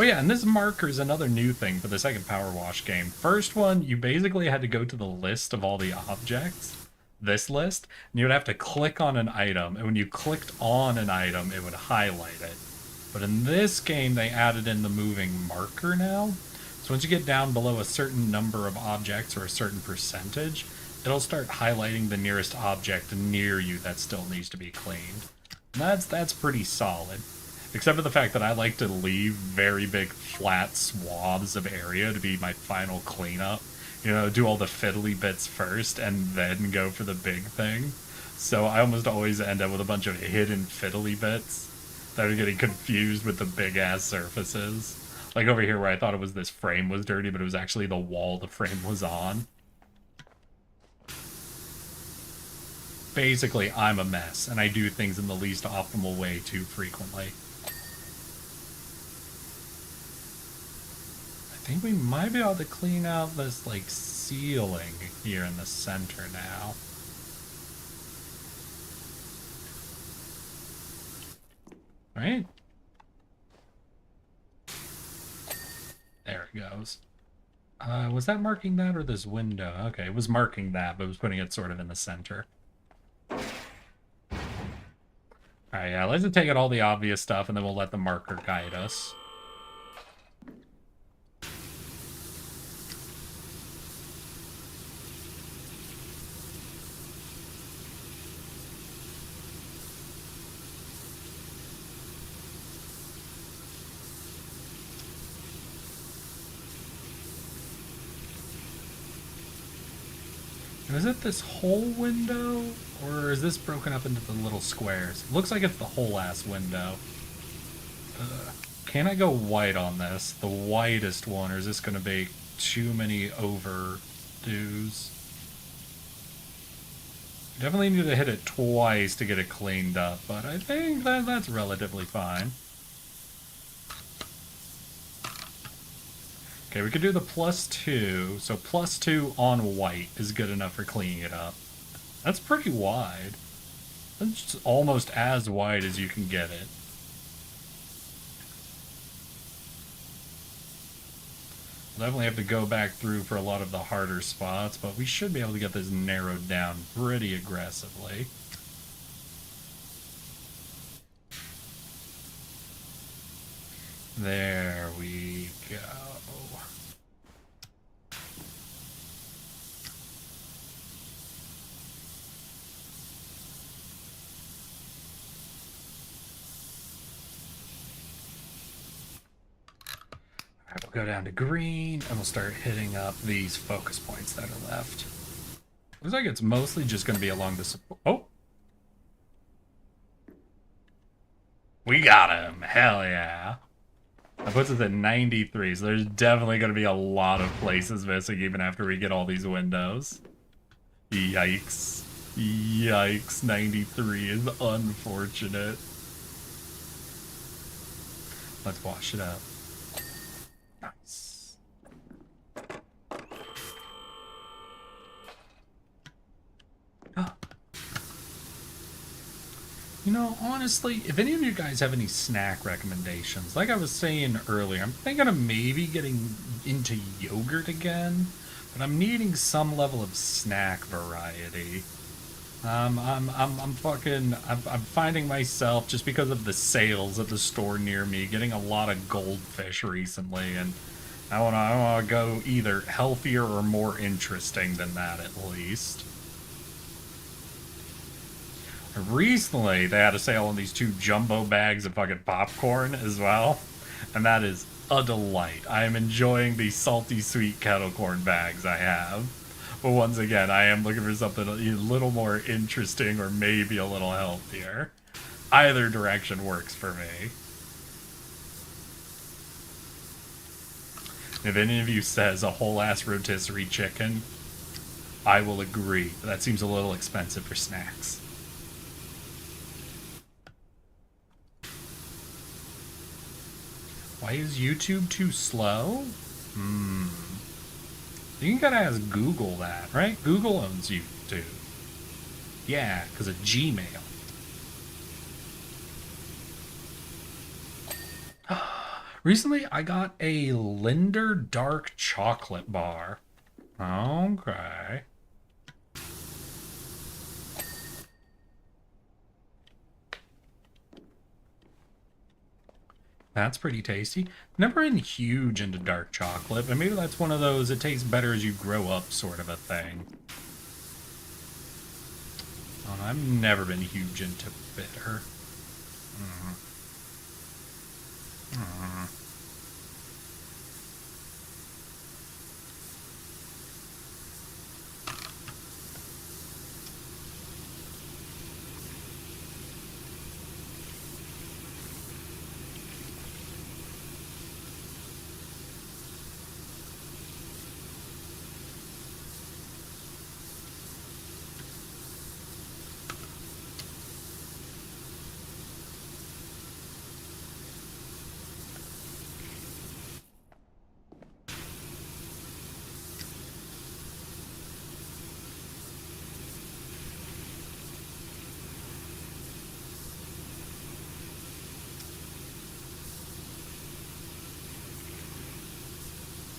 Oh yeah, and this marker is another new thing for the second Power Wash game. First one, you basically had to go to the list of all the objects, this list, and you would have to click on an item, and when you clicked on an item, it would highlight it. But in this game, they added in the moving marker now. So once you get down below a certain number of objects or a certain percentage, it'll start highlighting the nearest object near you that still needs to be cleaned. And that's pretty solid. Except for the fact that I like to leave very big flat swaths of area to be my final cleanup. You know, do all the fiddly bits first and then go for the big thing. So I almost always end up with a bunch of hidden fiddly bits that are getting confused with the big ass surfaces. Like over here where I thought it was this frame was dirty, but it was actually the wall the frame was on. Basically, I'm a mess, and I do things in the least optimal way too frequently. I think we might be able to clean out this, like, ceiling here in the center now. Right? There it goes. Was that marking that or this window? Okay, it was marking that, but it was putting it sort of in the center. Alright, yeah, let's just take out all the obvious stuff, and then we'll let the marker guide us. Is it this whole window, or is this broken up into the little squares? It looks like it's the whole ass window. Can I go white on this? The whitest one, or is this going to be too many overdos? Definitely need to hit it twice to get it cleaned up, but I think that's relatively fine. Okay, we could do the +2, so +2 on white is good enough for cleaning it up. That's pretty wide. That's almost as wide as you can get it. We'll definitely have to go back through for a lot of the harder spots, but we should be able to get this narrowed down pretty aggressively. There we go. We'll go down to green, and we'll start hitting up these focus points that are left. Looks like it's mostly just going to be along this... Oh! We got him! Hell yeah! That puts us at 93, so there's definitely going to be a lot of places missing even after we get all these windows. Yikes. Yikes, 93 is unfortunate. Let's wash it up. Nice. Oh. You know, honestly, if any of you guys have any snack recommendations, like I was saying earlier, I'm thinking of maybe getting into yogurt again, but I'm needing some level of snack variety. I'm finding myself, just because of the sales at the store near me, getting a lot of goldfish recently, and I wanna go either healthier or more interesting than that at least. Recently, they had a sale on these 2 jumbo bags of fucking popcorn as well, and that is a delight. I am enjoying the salty sweet kettle corn bags I have. But once again, I am looking for something a little more interesting or maybe a little healthier. Either direction works for me. If any of you says a whole ass rotisserie chicken, I will agree. That seems a little expensive for snacks. Why is YouTube too slow? You gotta ask Google that, right? Google owns YouTube. Yeah, because of Gmail. Recently, I got a Linder Dark Chocolate Bar. Okay. That's pretty tasty. Never been huge into dark chocolate, but maybe that's one of those it tastes better as you grow up sort of a thing. I've never been huge into bitter.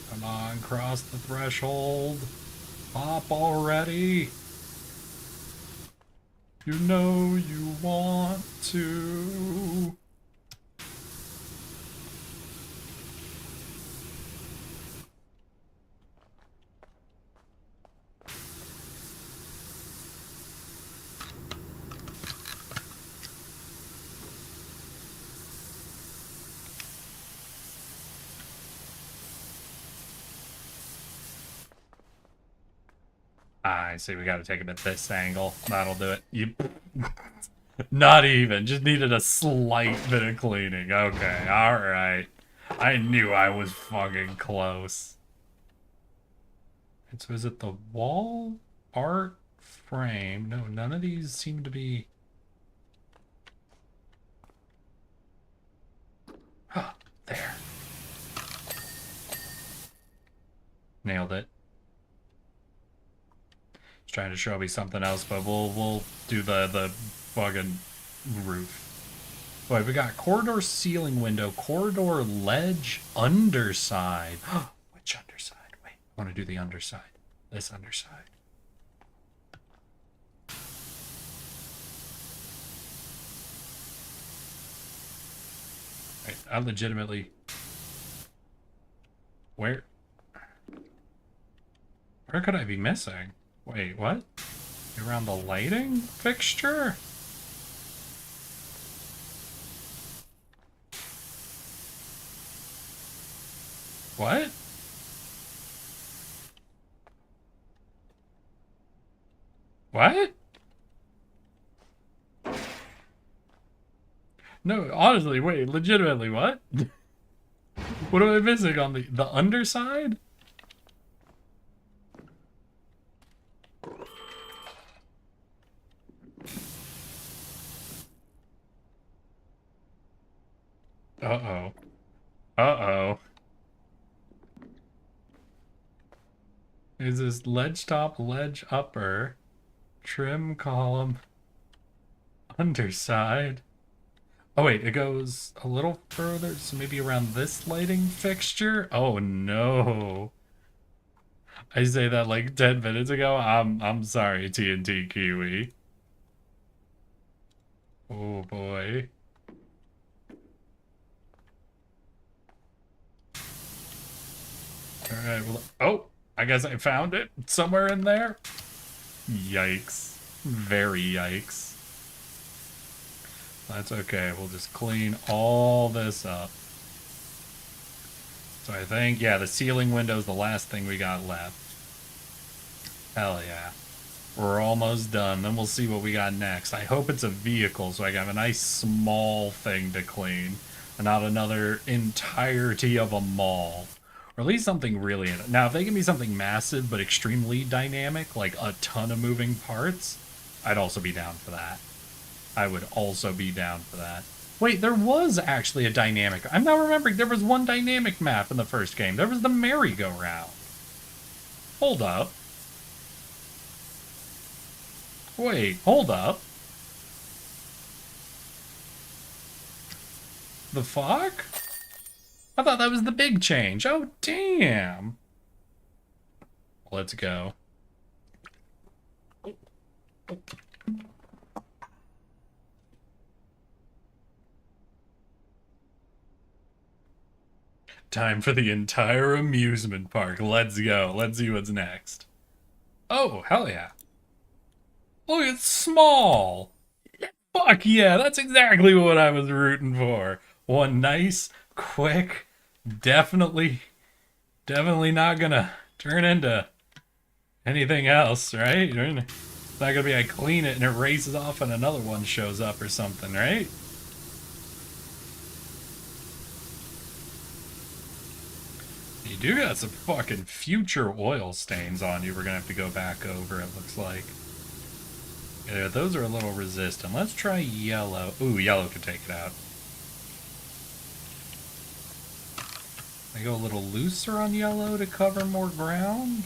Come on, cross the threshold. Pop already. You know you want to. I see, we gotta take it at this angle. That'll do it. You... Not even. Just needed a slight bit of cleaning. Okay, alright. I knew I was fucking close. And so is it the wall art frame? No, none of these seem to be... Huh, there. Nailed it. Trying to show me something else, but we'll do the fucking roof. Wait, we got corridor ceiling window, corridor ledge underside. Which underside? Wait, I want to do the underside. This underside. Wait, I legitimately... Where could I be missing? Wait, what? Around the lighting fixture? What? What? No, honestly, wait, legitimately, what? What am I missing on the underside? Uh-oh. Uh-oh. Is this ledge top, ledge upper, trim column, underside? Oh wait, it goes a little further, so maybe around this lighting fixture? Oh no. I say that like 10 minutes ago. I'm sorry, TNT Kiwi. Oh boy. Alright, well, oh, I guess I found it somewhere in there. Yikes. Very yikes. That's okay, we'll just clean all this up. So I think, yeah, the ceiling window is the last thing we got left. Hell yeah. We're almost done, then we'll see what we got next. I hope it's a vehicle, so I can have a nice small thing to clean. And not another entirety of a mall. Or at least something really... Now, if they give me something massive but extremely dynamic, like a ton of moving parts, I'd also be down for that. I would also be down for that. Wait, there was actually a dynamic... I'm now remembering there was one dynamic map in the first game. There was the merry-go-round. Hold up. Wait, hold up. The fuck? I thought that was the big change. Oh, damn. Let's go. Time for the entire amusement park. Let's go. Let's see what's next. Oh, hell yeah. Look, it's small. Fuck yeah, that's exactly what I was rooting for. One nice, quick, definitely not gonna turn into anything else, right? It's not gonna be I clean it and it races off and another one shows up or something, right? You do got some fucking future oil stains on you we're gonna have to go back over, it looks like. Yeah, those are a little resistant. Let's try yellow. Ooh, yellow could take it out. I go a little looser on yellow to cover more ground.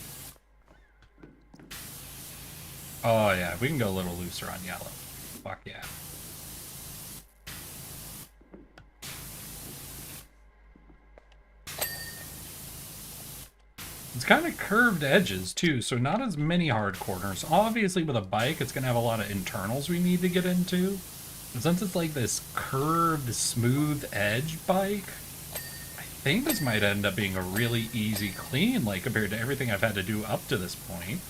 Oh yeah, we can go a little looser on yellow. Fuck yeah. It's kind of curved edges too, so not as many hard corners. Obviously with a bike, it's going to have a lot of internals we need to get into. But since it's like this curved, smooth edge bike, I think this might end up being a really easy clean, like compared to everything I've had to do up to this point.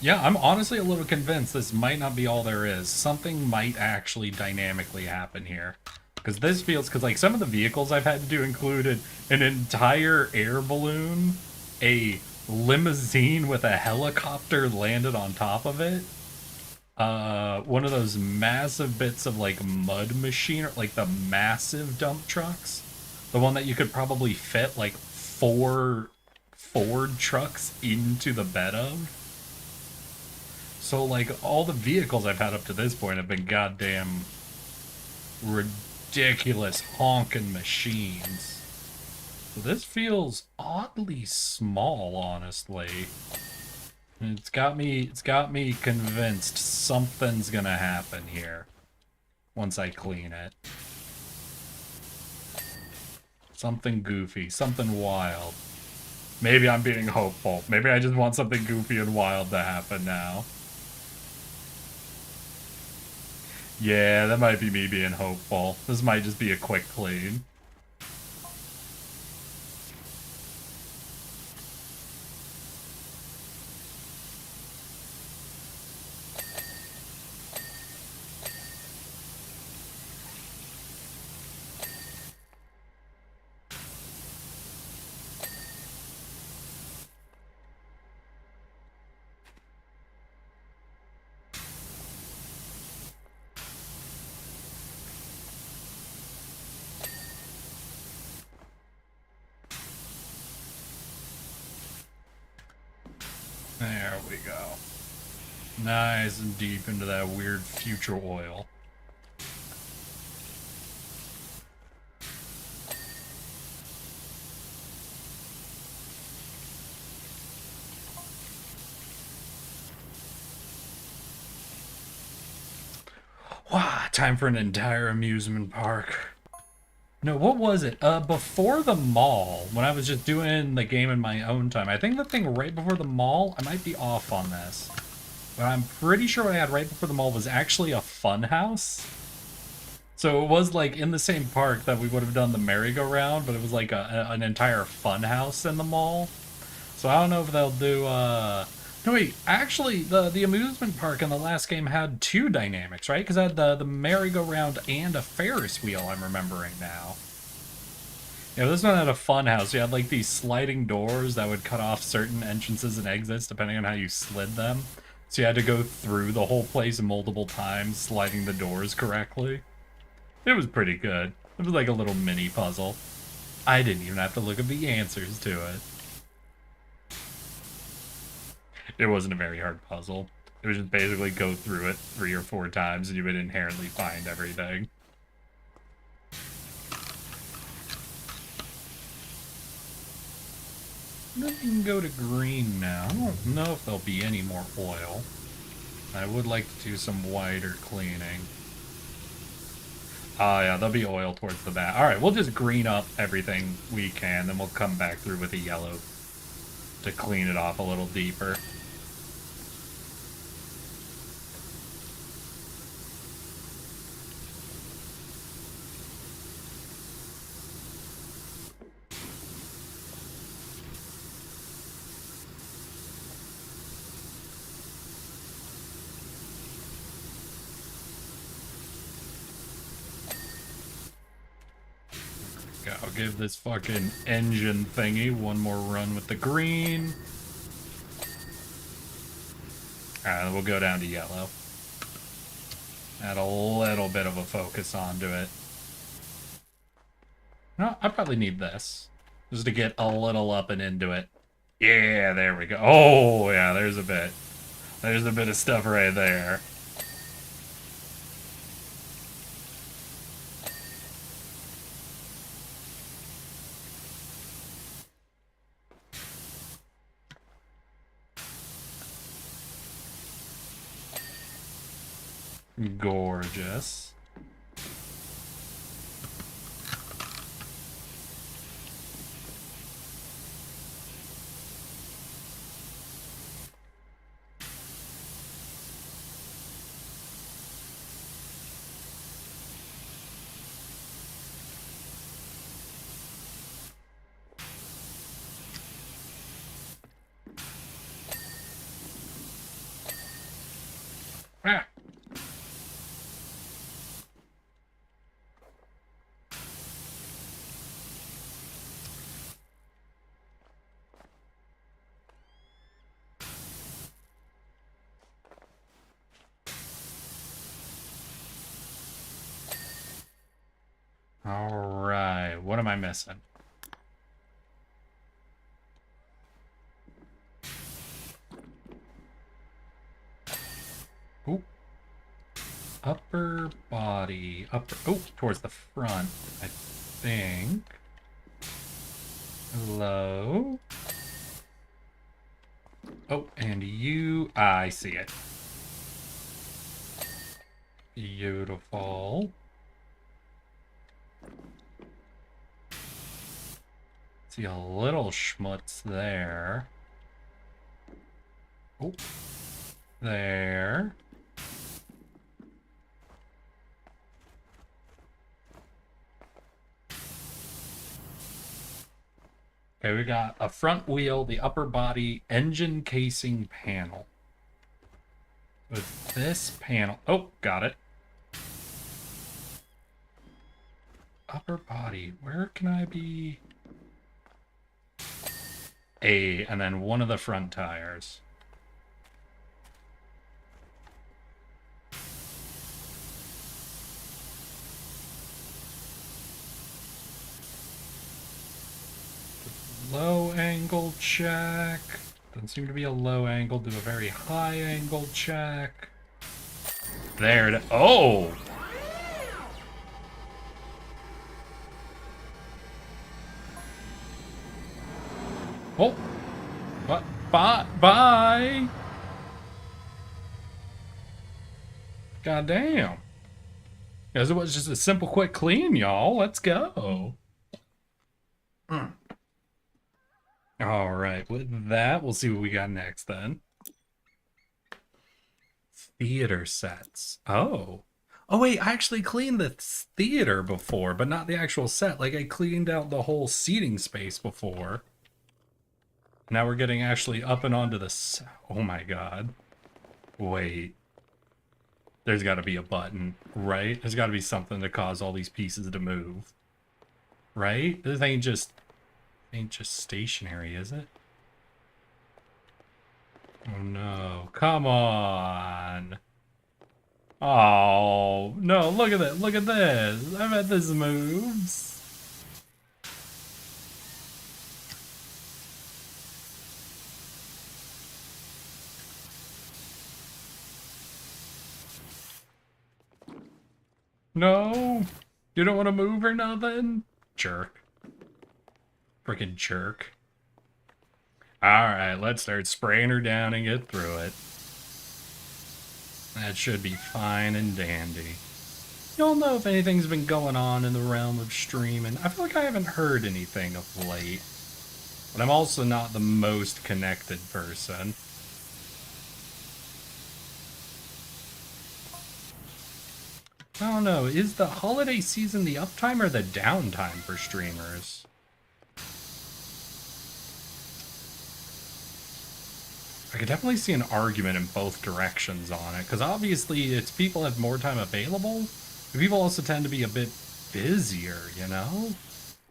Yeah, I'm honestly a little convinced this might not be all there is. Something might actually dynamically happen here. Because this feels, because like some of the vehicles I've had to do included an entire air balloon, a limousine with a helicopter landed on top of it, one of those massive bits of like mud machine, like the massive dump trucks, the one that you could probably fit like 4 Ford trucks into the bed of. So like all the vehicles I've had up to this point have been goddamn ridiculous honking machines. So this feels oddly small, honestly. It's got me convinced something's gonna happen here once I clean it. Something goofy, something wild. Maybe I'm being hopeful. Maybe I just want something goofy and wild to happen now. Yeah, that might be me being hopeful. This might just be a quick clean. There we go. Nice and deep into that weird future oil. Wow, time for an entire amusement park. No, what was it? Before the mall, when I was just doing the game in my own time, I think the thing right before the mall, I might be off on this, but I'm pretty sure what I had right before the mall was actually a fun house. So it was like in the same park that we would have done the merry-go-round, but it was like an entire fun house in the mall. So I don't know if they'll do, no wait, actually the amusement park in the last game had 2 dynamics, right? Because it had the merry-go-round and a Ferris wheel, I'm remembering now. Yeah, this one had a fun house. You had like these sliding doors that would cut off certain entrances and exits depending on how you slid them. So you had to go through the whole place multiple times, sliding the doors correctly. It was pretty good. It was like a little mini puzzle. I didn't even have to look at the answers to it. It wasn't a very hard puzzle. It was just basically go through it 3 or 4 times and you would inherently find everything. Then we can go to green now. I don't know if there'll be any more oil. I would like to do some wider cleaning. Oh yeah, there'll be oil towards the back. Alright, we'll just green up everything we can, then we'll come back through with a yellow to clean it off a little deeper. I'll give this fucking engine thingy one more run with the green. Alright, then we'll go down to yellow. Add a little bit of a focus onto it. No, I probably need this. Just to get a little up and into it. Yeah, there we go. Oh, yeah, there's a bit. There's a bit of stuff right there. Gorgeous. Ah. Alright, what am I missing? Ooh. Upper body. Oh, towards the front, I think. Hello? Oh, and you... I see it. Beautiful. See a little schmutz there. Oh, there. Okay, we got a front wheel, the upper body, engine casing panel. With this panel... Oh, got it. Upper body, where can I be? A, and then one of the front tires. Low angle check. Doesn't seem to be a low angle. Do a very high angle check. There it is. Oh! Oh! What? Bye! Bye! God damn. Because it was just a simple, quick clean, y'all. Let's go. All right, with that, we'll see what we got next then. Theater sets. Oh. Oh, wait, I actually cleaned the theater before, but not the actual set. Like, I cleaned out the whole seating space before. Now we're getting actually up and onto the... Oh, my God. Wait. There's got to be a button, right? There's got to be something to cause all these pieces to move. Right? This ain't just stationary, is it? Oh no, come on. Oh, no, look at that. Look at this. I bet this moves. No, you don't want to move or nothing? Jerk. Freaking jerk. Alright, let's start spraying her down and get through it. That should be fine and dandy. You'll know if anything's been going on in the realm of streaming. I feel like I haven't heard anything of late. But I'm also not the most connected person. I don't know, is the holiday season the uptime or the downtime for streamers? I could definitely see an argument in both directions on it, because obviously it's people have more time available, but people also tend to be a bit busier, you know?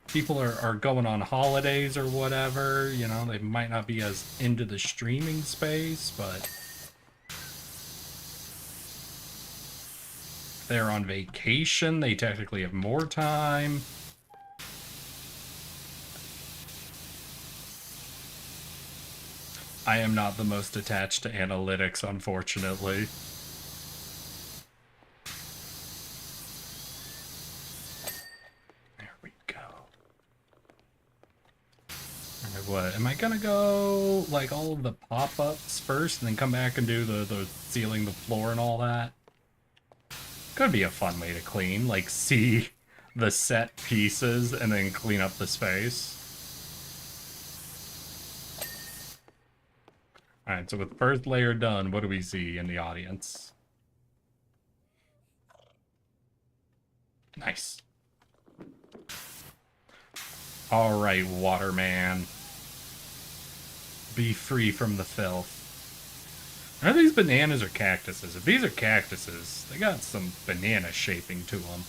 People are going on holidays or whatever, you know, they might not be as into the streaming space, but if they're on vacation, they technically have more time. I am not the most attached to analytics, unfortunately. There we go. Alright, what? Am I gonna go, like, all of the pop-ups first and then come back and do the ceiling, the floor, and all that? Could be a fun way to clean, like, see the set pieces and then clean up the space. Alright, so with the first layer done, what do we see in the audience? Nice. Alright, Waterman. Be free from the filth. Are these bananas or cactuses? If these are cactuses, they got some banana shaping to them.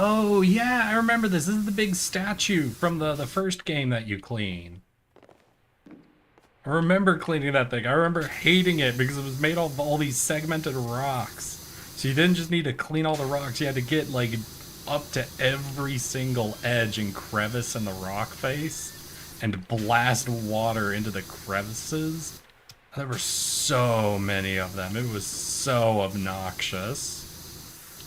Oh, yeah, I remember this. This is the big statue from the first game that you clean. I remember cleaning that thing. I remember hating it because it was made of all these segmented rocks. So you didn't just need to clean all the rocks. You had to get, like, up to every single edge and crevice in the rock face and blast water into the crevices. There were so many of them. It was so obnoxious.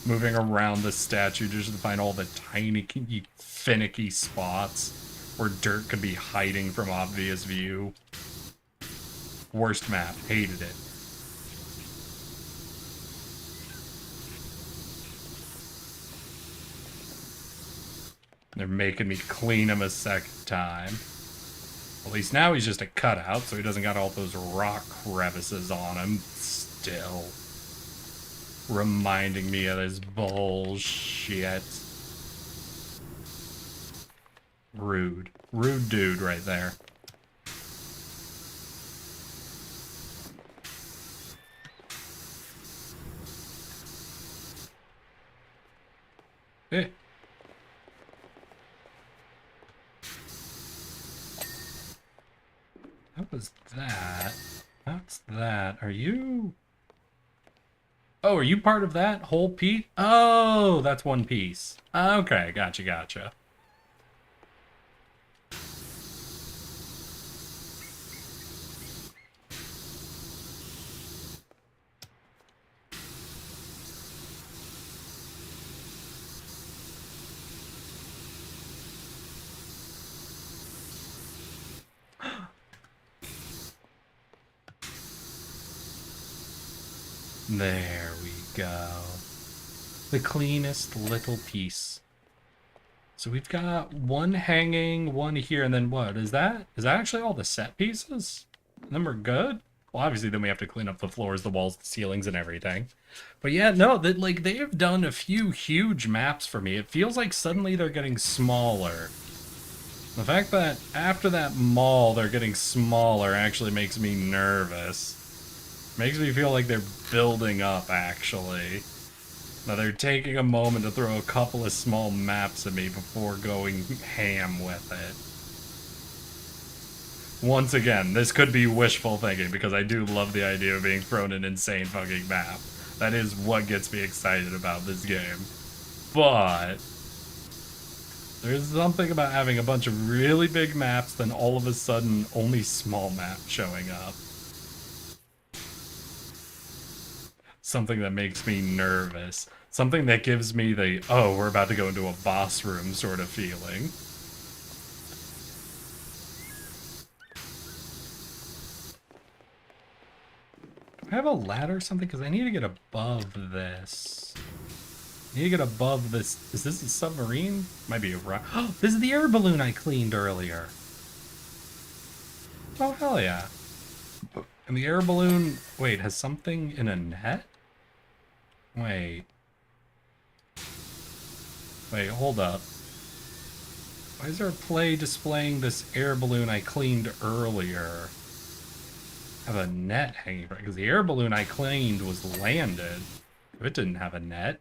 Moving around the statue just to find all the tiny, finicky spots where dirt could be hiding from obvious view. Worst map. Hated it. They're making me clean him a second time. At least now he's just a cutout, so he doesn't got all those rock crevices on him still. Reminding me of this bullshit. Rude. Rude dude right there. Eh. What was that? What's that? Are you... Oh, are you part of that whole piece? Oh, that's one piece. Okay, gotcha. There we go. The cleanest little piece. So we've got one hanging, one here, and then what? Is that actually all the set pieces? And then we're good? Well, obviously then we have to clean up the floors, the walls, the ceilings, and everything. But yeah, no, that like they have done a few huge maps for me. It feels like suddenly they're getting smaller. The fact that after that mall they're getting smaller actually makes me nervous. Makes me feel like they're building up, actually. Now they're taking a moment to throw a couple of small maps at me before going ham with it. Once again, this could be wishful thinking because I do love the idea of being thrown an insane fucking map. That is what gets me excited about this game. But there's something about having a bunch of really big maps, then all of a sudden only small maps showing up. Something that makes me nervous. Something that gives me the, oh, we're about to go into a boss room sort of feeling. Do I have a ladder or something? Because I need to get above this. I need to get above this. Is this a submarine? Might be a rock. Oh, this is the air balloon I cleaned earlier. Oh, hell yeah. And the air balloon, wait, has something in a net? Wait. Wait, hold up. Why is there a play displaying this air balloon I cleaned earlier? Have a net hanging from it, because the air balloon I cleaned was landed. It didn't have a net.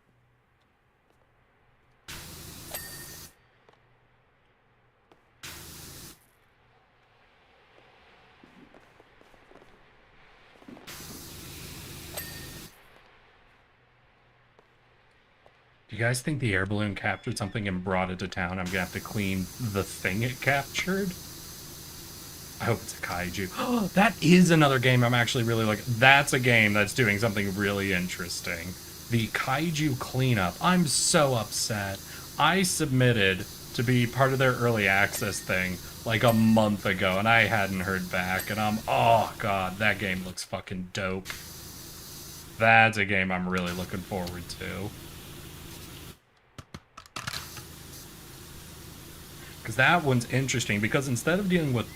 Do you guys think the air balloon captured something and brought it to town? I'm gonna have to clean the thing it captured. I hope it's a kaiju. Oh, that is another game I'm actually really looking. That's a game that's doing something really interesting. The kaiju cleanup. I'm so upset. I submitted to be part of their early access thing like a month ago, and I hadn't heard back. And oh god, that game looks fucking dope. That's a game I'm really looking forward to. Because that one's interesting, because instead of dealing with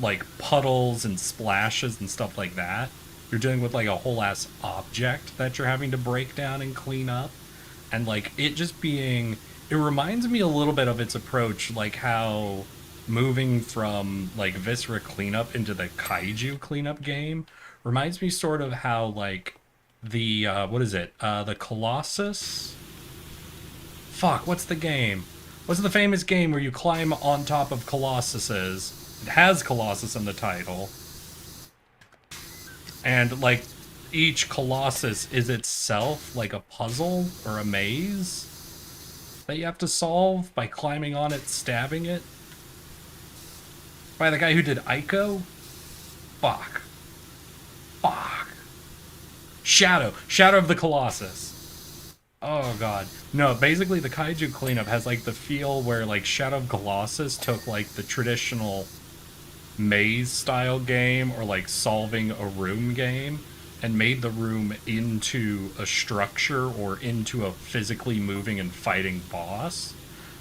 like puddles and splashes and stuff like that, you're dealing with like a whole ass object that you're having to break down and clean up. And like it just being, it reminds me a little bit of its approach, like how moving from like Viscera cleanup into the kaiju cleanup game reminds me sort of how like the what is it, the Colossus, fuck, what's the game, what's the famous game where you climb on top of colossuses? It has Colossus in the title, and like each colossus is itself like a puzzle or a maze that you have to solve by climbing on it, stabbing it. By the guy who did Ico? Fuck. Shadow of the Colossus. Oh god. No, basically the kaiju cleanup has like the feel where like Shadow of Colossus took like the traditional maze style game or like solving a room game and made the room into a structure or into a physically moving and fighting boss.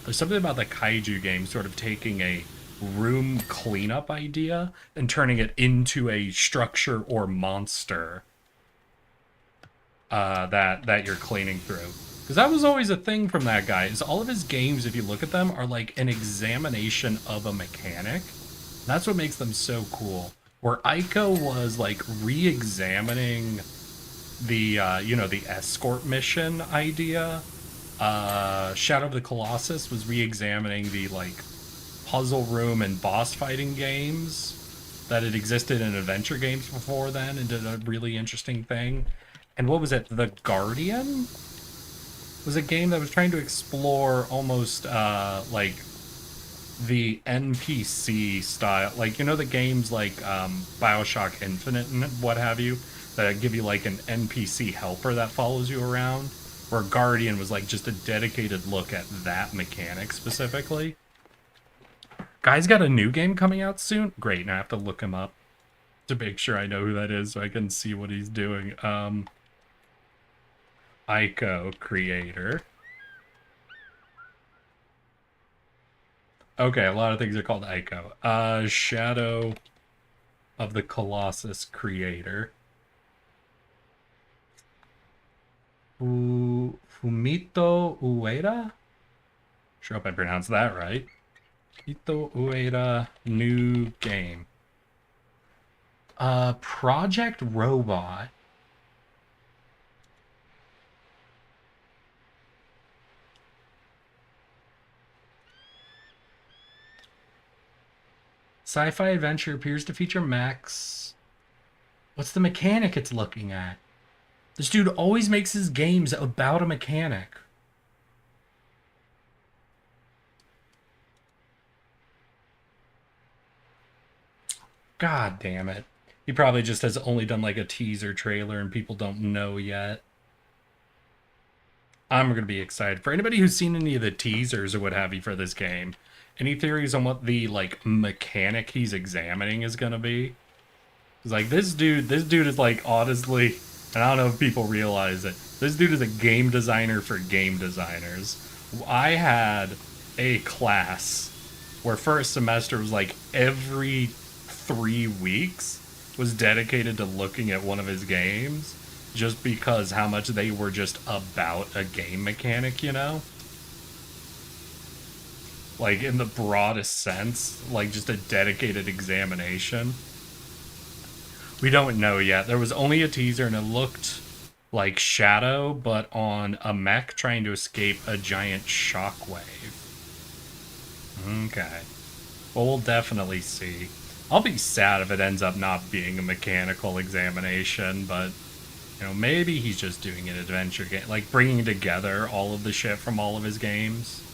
There's something about the kaiju game sort of taking a room cleanup idea and turning it into a structure or monster that you're cleaning through. Because that was always a thing from that guy, is all of his games, if you look at them, are like an examination of a mechanic. That's what makes them so cool. Where Ico was like re-examining the, you know, the escort mission idea. Shadow of the Colossus was re-examining the like puzzle room and boss fighting games that had existed in adventure games before then and did a really interesting thing. And what was it? The Guardian was a game that was trying to explore almost like the NPC style, like, you know, the games like BioShock Infinite and what have you, that give you like an NPC helper that follows you around, where Guardian was like just a dedicated look at that mechanic specifically. Guy's got a new game coming out soon. Great, now I have to look him up to make sure I know who that is so I can see what he's doing. Ico creator. Okay, a lot of things are called Ico. Shadow of the Colossus creator. Fumito Ueda? Sure hope I pronounced that right. Fumito Ueda, new game. Project Robot. Sci-fi adventure appears to feature mechs. What's the mechanic it's looking at? This dude always makes his games about a mechanic. God damn it. He probably just has only done like a teaser trailer and people don't know yet. I'm going to be excited. For anybody who's seen any of the teasers or what have you for this game, any theories on what the like mechanic he's examining is going to be? It's like this dude is like honestly, and I don't know if people realize it, this dude is a game designer for game designers. I had a class where first semester was like every 3 weeks was dedicated to looking at one of his games just because how much they were just about a game mechanic, you know? Like in the broadest sense, like just a dedicated examination. We don't know yet. There was only a teaser and it looked like Shadow, but on a mech trying to escape a giant shockwave. Okay. Well, we'll definitely see. I'll be sad if it ends up not being a mechanical examination, but, you know, maybe he's just doing an adventure game, like bringing together all of the shit from all of his games.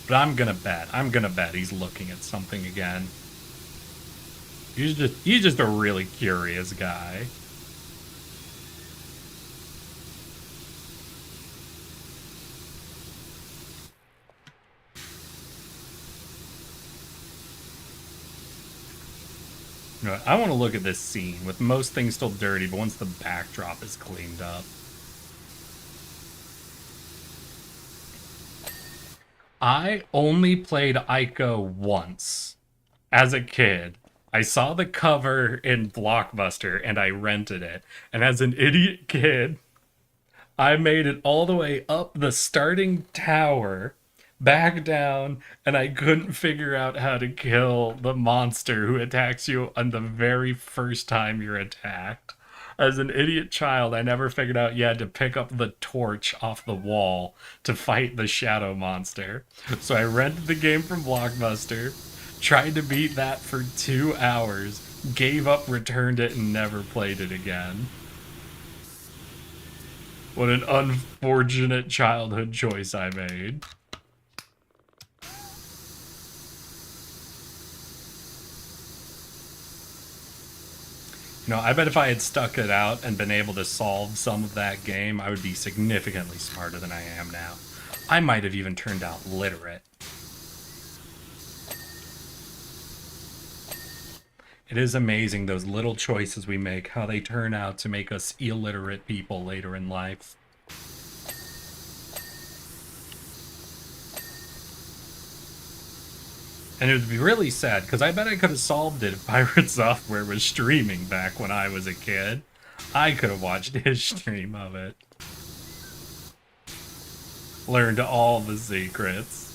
But I'm gonna bet he's looking at something again. He's just a really curious guy. You know, I want to look at this scene with most things still dirty, but once the backdrop is cleaned up. I only played Ico once as a kid. I saw the cover in Blockbuster and I rented it. And as an idiot kid, I made it all the way up the starting tower, back down, and I couldn't figure out how to kill the monster who attacks you on the very first time you're attacked. As an idiot child, I never figured out you had to pick up the torch off the wall to fight the shadow monster. So I rented the game from Blockbuster, tried to beat that for 2 hours, gave up, returned it, and never played it again. What an unfortunate childhood choice I made. You know, I bet if I had stuck it out and been able to solve some of that game, I would be significantly smarter than I am now. I might have even turned out literate. It is amazing those little choices we make, how they turn out to make us illiterate people later in life. And it would be really sad, because I bet I could have solved it if Pirate Software was streaming back when I was a kid. I could have watched his stream of it. Learned all the secrets.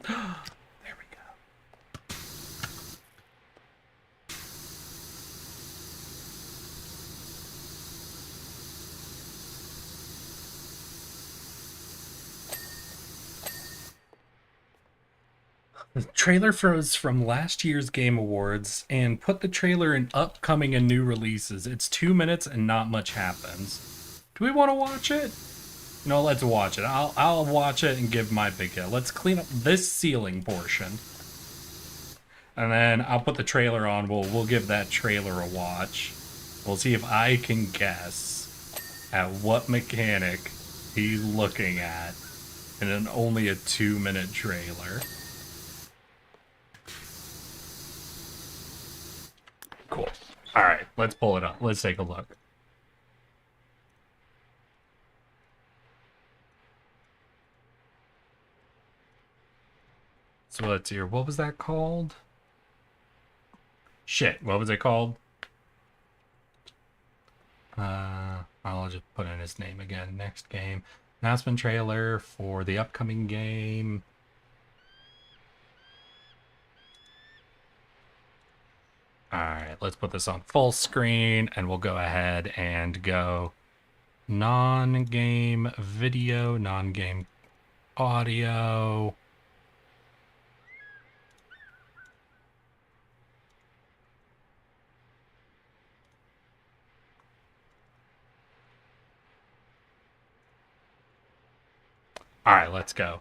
There we go. The trailer was from last year's Game Awards and put the trailer in upcoming and new releases. It's 2 minutes and not much happens. Do we want to watch it? No, let's watch it. I'll watch it and give my big hit. Let's clean up this ceiling portion. And then I'll put the trailer on. We'll give that trailer a watch. We'll see if I can guess at what mechanic he's looking at in only a 2-minute trailer. Cool. All right, let's pull it up. Let's take a look. So let's hear. What was that called? Shit, what was it called? I'll just put in his name again. Next game. Announcement trailer for the upcoming game. Alright, let's put this on full screen and we'll go ahead and go Non-game video, non-game audio. All right, let's go.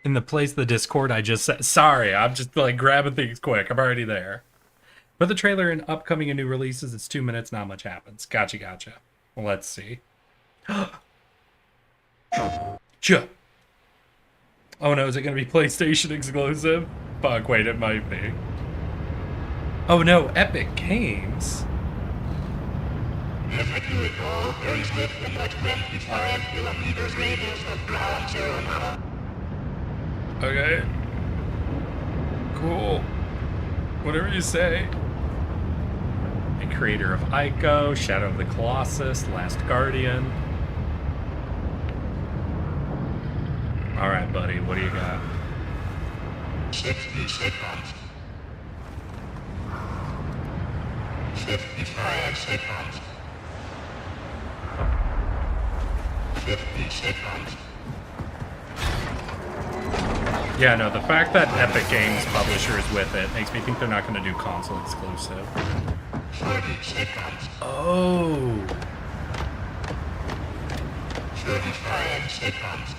In the place of the Discord, I just said, sorry, I'm just like grabbing things quick. I'm already there. But the trailer and upcoming and new releases, it's 2 minutes, not much happens. Gotcha. Well, let's see. Chuh. Oh no, is it going to be PlayStation exclusive? Fuck, wait, it might be. Oh no, Epic Games? If you recall, very swiftly at 25 kilometers radius of ground zero level. Okay. Cool. Whatever you say. The creator of Ico, Shadow of the Colossus, Last Guardian. Alright, buddy, what do you got? 60 seconds. 55 seconds. 50 seconds. Yeah, no, the fact that Epic Games publisher is with it makes me think they're not going to do console exclusive. 40 seconds. Oh. 35 seconds.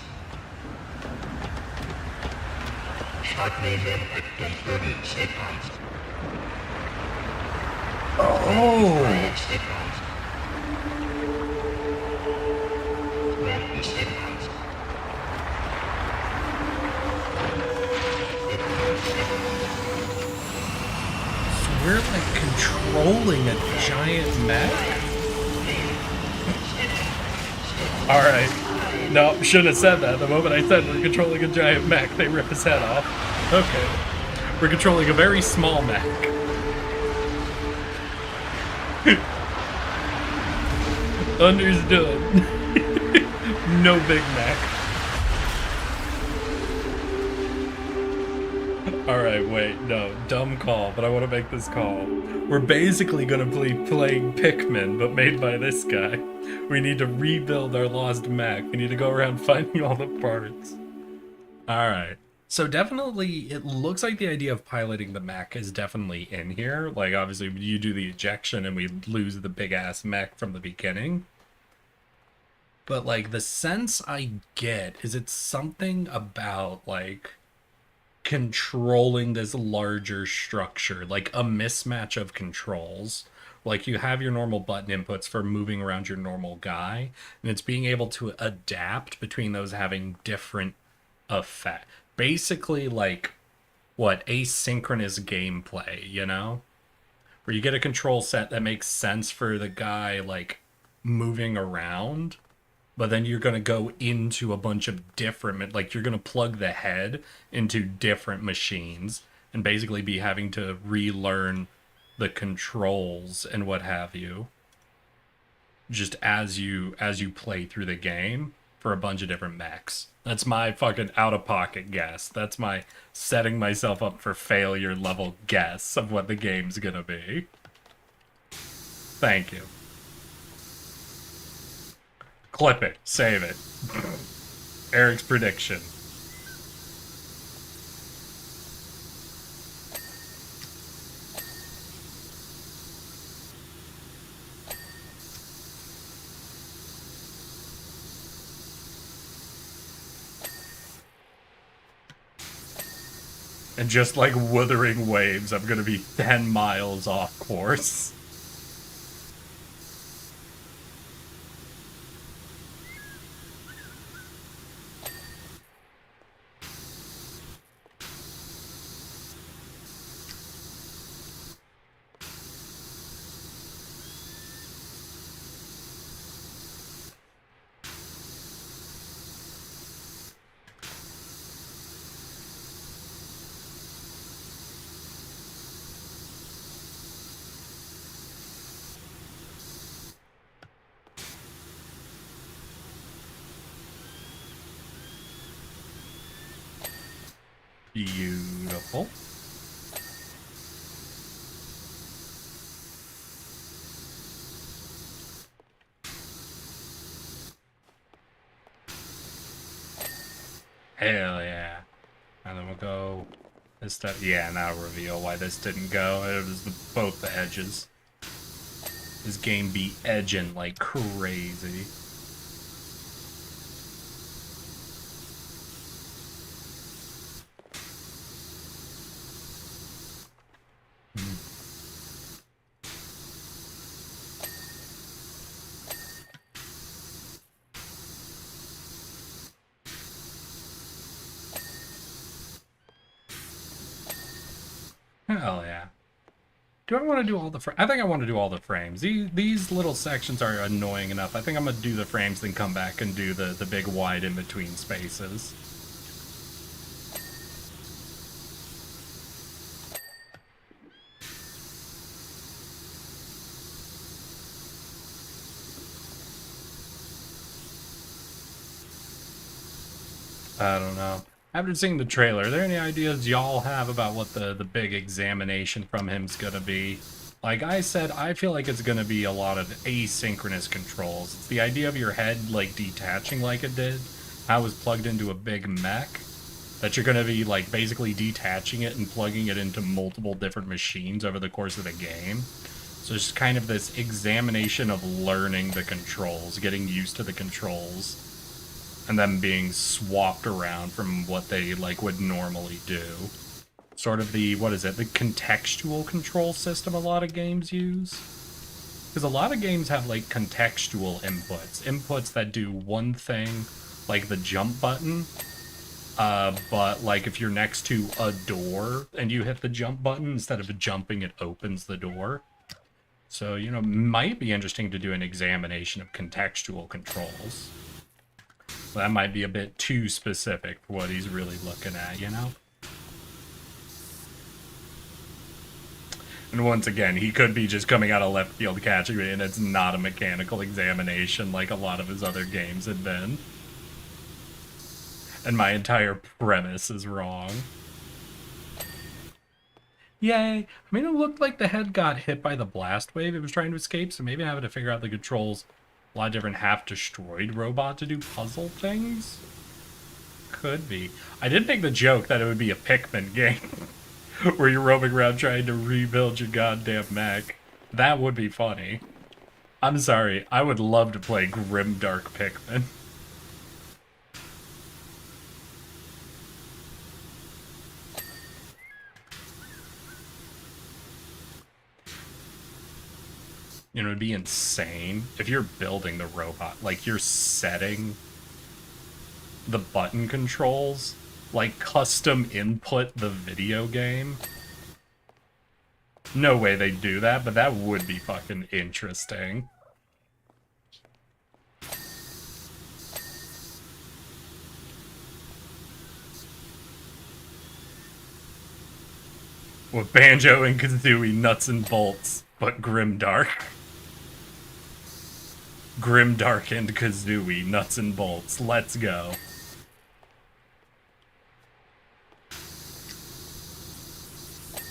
Shockwave impact in 30 seconds. Oh. 5 seconds. 20 seconds. 15 seconds. So we're like controlling a giant mech? Alright. No, shouldn't have said that. The moment I said we're controlling a giant mech, they rip his head off. Okay. We're controlling a very small mech. Understood. No Big Mac. Alright, wait, no, dumb call, but I want to make this call. We're basically going to be playing Pikmin, but made by this guy. We need to rebuild our lost mech. We need to go around finding all the parts. Alright. So definitely, it looks like the idea of piloting the mech is definitely in here. Like, obviously, you do the ejection and we lose the big-ass mech from the beginning. But, like, the sense I get is it's something about, like, controlling this larger structure, like a mismatch of controls. Like, you have your normal button inputs for moving around your normal guy, and it's being able to adapt between those having different effect. Basically, like, what, asynchronous gameplay, you know? Where you get a control set that makes sense for the guy, like, moving around, but then you're going to go into a bunch of different, like, you're going to plug the head into different machines and basically be having to relearn the controls and what have you, just as you play through the game for a bunch of different mechs. That's my fucking out-of-pocket guess. That's my setting myself up for failure level guess of what the game's gonna be. Thank you. Clip it. Save it. Eric's prediction. And just like Wuthering Waves, I'm gonna be 10 miles off course. Beautiful. Hell yeah. And then we'll go this stuff. Yeah, and that'll reveal why this didn't go. It was both the edges. This game be edging like crazy. Hell yeah. Do I want to do all the I think I want to do all the frames. These little sections are annoying enough. I think I'm going to do the frames, then come back and do the big wide in-between spaces. I don't know. After seeing the trailer, are there any ideas y'all have about what the big examination from him's gonna be? Like I said, I feel like it's gonna be a lot of asynchronous controls. It's the idea of your head, like, detaching like it did. How it was plugged into a big mech. That you're gonna be, like, basically detaching it and plugging it into multiple different machines over the course of the game. So it's just kind of this examination of learning the controls, getting used to the controls. And them being swapped around from what they, like, would normally do. Sort of the, what is it, the contextual control system a lot of games use? Because a lot of games have, like, contextual inputs. Inputs that do one thing, like the jump button. But, like, if you're next to a door and you hit the jump button, instead of jumping, it opens the door. So, you know, might be interesting to do an examination of contextual controls. That might be a bit too specific for what he's really looking at, you know? And once again, he could be just coming out of left field catching me, and it's not a mechanical examination like a lot of his other games had been. And my entire premise is wrong. Yay! I mean, it looked like the head got hit by the blast wave it was trying to escape, so maybe having to figure out the controls. A lot of different half-destroyed robot to do puzzle things? Could be. I did make the joke that it would be a Pikmin game. Where you're roaming around trying to rebuild your goddamn mech. That would be funny. I'm sorry, I would love to play grimdark Pikmin. You know, it'd be insane if you're building the robot, like you're setting the button controls, like custom input the video game. No way they'd do that, but that would be fucking interesting. With Banjo and Kazooie nuts and bolts, but grimdark. Grimdark and Kazooie, nuts and bolts. Let's go.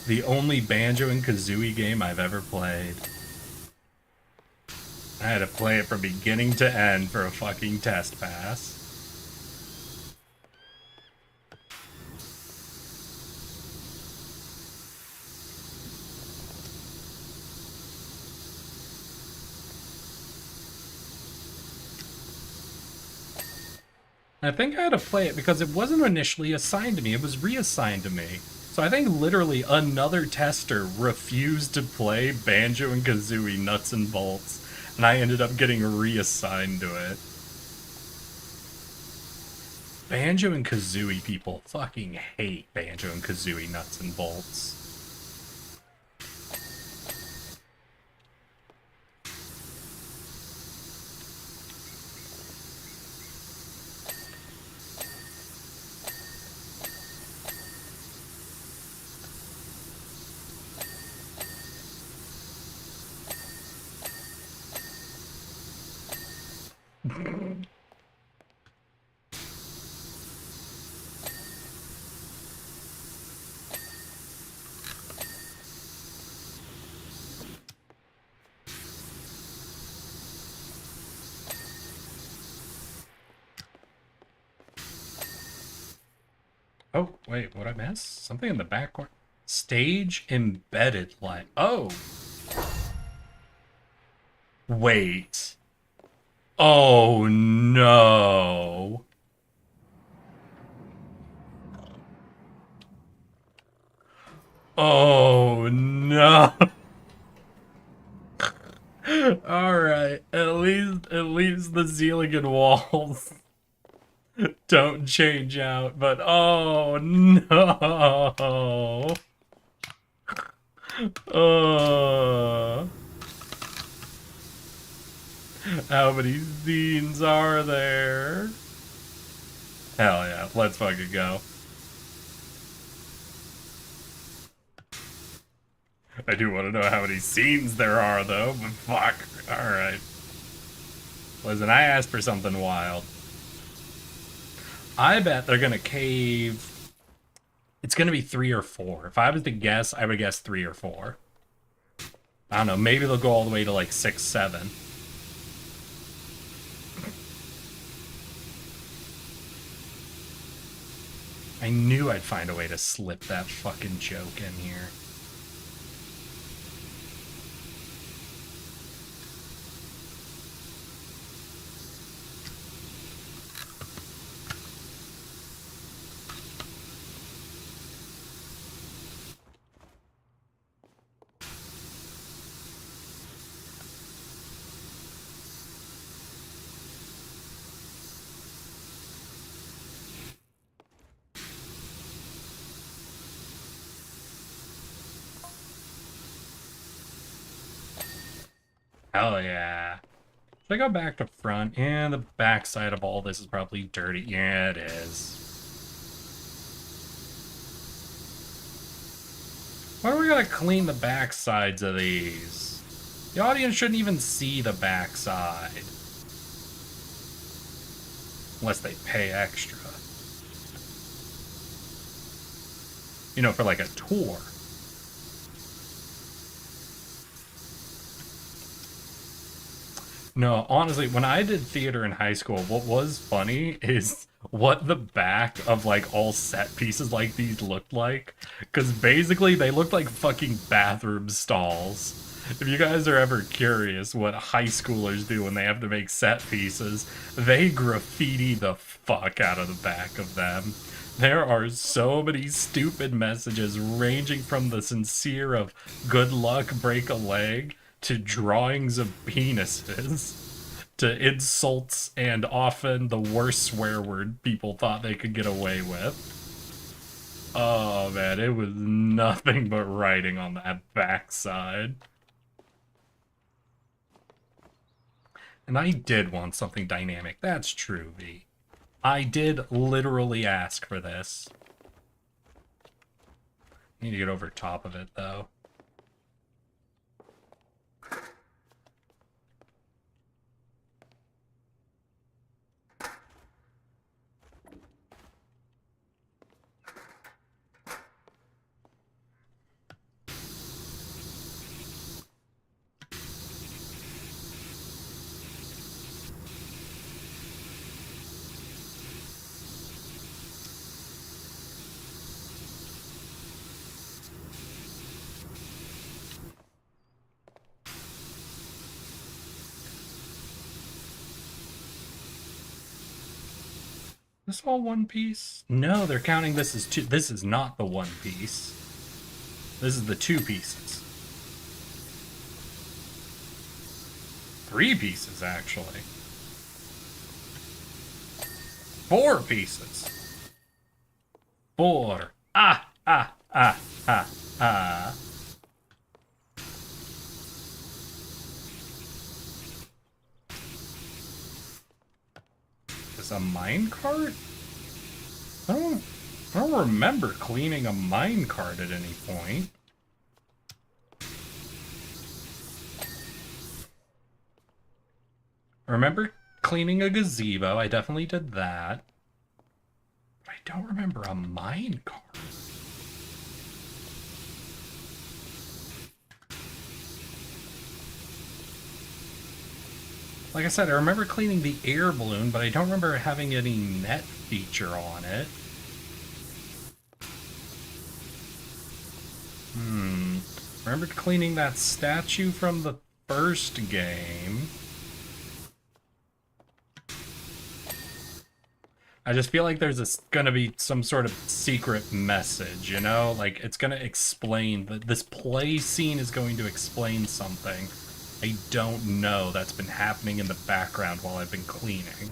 The only Banjo and Kazooie game I've ever played. I had to play it from beginning to end for a fucking test pass. I think I had to play it because it wasn't initially assigned to me, it was reassigned to me. So I think literally another tester refused to play Banjo and Kazooie nuts and bolts, and I ended up getting reassigned to it. Banjo and Kazooie people fucking hate Banjo and Kazooie nuts and bolts. Wait, what I miss? Something in the back corner. Stage embedded light. Oh. Wait. Oh no. Oh no. Alright. At least the ceiling and walls don't change out, but oh no. How many scenes are there? Hell yeah, let's fucking go. I do want to know how many scenes there are, though, but fuck. Alright. Listen, I asked for something wild. I bet they're gonna cave... It's gonna be 3 or 4. If I was to guess, I would guess 3 or 4. I don't know, maybe they'll go all the way to like 6, 7. I knew I'd find a way to slip that fucking joke in here. Hell yeah. Should I go back to front? And the back side of all this is probably dirty. Yeah, it is. Why do we gotta clean the back sides of these? The audience shouldn't even see the back side. Unless they pay extra. You know, for like a tour. No, honestly, when I did theater in high school, what was funny is what the back of like all set pieces like these looked like. Because basically they looked like fucking bathroom stalls. If you guys are ever curious what high schoolers do when they have to make set pieces, they graffiti the fuck out of the back of them. There are so many stupid messages ranging from the sincere of good luck, break a leg, to drawings of penises, to insults, and often the worst swear word people thought they could get away with. Oh man, it was nothing but writing on that backside. And I did want something dynamic. That's true, V. I did literally ask for this. Need to get over top of it, though. This all one piece? No, they're counting this as two. This is not the one piece. This is the 2 pieces. 3 pieces, actually. 4 pieces. 4. Ah. A minecart? I don't remember cleaning a minecart at any point. I remember cleaning a gazebo. I definitely did that. But I don't remember a minecart. Like I said, I remember cleaning the air balloon, but I don't remember having any net feature on it. Remember cleaning that statue from the first game. I just feel like there's gonna be some sort of secret message, you know? Like, it's gonna explain, this play scene is going to explain something I don't know that's been happening in the background while I've been cleaning.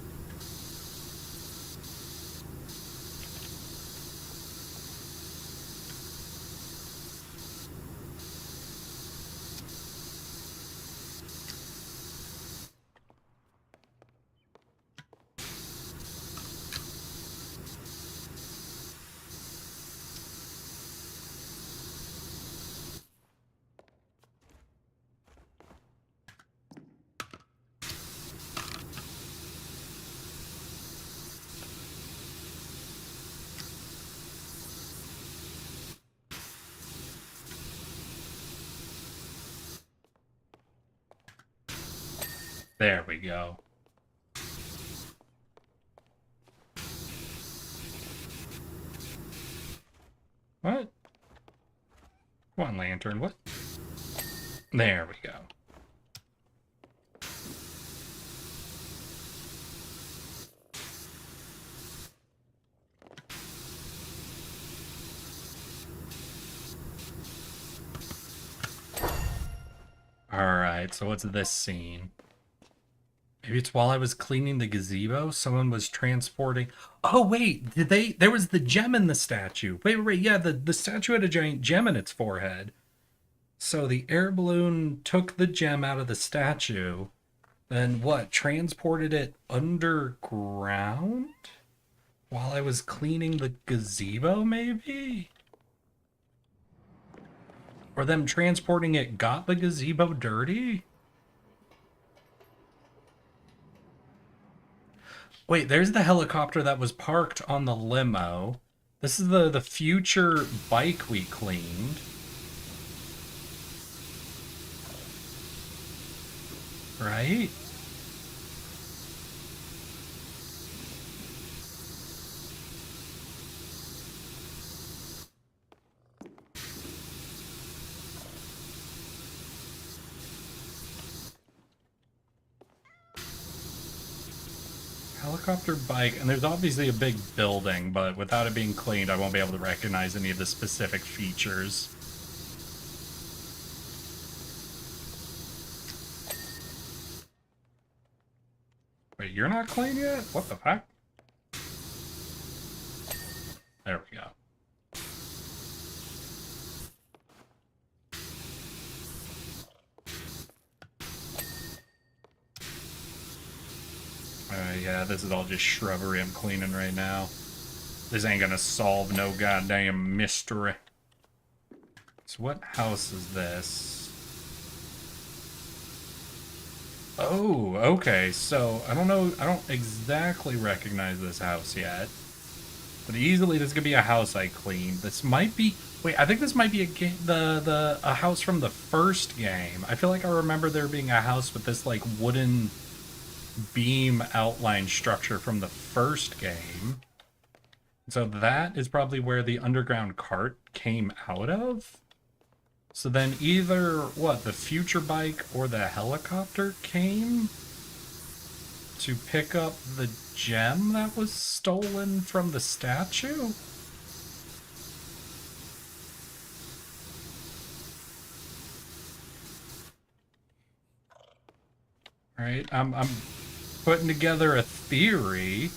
There we go. What? Come on, lantern, what? There we go. Alright, so what's this scene? Maybe it's while I was cleaning the gazebo, someone was transporting... Oh, wait, there was the gem in the statue. Wait, yeah, the statue had a giant gem in its forehead. So the air balloon took the gem out of the statue, then what, transported it underground? While I was cleaning the gazebo, maybe? Or them transporting it got the gazebo dirty? Wait, there's the helicopter that was parked on the limo. This is the future bike we cleaned. Right? Helicopter, bike, and there's obviously a big building, but without it being cleaned, I won't be able to recognize any of the specific features. Wait, you're not clean yet? What the heck? There we go. Yeah, this is all just shrubbery I'm cleaning right now. This ain't gonna solve no goddamn mystery. So what house is this? Oh, okay, so I don't know, I don't exactly recognize this house yet. But easily this could be a house I cleaned. This might be, wait, I think this might be a game, a house from the first game. I feel like I remember there being a house with this like wooden beam outline structure from the first game. So that is probably where the underground cart came out of. So then either, what, the future bike or the helicopter came to pick up the gem that was stolen from the statue? Right, I'm putting together a theory,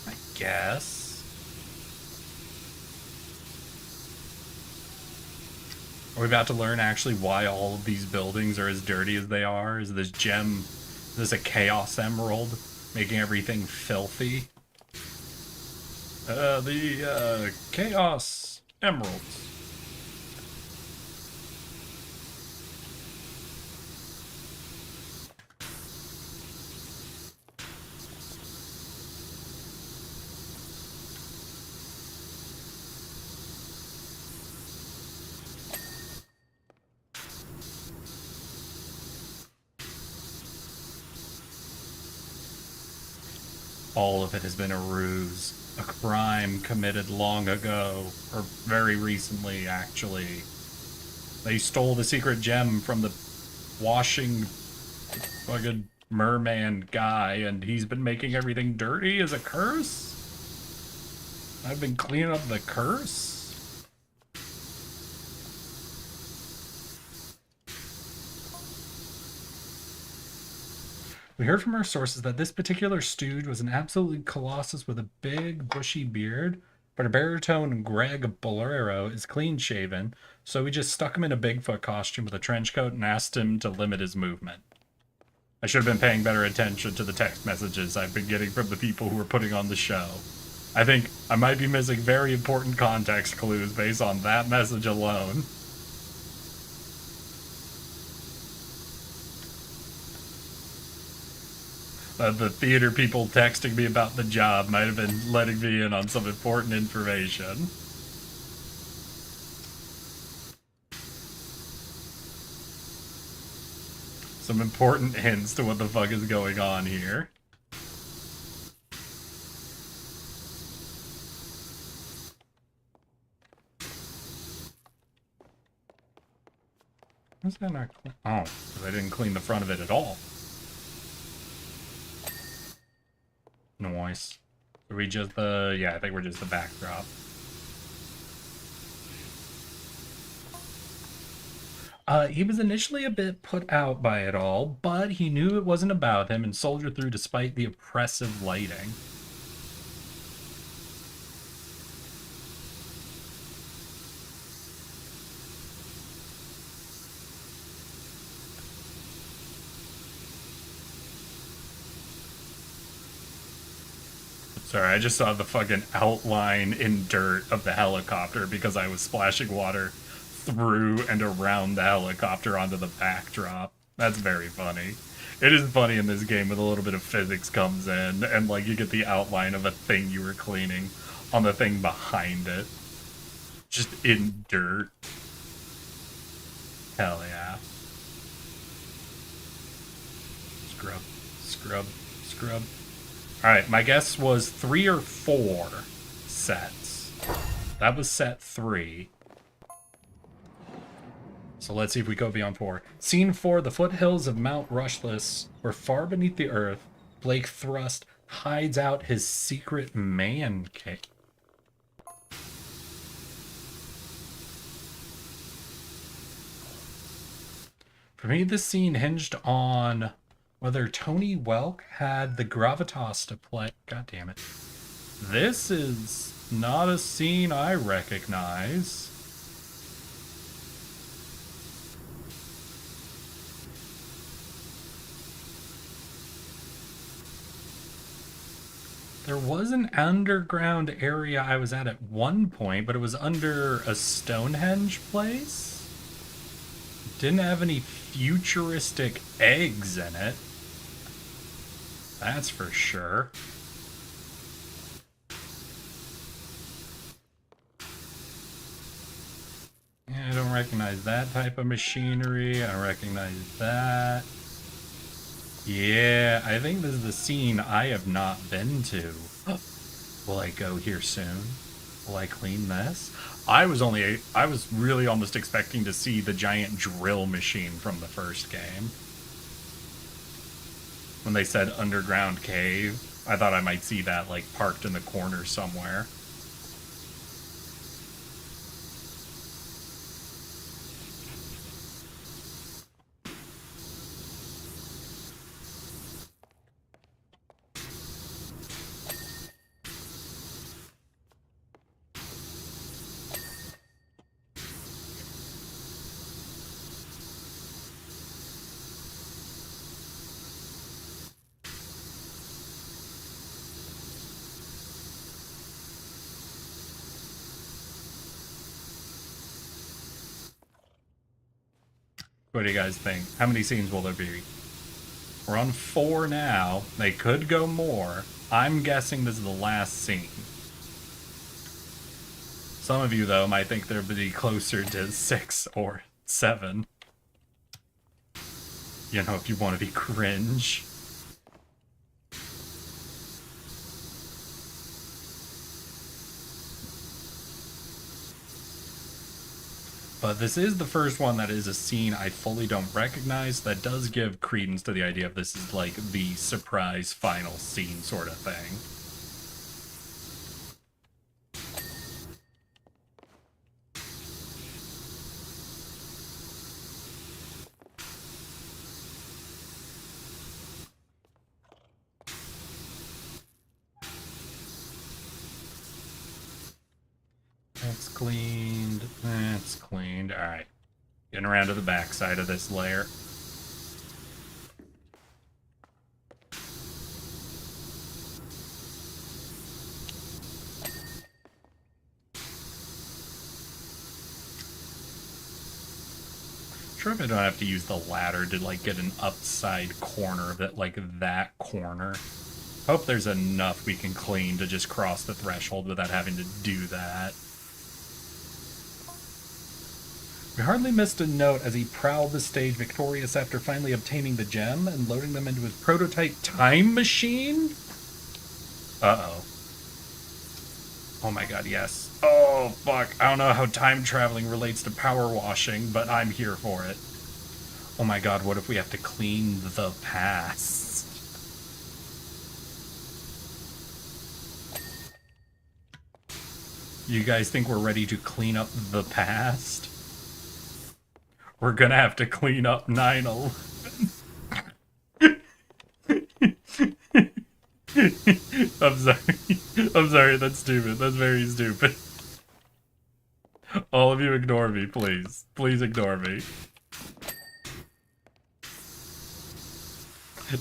I guess. Are we about to learn actually why all of these buildings are as dirty as they are? Is this gem, is this a chaos emerald making everything filthy? The chaos emeralds. All of it has been a ruse. a crime committed long ago, or very recently, actually. They stole the secret gem from the washing fucking merman guy, and he's been making everything dirty as a curse? I've been cleaning up the curse? We heard from our sources that this particular stooge was an absolute colossus with a big, bushy beard, but a baritone Greg Bolero is clean-shaven, so we just stuck him in a Bigfoot costume with a trench coat and asked him to limit his movement. I should have been paying better attention to the text messages I've been getting from the people who were putting on the show. I think I might be missing very important context clues based on that message alone. The theater people texting me about the job might have been letting me in on some important information. Some important hints to what the fuck is going on here. What's that not clean? Oh, because I didn't clean the front of it at all. Nice. Are we just the... Yeah, I think we're just the backdrop. He was initially a bit put out by it all, but he knew it wasn't about him and soldiered through despite the oppressive lighting. Sorry, I just saw the fucking outline in dirt of the helicopter because I was splashing water through and around the helicopter onto the backdrop. That's very funny. It is funny in this game when a little bit of physics comes in and like you get the outline of a thing you were cleaning on the thing behind it. Just in dirt. Hell yeah. Scrub, scrub, scrub. Alright, my guess was 3 or 4 sets. That was set 3. So let's see if we go beyond 4. Scene 4, the foothills of Mount Rushless, where far beneath the earth, Blake Thrust hides out his secret man cave. For me, this scene hinged on whether Tony Welk had the gravitas to play. God damn it. This is not a scene I recognize. There was an underground area I was at one point, but it was under a Stonehenge place. Didn't have any futuristic eggs in it. That's for sure. Yeah, I don't recognize that type of machinery. I don't recognize that. Yeah, I think this is the scene I have not been to. Will I go here soon? Will I clean this? I was really almost expecting to see the giant drill machine from the first game. When they said underground cave, I thought I might see that like parked in the corner somewhere. What do you guys think? How many scenes will there be? We're on 4 now. They could go more. I'm guessing this is the last scene. Some of you, though, might think there'll be closer to 6 or 7. You know, if you want to be cringe. But this is the first one that is a scene I fully don't recognize. That does give credence to the idea of this is like the surprise final scene sort of thing. That's cleaned. That's cleaned. Alright. Getting around to the back side of this layer. Sure if I don't have to use the ladder to like get an upside corner of it, like that corner. Hope there's enough we can clean to just cross the threshold without having to do that. We hardly missed a note as he prowled the stage victorious after finally obtaining the gem and loading them into his prototype time machine? Uh-oh. Oh my god, yes. Oh, fuck. I don't know how time traveling relates to power washing, but I'm here for it. Oh my god, what if we have to clean the past? You guys think we're ready to clean up the past? We're gonna have to clean up 9/11. I'm sorry. I'm sorry, that's stupid. That's very stupid. All of you ignore me, please. Please ignore me.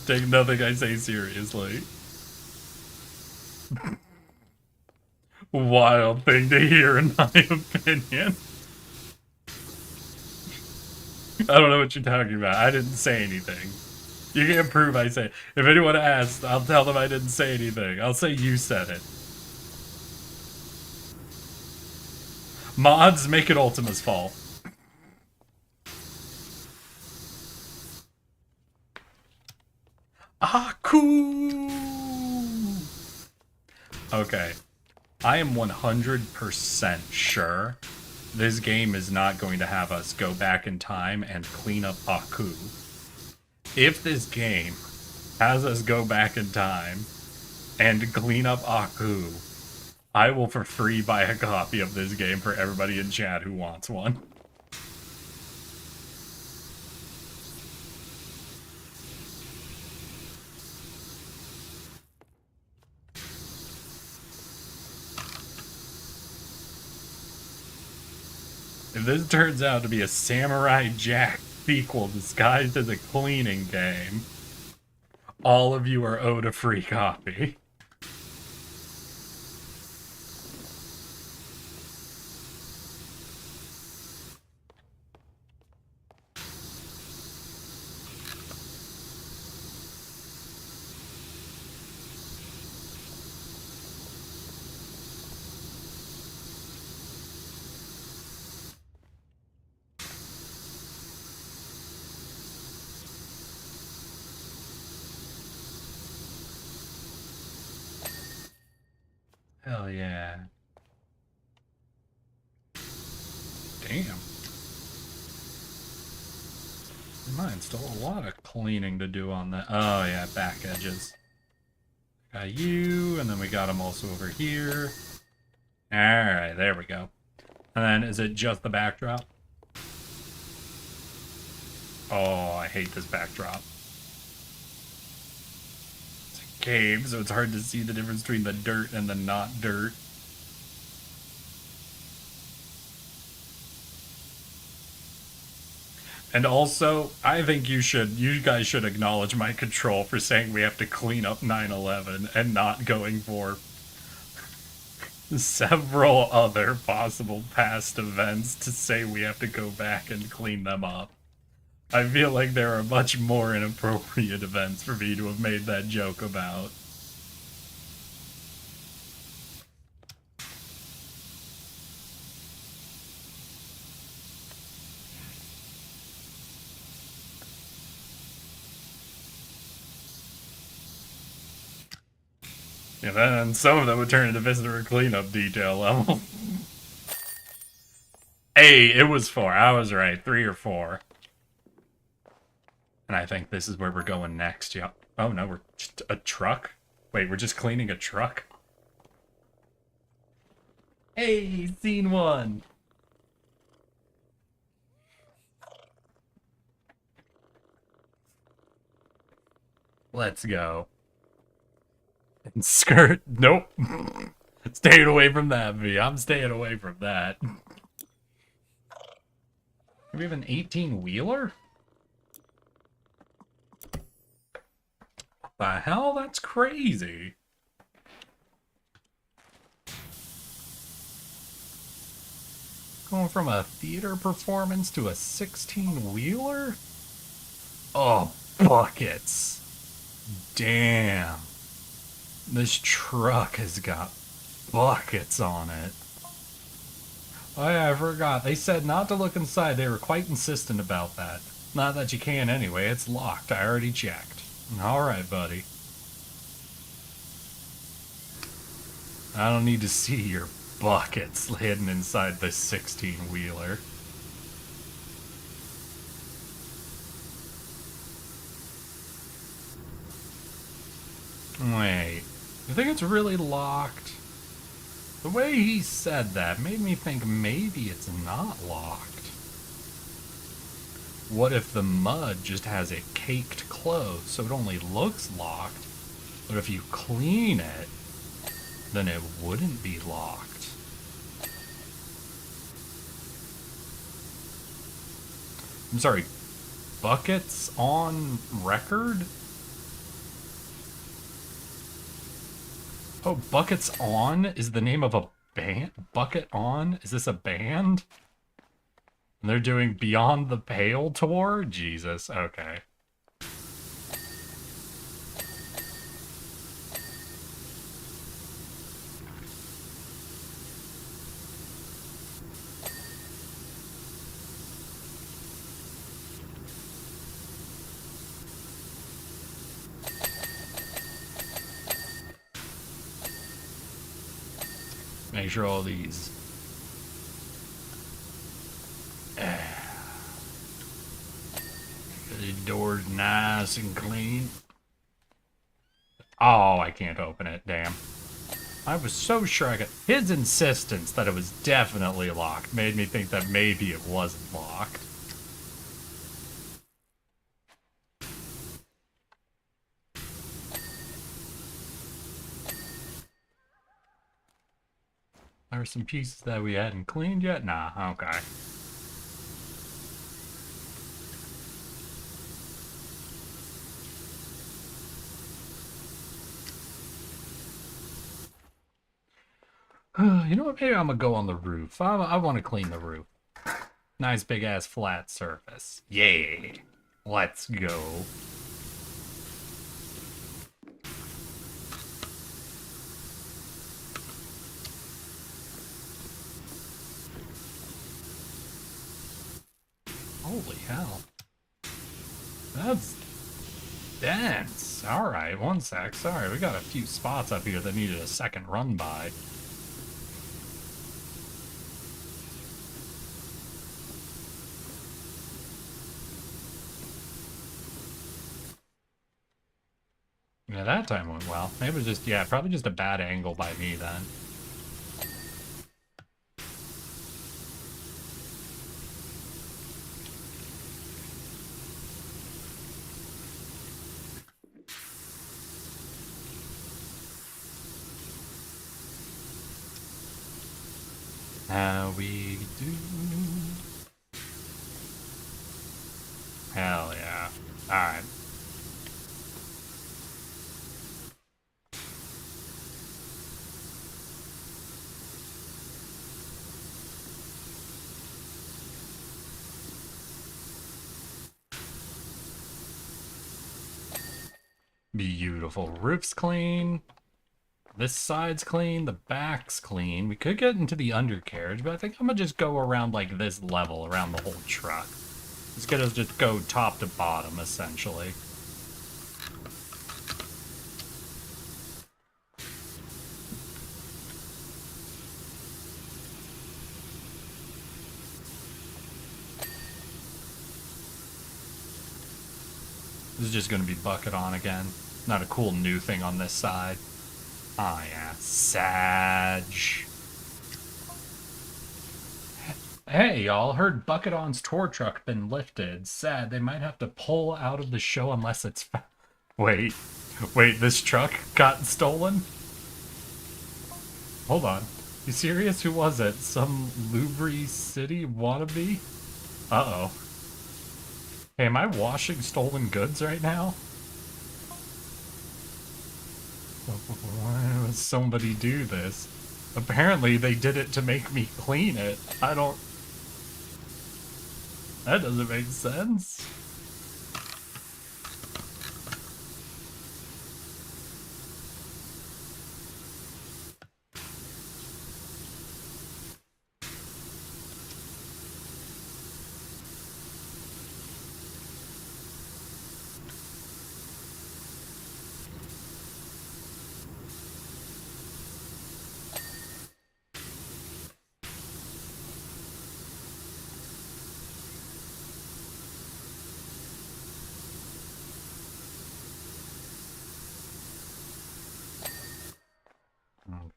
Take nothing I say seriously. Wild thing to hear, in my opinion. I don't know what you're talking about. I didn't say anything. You can't prove I say it. If anyone asks, I'll tell them I didn't say anything. I'll say you said it. Mods, make it Ultima's fault. Aku! Okay. I am 100% sure this game is not going to have us go back in time and clean up Aku. If this game has us go back in time and clean up Aku, I will for free buy a copy of this game for everybody in chat who wants one. If this turns out to be a Samurai Jack sequel disguised as a cleaning game, all of you are owed a free copy. Hell yeah. Damn. Mine's still a lot of cleaning to do on that. Oh yeah, back edges. Got you, and then we got them also over here. Alright, there we go. And then, is it just the backdrop? Oh, I hate this backdrop. It's a cave, so it's hard to see the difference between the dirt and the not dirt. And also, I think you guys should acknowledge my control for saying we have to clean up 9/11 and not going for several other possible past events to say we have to go back and clean them up. I feel like there are much more inappropriate events for me to have made that joke about. And then some of them would turn into visitor cleanup detail level. Hey, it was 4. I was right. 3 or 4. And I think this is where we're going next. Yeah. Oh no, we're just a truck? Wait, we're just cleaning a truck? Hey, scene 1. Let's go. And skirt. Nope. Staying away from that, V. I'm staying away from that. We have an 18-wheeler? The hell? That's crazy. Going from a theater performance to a 16-wheeler? Oh, buckets. Damn. This truck has got buckets on it. Oh yeah, I forgot. They said not to look inside. They were quite insistent about that. Not that you can anyway. It's locked. I already checked. Alright, buddy. I don't need to see your buckets hidden inside the 16-wheeler. Wait. You think it's really locked? The way he said that made me think maybe it's not locked. What if the mud just has it caked closed so it only looks locked, but if you clean it, then it wouldn't be locked? I'm sorry, buckets on record? Oh, Buckets On is the name of a band? Bucket On? Is this a band? And they're doing Beyond the Pale tour? Jesus, okay. Make sure all these the door's nice and clean. Oh, I can't open it, damn. I was so sure I could. His insistence that it was definitely locked made me think that maybe it wasn't locked. There were some pieces that we hadn't cleaned yet? Nah, okay. You know what? Maybe I'm gonna go on the roof. I want to clean the roof. Nice big ass flat surface. Yeah. Let's go. Holy hell. That's dense. Alright, one sec. Sorry, we got a few spots up here that needed a second run by. Yeah, that time went well. Maybe it was just, yeah, probably just a bad angle by me then. How we do. Hell yeah. Alright. Beautiful. Roof's clean. This side's clean. The back's clean. We could get into the undercarriage, but I think I'm gonna just go around like this level, around the whole truck. It's gonna just go top to bottom, essentially. This is just gonna be bucket on again. Not a cool new thing on this side. Oh yeah, Sag. Hey y'all, heard Bucket On's tour truck been lifted. Sad, they might have to pull out of the show unless it's Wait, this truck got stolen? Hold on. You serious? Who was it? Some Louvre City wannabe? Uh-oh. Hey, am I washing stolen goods right now? Why would somebody do this? Apparently they did it to make me clean it. I don't... That doesn't make sense.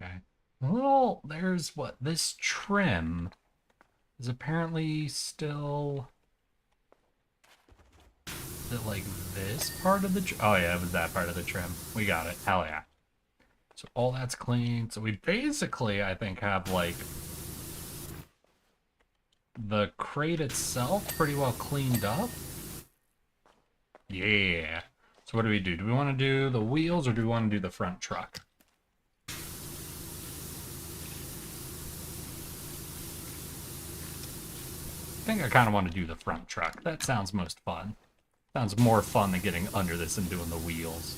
Okay. Well, there's what? This trim is apparently still... Is it like this part of the trim? Oh yeah, it was that part of the trim. We got it. Hell yeah. So all that's clean. So we basically, I think, have like the crate itself pretty well cleaned up. Yeah. So what do we do? Do we want to do the wheels or do we want to do the front truck? I think I kind of want to do the front truck. That sounds most fun. Sounds more fun than getting under this and doing the wheels.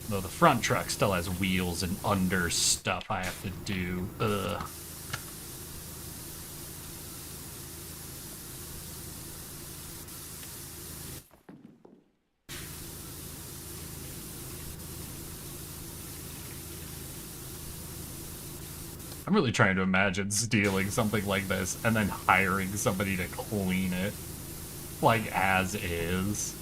Though the front truck still has wheels and under stuff I have to do. Ugh. I'm really trying to imagine stealing something like this and then hiring somebody to clean it. Like, as is.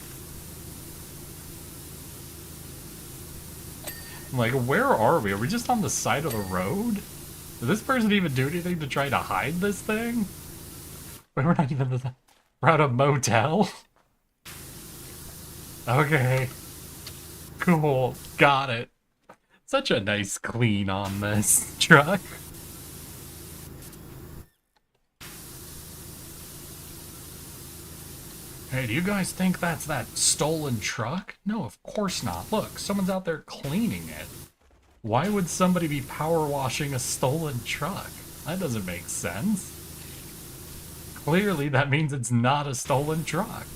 Like, where are we? Are we just on the side of the road? Did this person even do anything to try to hide this thing? Wait, we're not even... We're at a motel? Okay. Cool. Got it. Such a nice clean on this truck. Hey, do you guys think that's that stolen truck? No, of course not. Look, someone's out there cleaning it. Why would somebody be power washing a stolen truck? That doesn't make sense. Clearly, that means it's not a stolen truck.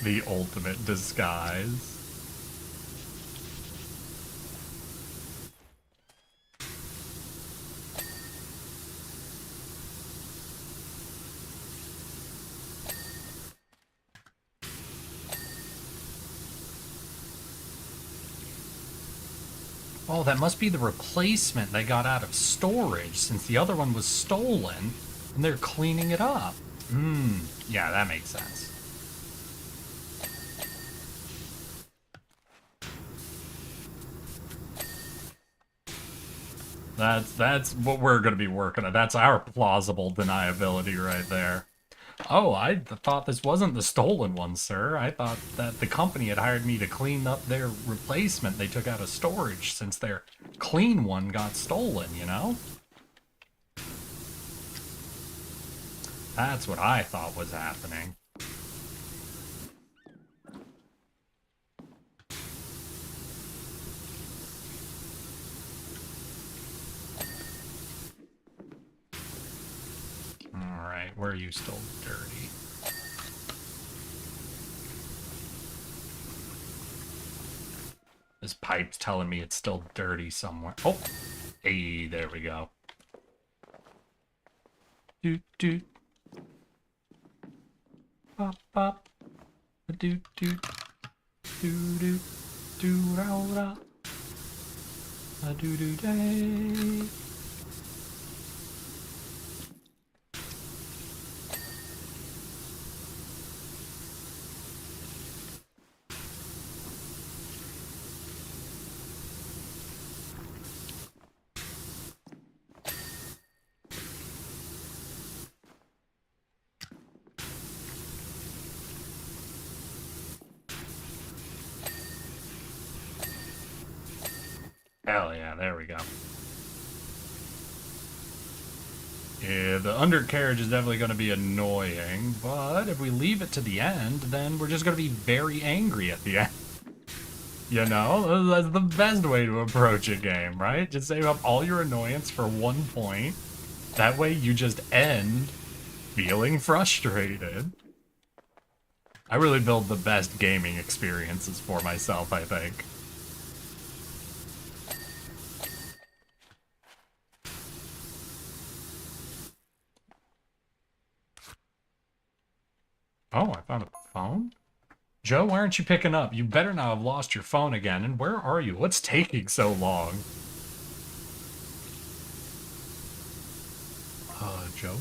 The ultimate disguise. Oh, that must be the replacement they got out of storage, since the other one was stolen, and they're cleaning it up. Yeah, that makes sense. That's what we're going to be working on. That's our plausible deniability right there. Oh, I thought this wasn't the stolen one, sir. I thought that the company had hired me to clean up their replacement they took out of storage since their clean one got stolen, you know? That's what I thought was happening. Alright, where are you still dirty? This pipe's telling me it's still dirty somewhere. Oh! Hey, there we go. Doot doot. Pop pop. Doot doot. Doot doot. Doot ra ra. A doo-doo day. Hell yeah, there we go. Yeah, the undercarriage is definitely going to be annoying, but if we leave it to the end, then we're just going to be very angry at the end. You know, that's the best way to approach a game, right? Just save up all your annoyance for one point. That way you just end feeling frustrated. I really build the best gaming experiences for myself, I think. Oh, I found a phone? Joe, why aren't you picking up? You better not have lost your phone again. And where are you? What's taking so long? Joe,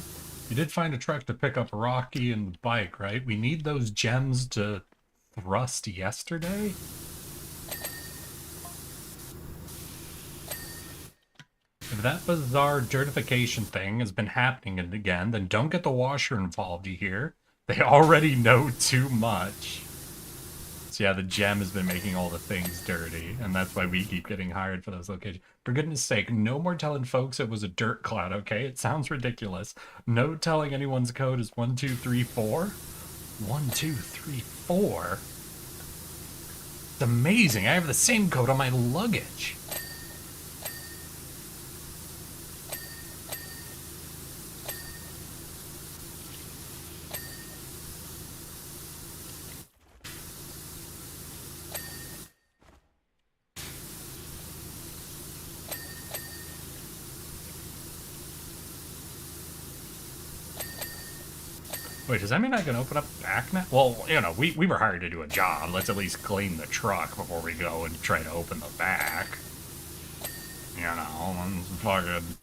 you did find a truck to pick up Rocky and the bike, right? We need those gems to thrust yesterday? If that bizarre certification thing has been happening again, then don't get the washer involved, you hear? They already know too much. So yeah, the gem has been making all the things dirty, and that's why we keep getting hired for those locations. For goodness sake, no more telling folks it was a dirt cloud, okay? It sounds ridiculous. No telling anyone's code is 1, 2, 3, 4? 1, 2, 3, 4? It's amazing, I have the same code on my luggage. Wait, does that mean I can open up the back now? Well, you know, we were hired to do a job. Let's at least clean the truck before we go and try to open the back. You know, I'm fucking...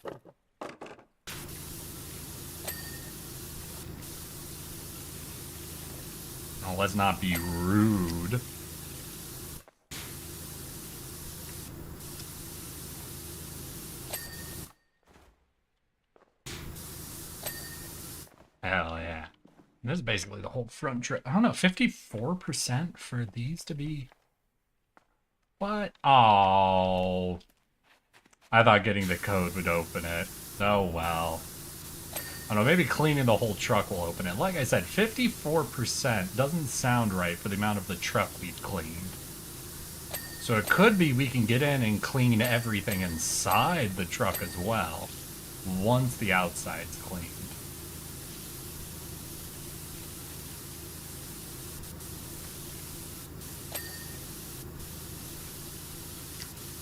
Oh, let's not be rude. Hell yeah. This is basically the whole front trip. I don't know, 54% for these to be... What? Oh. I thought getting the code would open it. Oh well. I don't know, maybe cleaning the whole truck will open it. Like I said, 54% doesn't sound right for the amount of the truck we've cleaned. So it could be we can get in and clean everything inside the truck as well, once the outside's cleaned.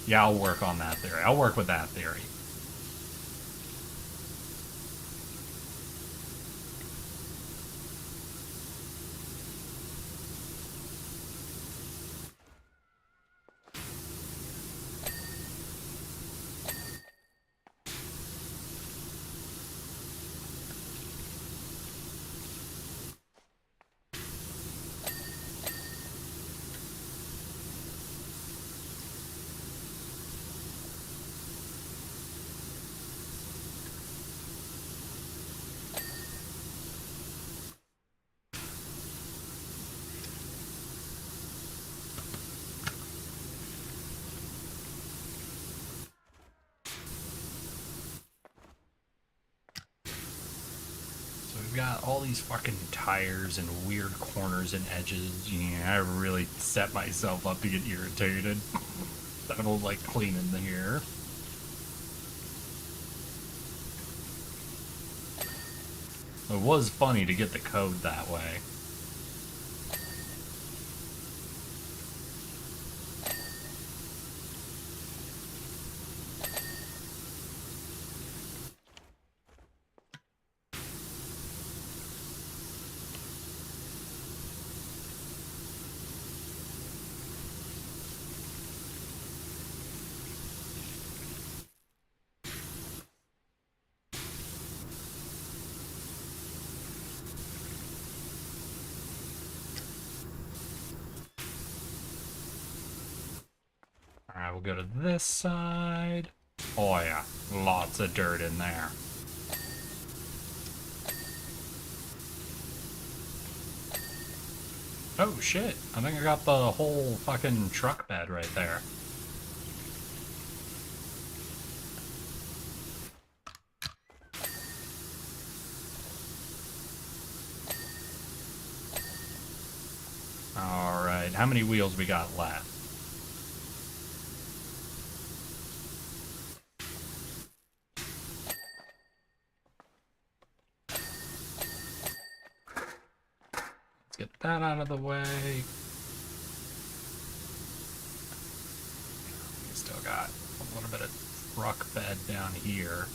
Yeah, I'll work on that theory. I'll work with that theory. We've got all these fucking tires and weird corners and edges. Yeah, I really set myself up to get irritated. I don't like cleaning the hair. It was funny to get the code that way. we'll go to this side. Oh yeah, lots of dirt in there. Oh shit, I think I got the whole fucking truck bed right there. Alright, how many wheels we got left? Let's get that out of the way. We still got a little bit of truck bed down here.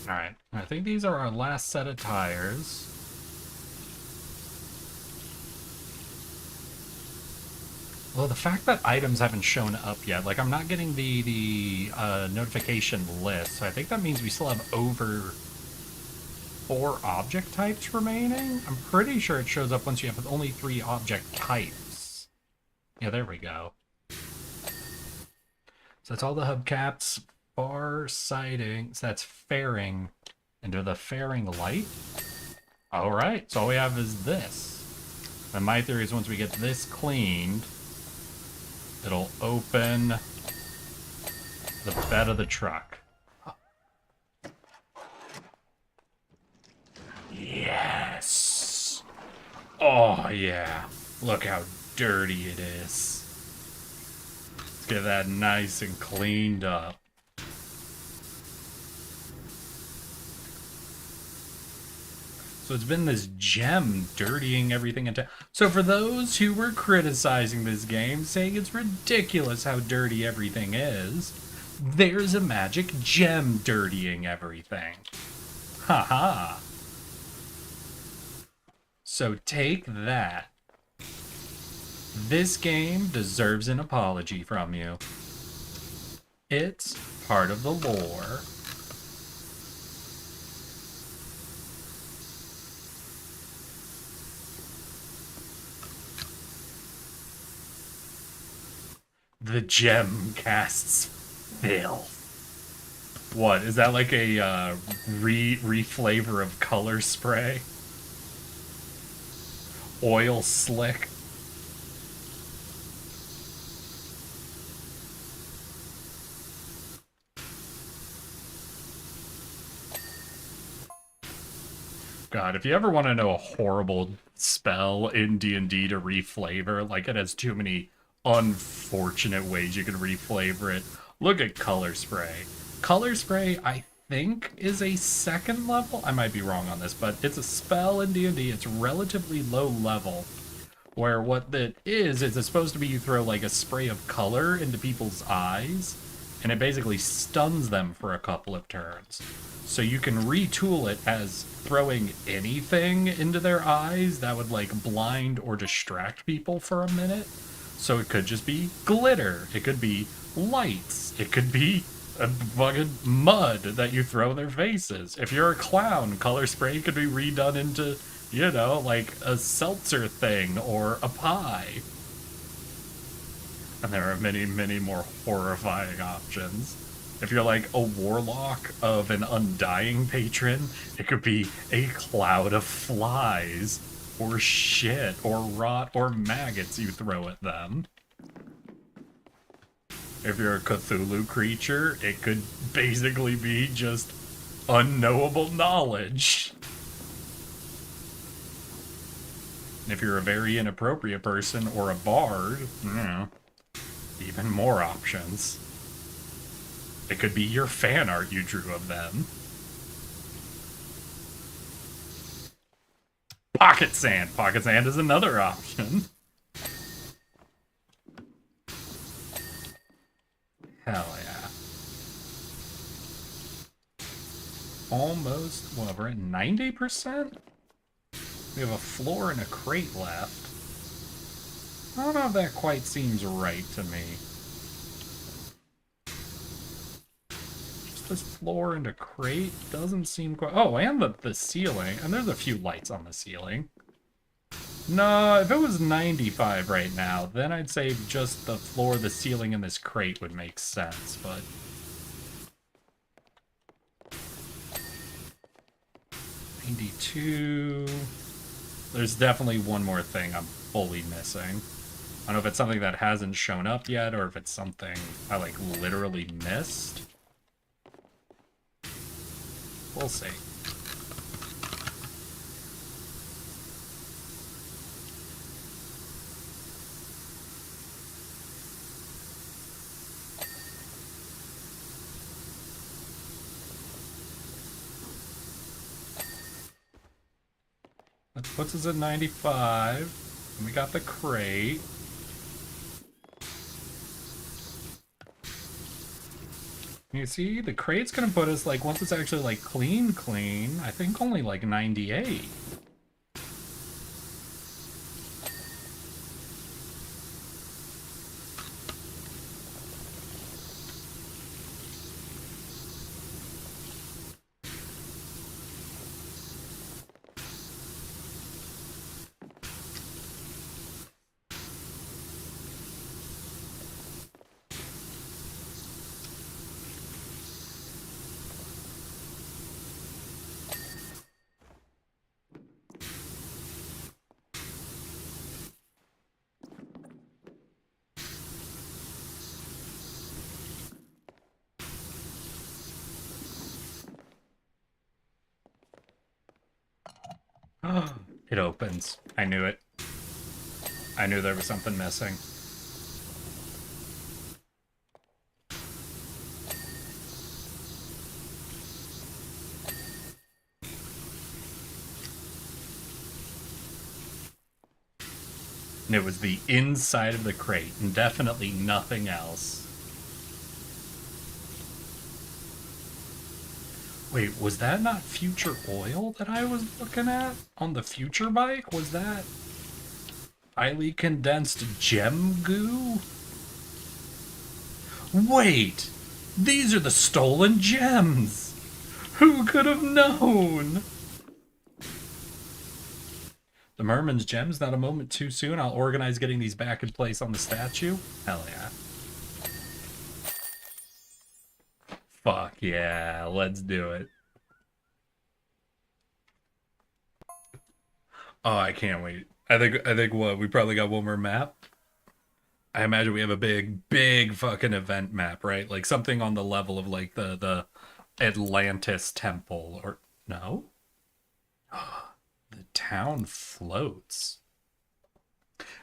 Alright, I think these are our last set of tires. Well, the fact that items haven't shown up yet, like I'm not getting the notification list, so I think that means we still have over 4 object types remaining. I'm pretty sure it shows up once you have only 3 object types. Yeah, there we go. So that's all the hubcaps. Far sighting, so that's fairing into the fairing light. Alright, so all we have is this. And my theory is once we get this cleaned, it'll open the bed of the truck. Yes! Oh yeah, look how dirty it is. Let's get that nice and cleaned up. So it's been this gem dirtying everything into... So for those who were criticizing this game, saying it's ridiculous how dirty everything is, there's a magic gem dirtying everything. Haha. So take that. This game deserves an apology from you. It's part of the lore. The gem casts filth. What, is that like a re-flavor of color spray? Oil slick? God, if you ever want to know a horrible spell in D&D to re-flavor, like it has too many unfortunate ways you can reflavor it. Look at color spray. Color spray, I think, is a 2nd level. I might be wrong on this, but it's a spell in D&D. It's relatively low level. Where what that is it's supposed to be you throw like a spray of color into people's eyes, and it basically stuns them for a couple of turns. So you can retool it as throwing anything into their eyes that would like blind or distract people for a minute. So it could just be glitter. It could be lights. It could be a fucking mud that you throw in their faces. If you're a clown, color spray could be redone into, you know, like a seltzer thing or a pie. And there are many, many more horrifying options. If you're like a warlock of an undying patron, it could be a cloud of flies. Or shit, or rot, or maggots you throw at them. If you're a Cthulhu creature, it could basically be just unknowable knowledge. And if you're a very inappropriate person or a bard, even more options. It could be your fan art you drew of them. Pocket sand. Pocket sand is another option. Hell yeah. Almost, well, we're at 90%? We have a floor and a crate left. I don't know if that quite seems right to me. this floor into crate doesn't seem quite... Oh, and the ceiling. And there's a few lights on the ceiling. No, if it was 95 right now, then I'd say just the floor, the ceiling, and this crate would make sense, but... 92... There's definitely one more thing I'm fully missing. I don't know if it's something that hasn't shown up yet, or if it's something I, like, literally missed. We'll see. That puts us at 95. And we got the crate. You see, the crate's gonna put us, like, once it's actually, like, clean, I think only, like, 98. It opens. I knew it. I knew there was something missing. And it was the inside of the crate, and definitely nothing else. Wait, was that not future oil that I was looking at on the future bike? Was that highly condensed gem goo? Wait, these are the stolen gems. Who could have known? The Merman's gems, not a moment too soon. I'll organize getting these back in place on the statue. Hell yeah. Fuck yeah, let's do it. Oh, I can't wait. I think what, we probably got one more map? I imagine we have a big fucking event map, right? Like something on the level of like the Atlantis temple, or no? The town floats.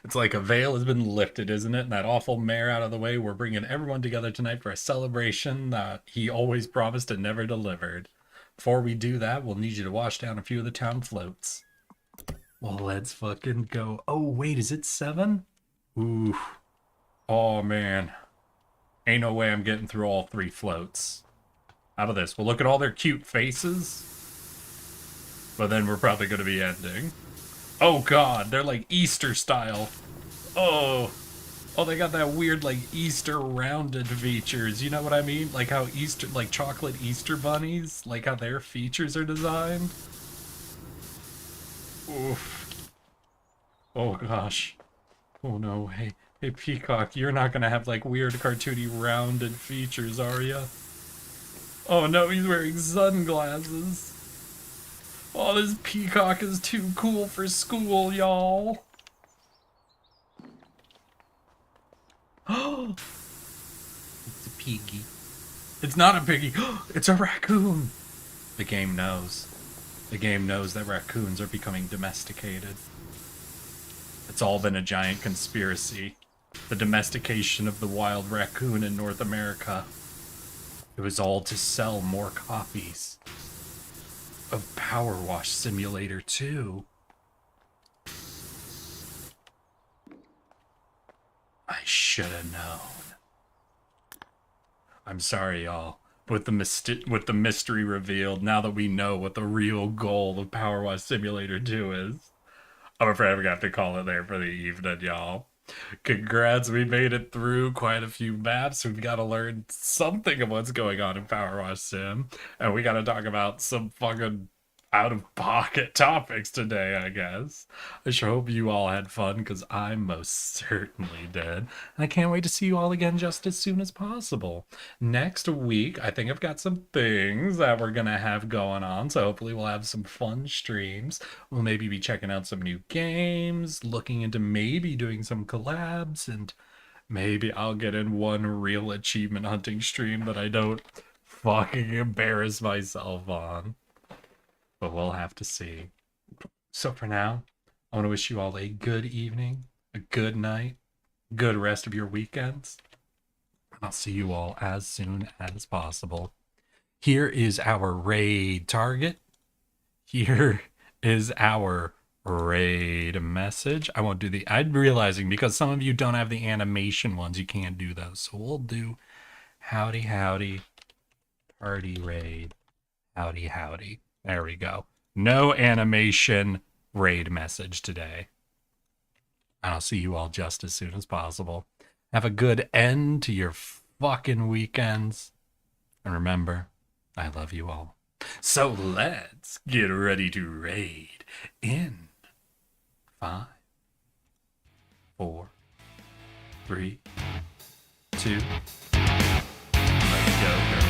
It's like a veil has been lifted, isn't it? And that awful mayor out of the way. We're bringing everyone together tonight for a celebration that he always promised and never delivered. Before we do that, we'll need you to wash down a few of the town floats. Well, let's fucking go. Oh, wait, is it 7? Ooh. Oh, man. Ain't no way I'm getting through all 3 floats. Out of this. We'll look at all their cute faces. But then we're probably going to be ending. Oh, God. They're like Easter style. Oh. Oh, they got that weird, like, Easter rounded features. You know what I mean? Like how Easter, like chocolate Easter bunnies. Like how their features are designed. Oof. Oh, gosh. Oh, no. Hey, Peacock, you're not gonna have, like, weird cartoony rounded features, are ya? Oh, no, he's wearing sunglasses. Oh, this Peacock is too cool for school, y'all. Oh, it's a piggy. It's not a piggy. It's a raccoon. The game knows. The game knows that raccoons are becoming domesticated. It's all been a giant conspiracy. The domestication of the wild raccoon in North America. It was all to sell more copies of Power Wash Simulator 2. I should have known. I'm sorry, y'all. With the mystery revealed, now that we know what the real goal of Power Wash Simulator 2 is, I'm afraid I'm gonna have to call it there for the evening, y'all. Congrats, we made it through quite a few maps. We've got to learn something of what's going on in Power Wash Sim. And we got to talk about some fucking out-of-pocket topics today, I guess. I sure hope you all had fun, because I most certainly did. And I can't wait to see you all again just as soon as possible. Next week, I think I've got some things that we're going to have going on, so hopefully we'll have some fun streams. We'll maybe be checking out some new games, looking into maybe doing some collabs, and maybe I'll get in one real achievement hunting stream that I don't fucking embarrass myself on. But we'll have to see. So for now, I want to wish you all a good evening, a good night, good rest of your weekends. I'll see you all as soon as possible. Here is our raid target. Here is our raid message. I won't do the... I'm realizing because some of you don't have the animation ones, you can't do those. So we'll do howdy, howdy, party raid, howdy, howdy. There we go. No animation raid message today. I'll see you all just as soon as possible. Have a good end to your fucking weekends. And remember, I love you all. So let's get ready to raid in 5, 4, 3, 2. Let's go, girl.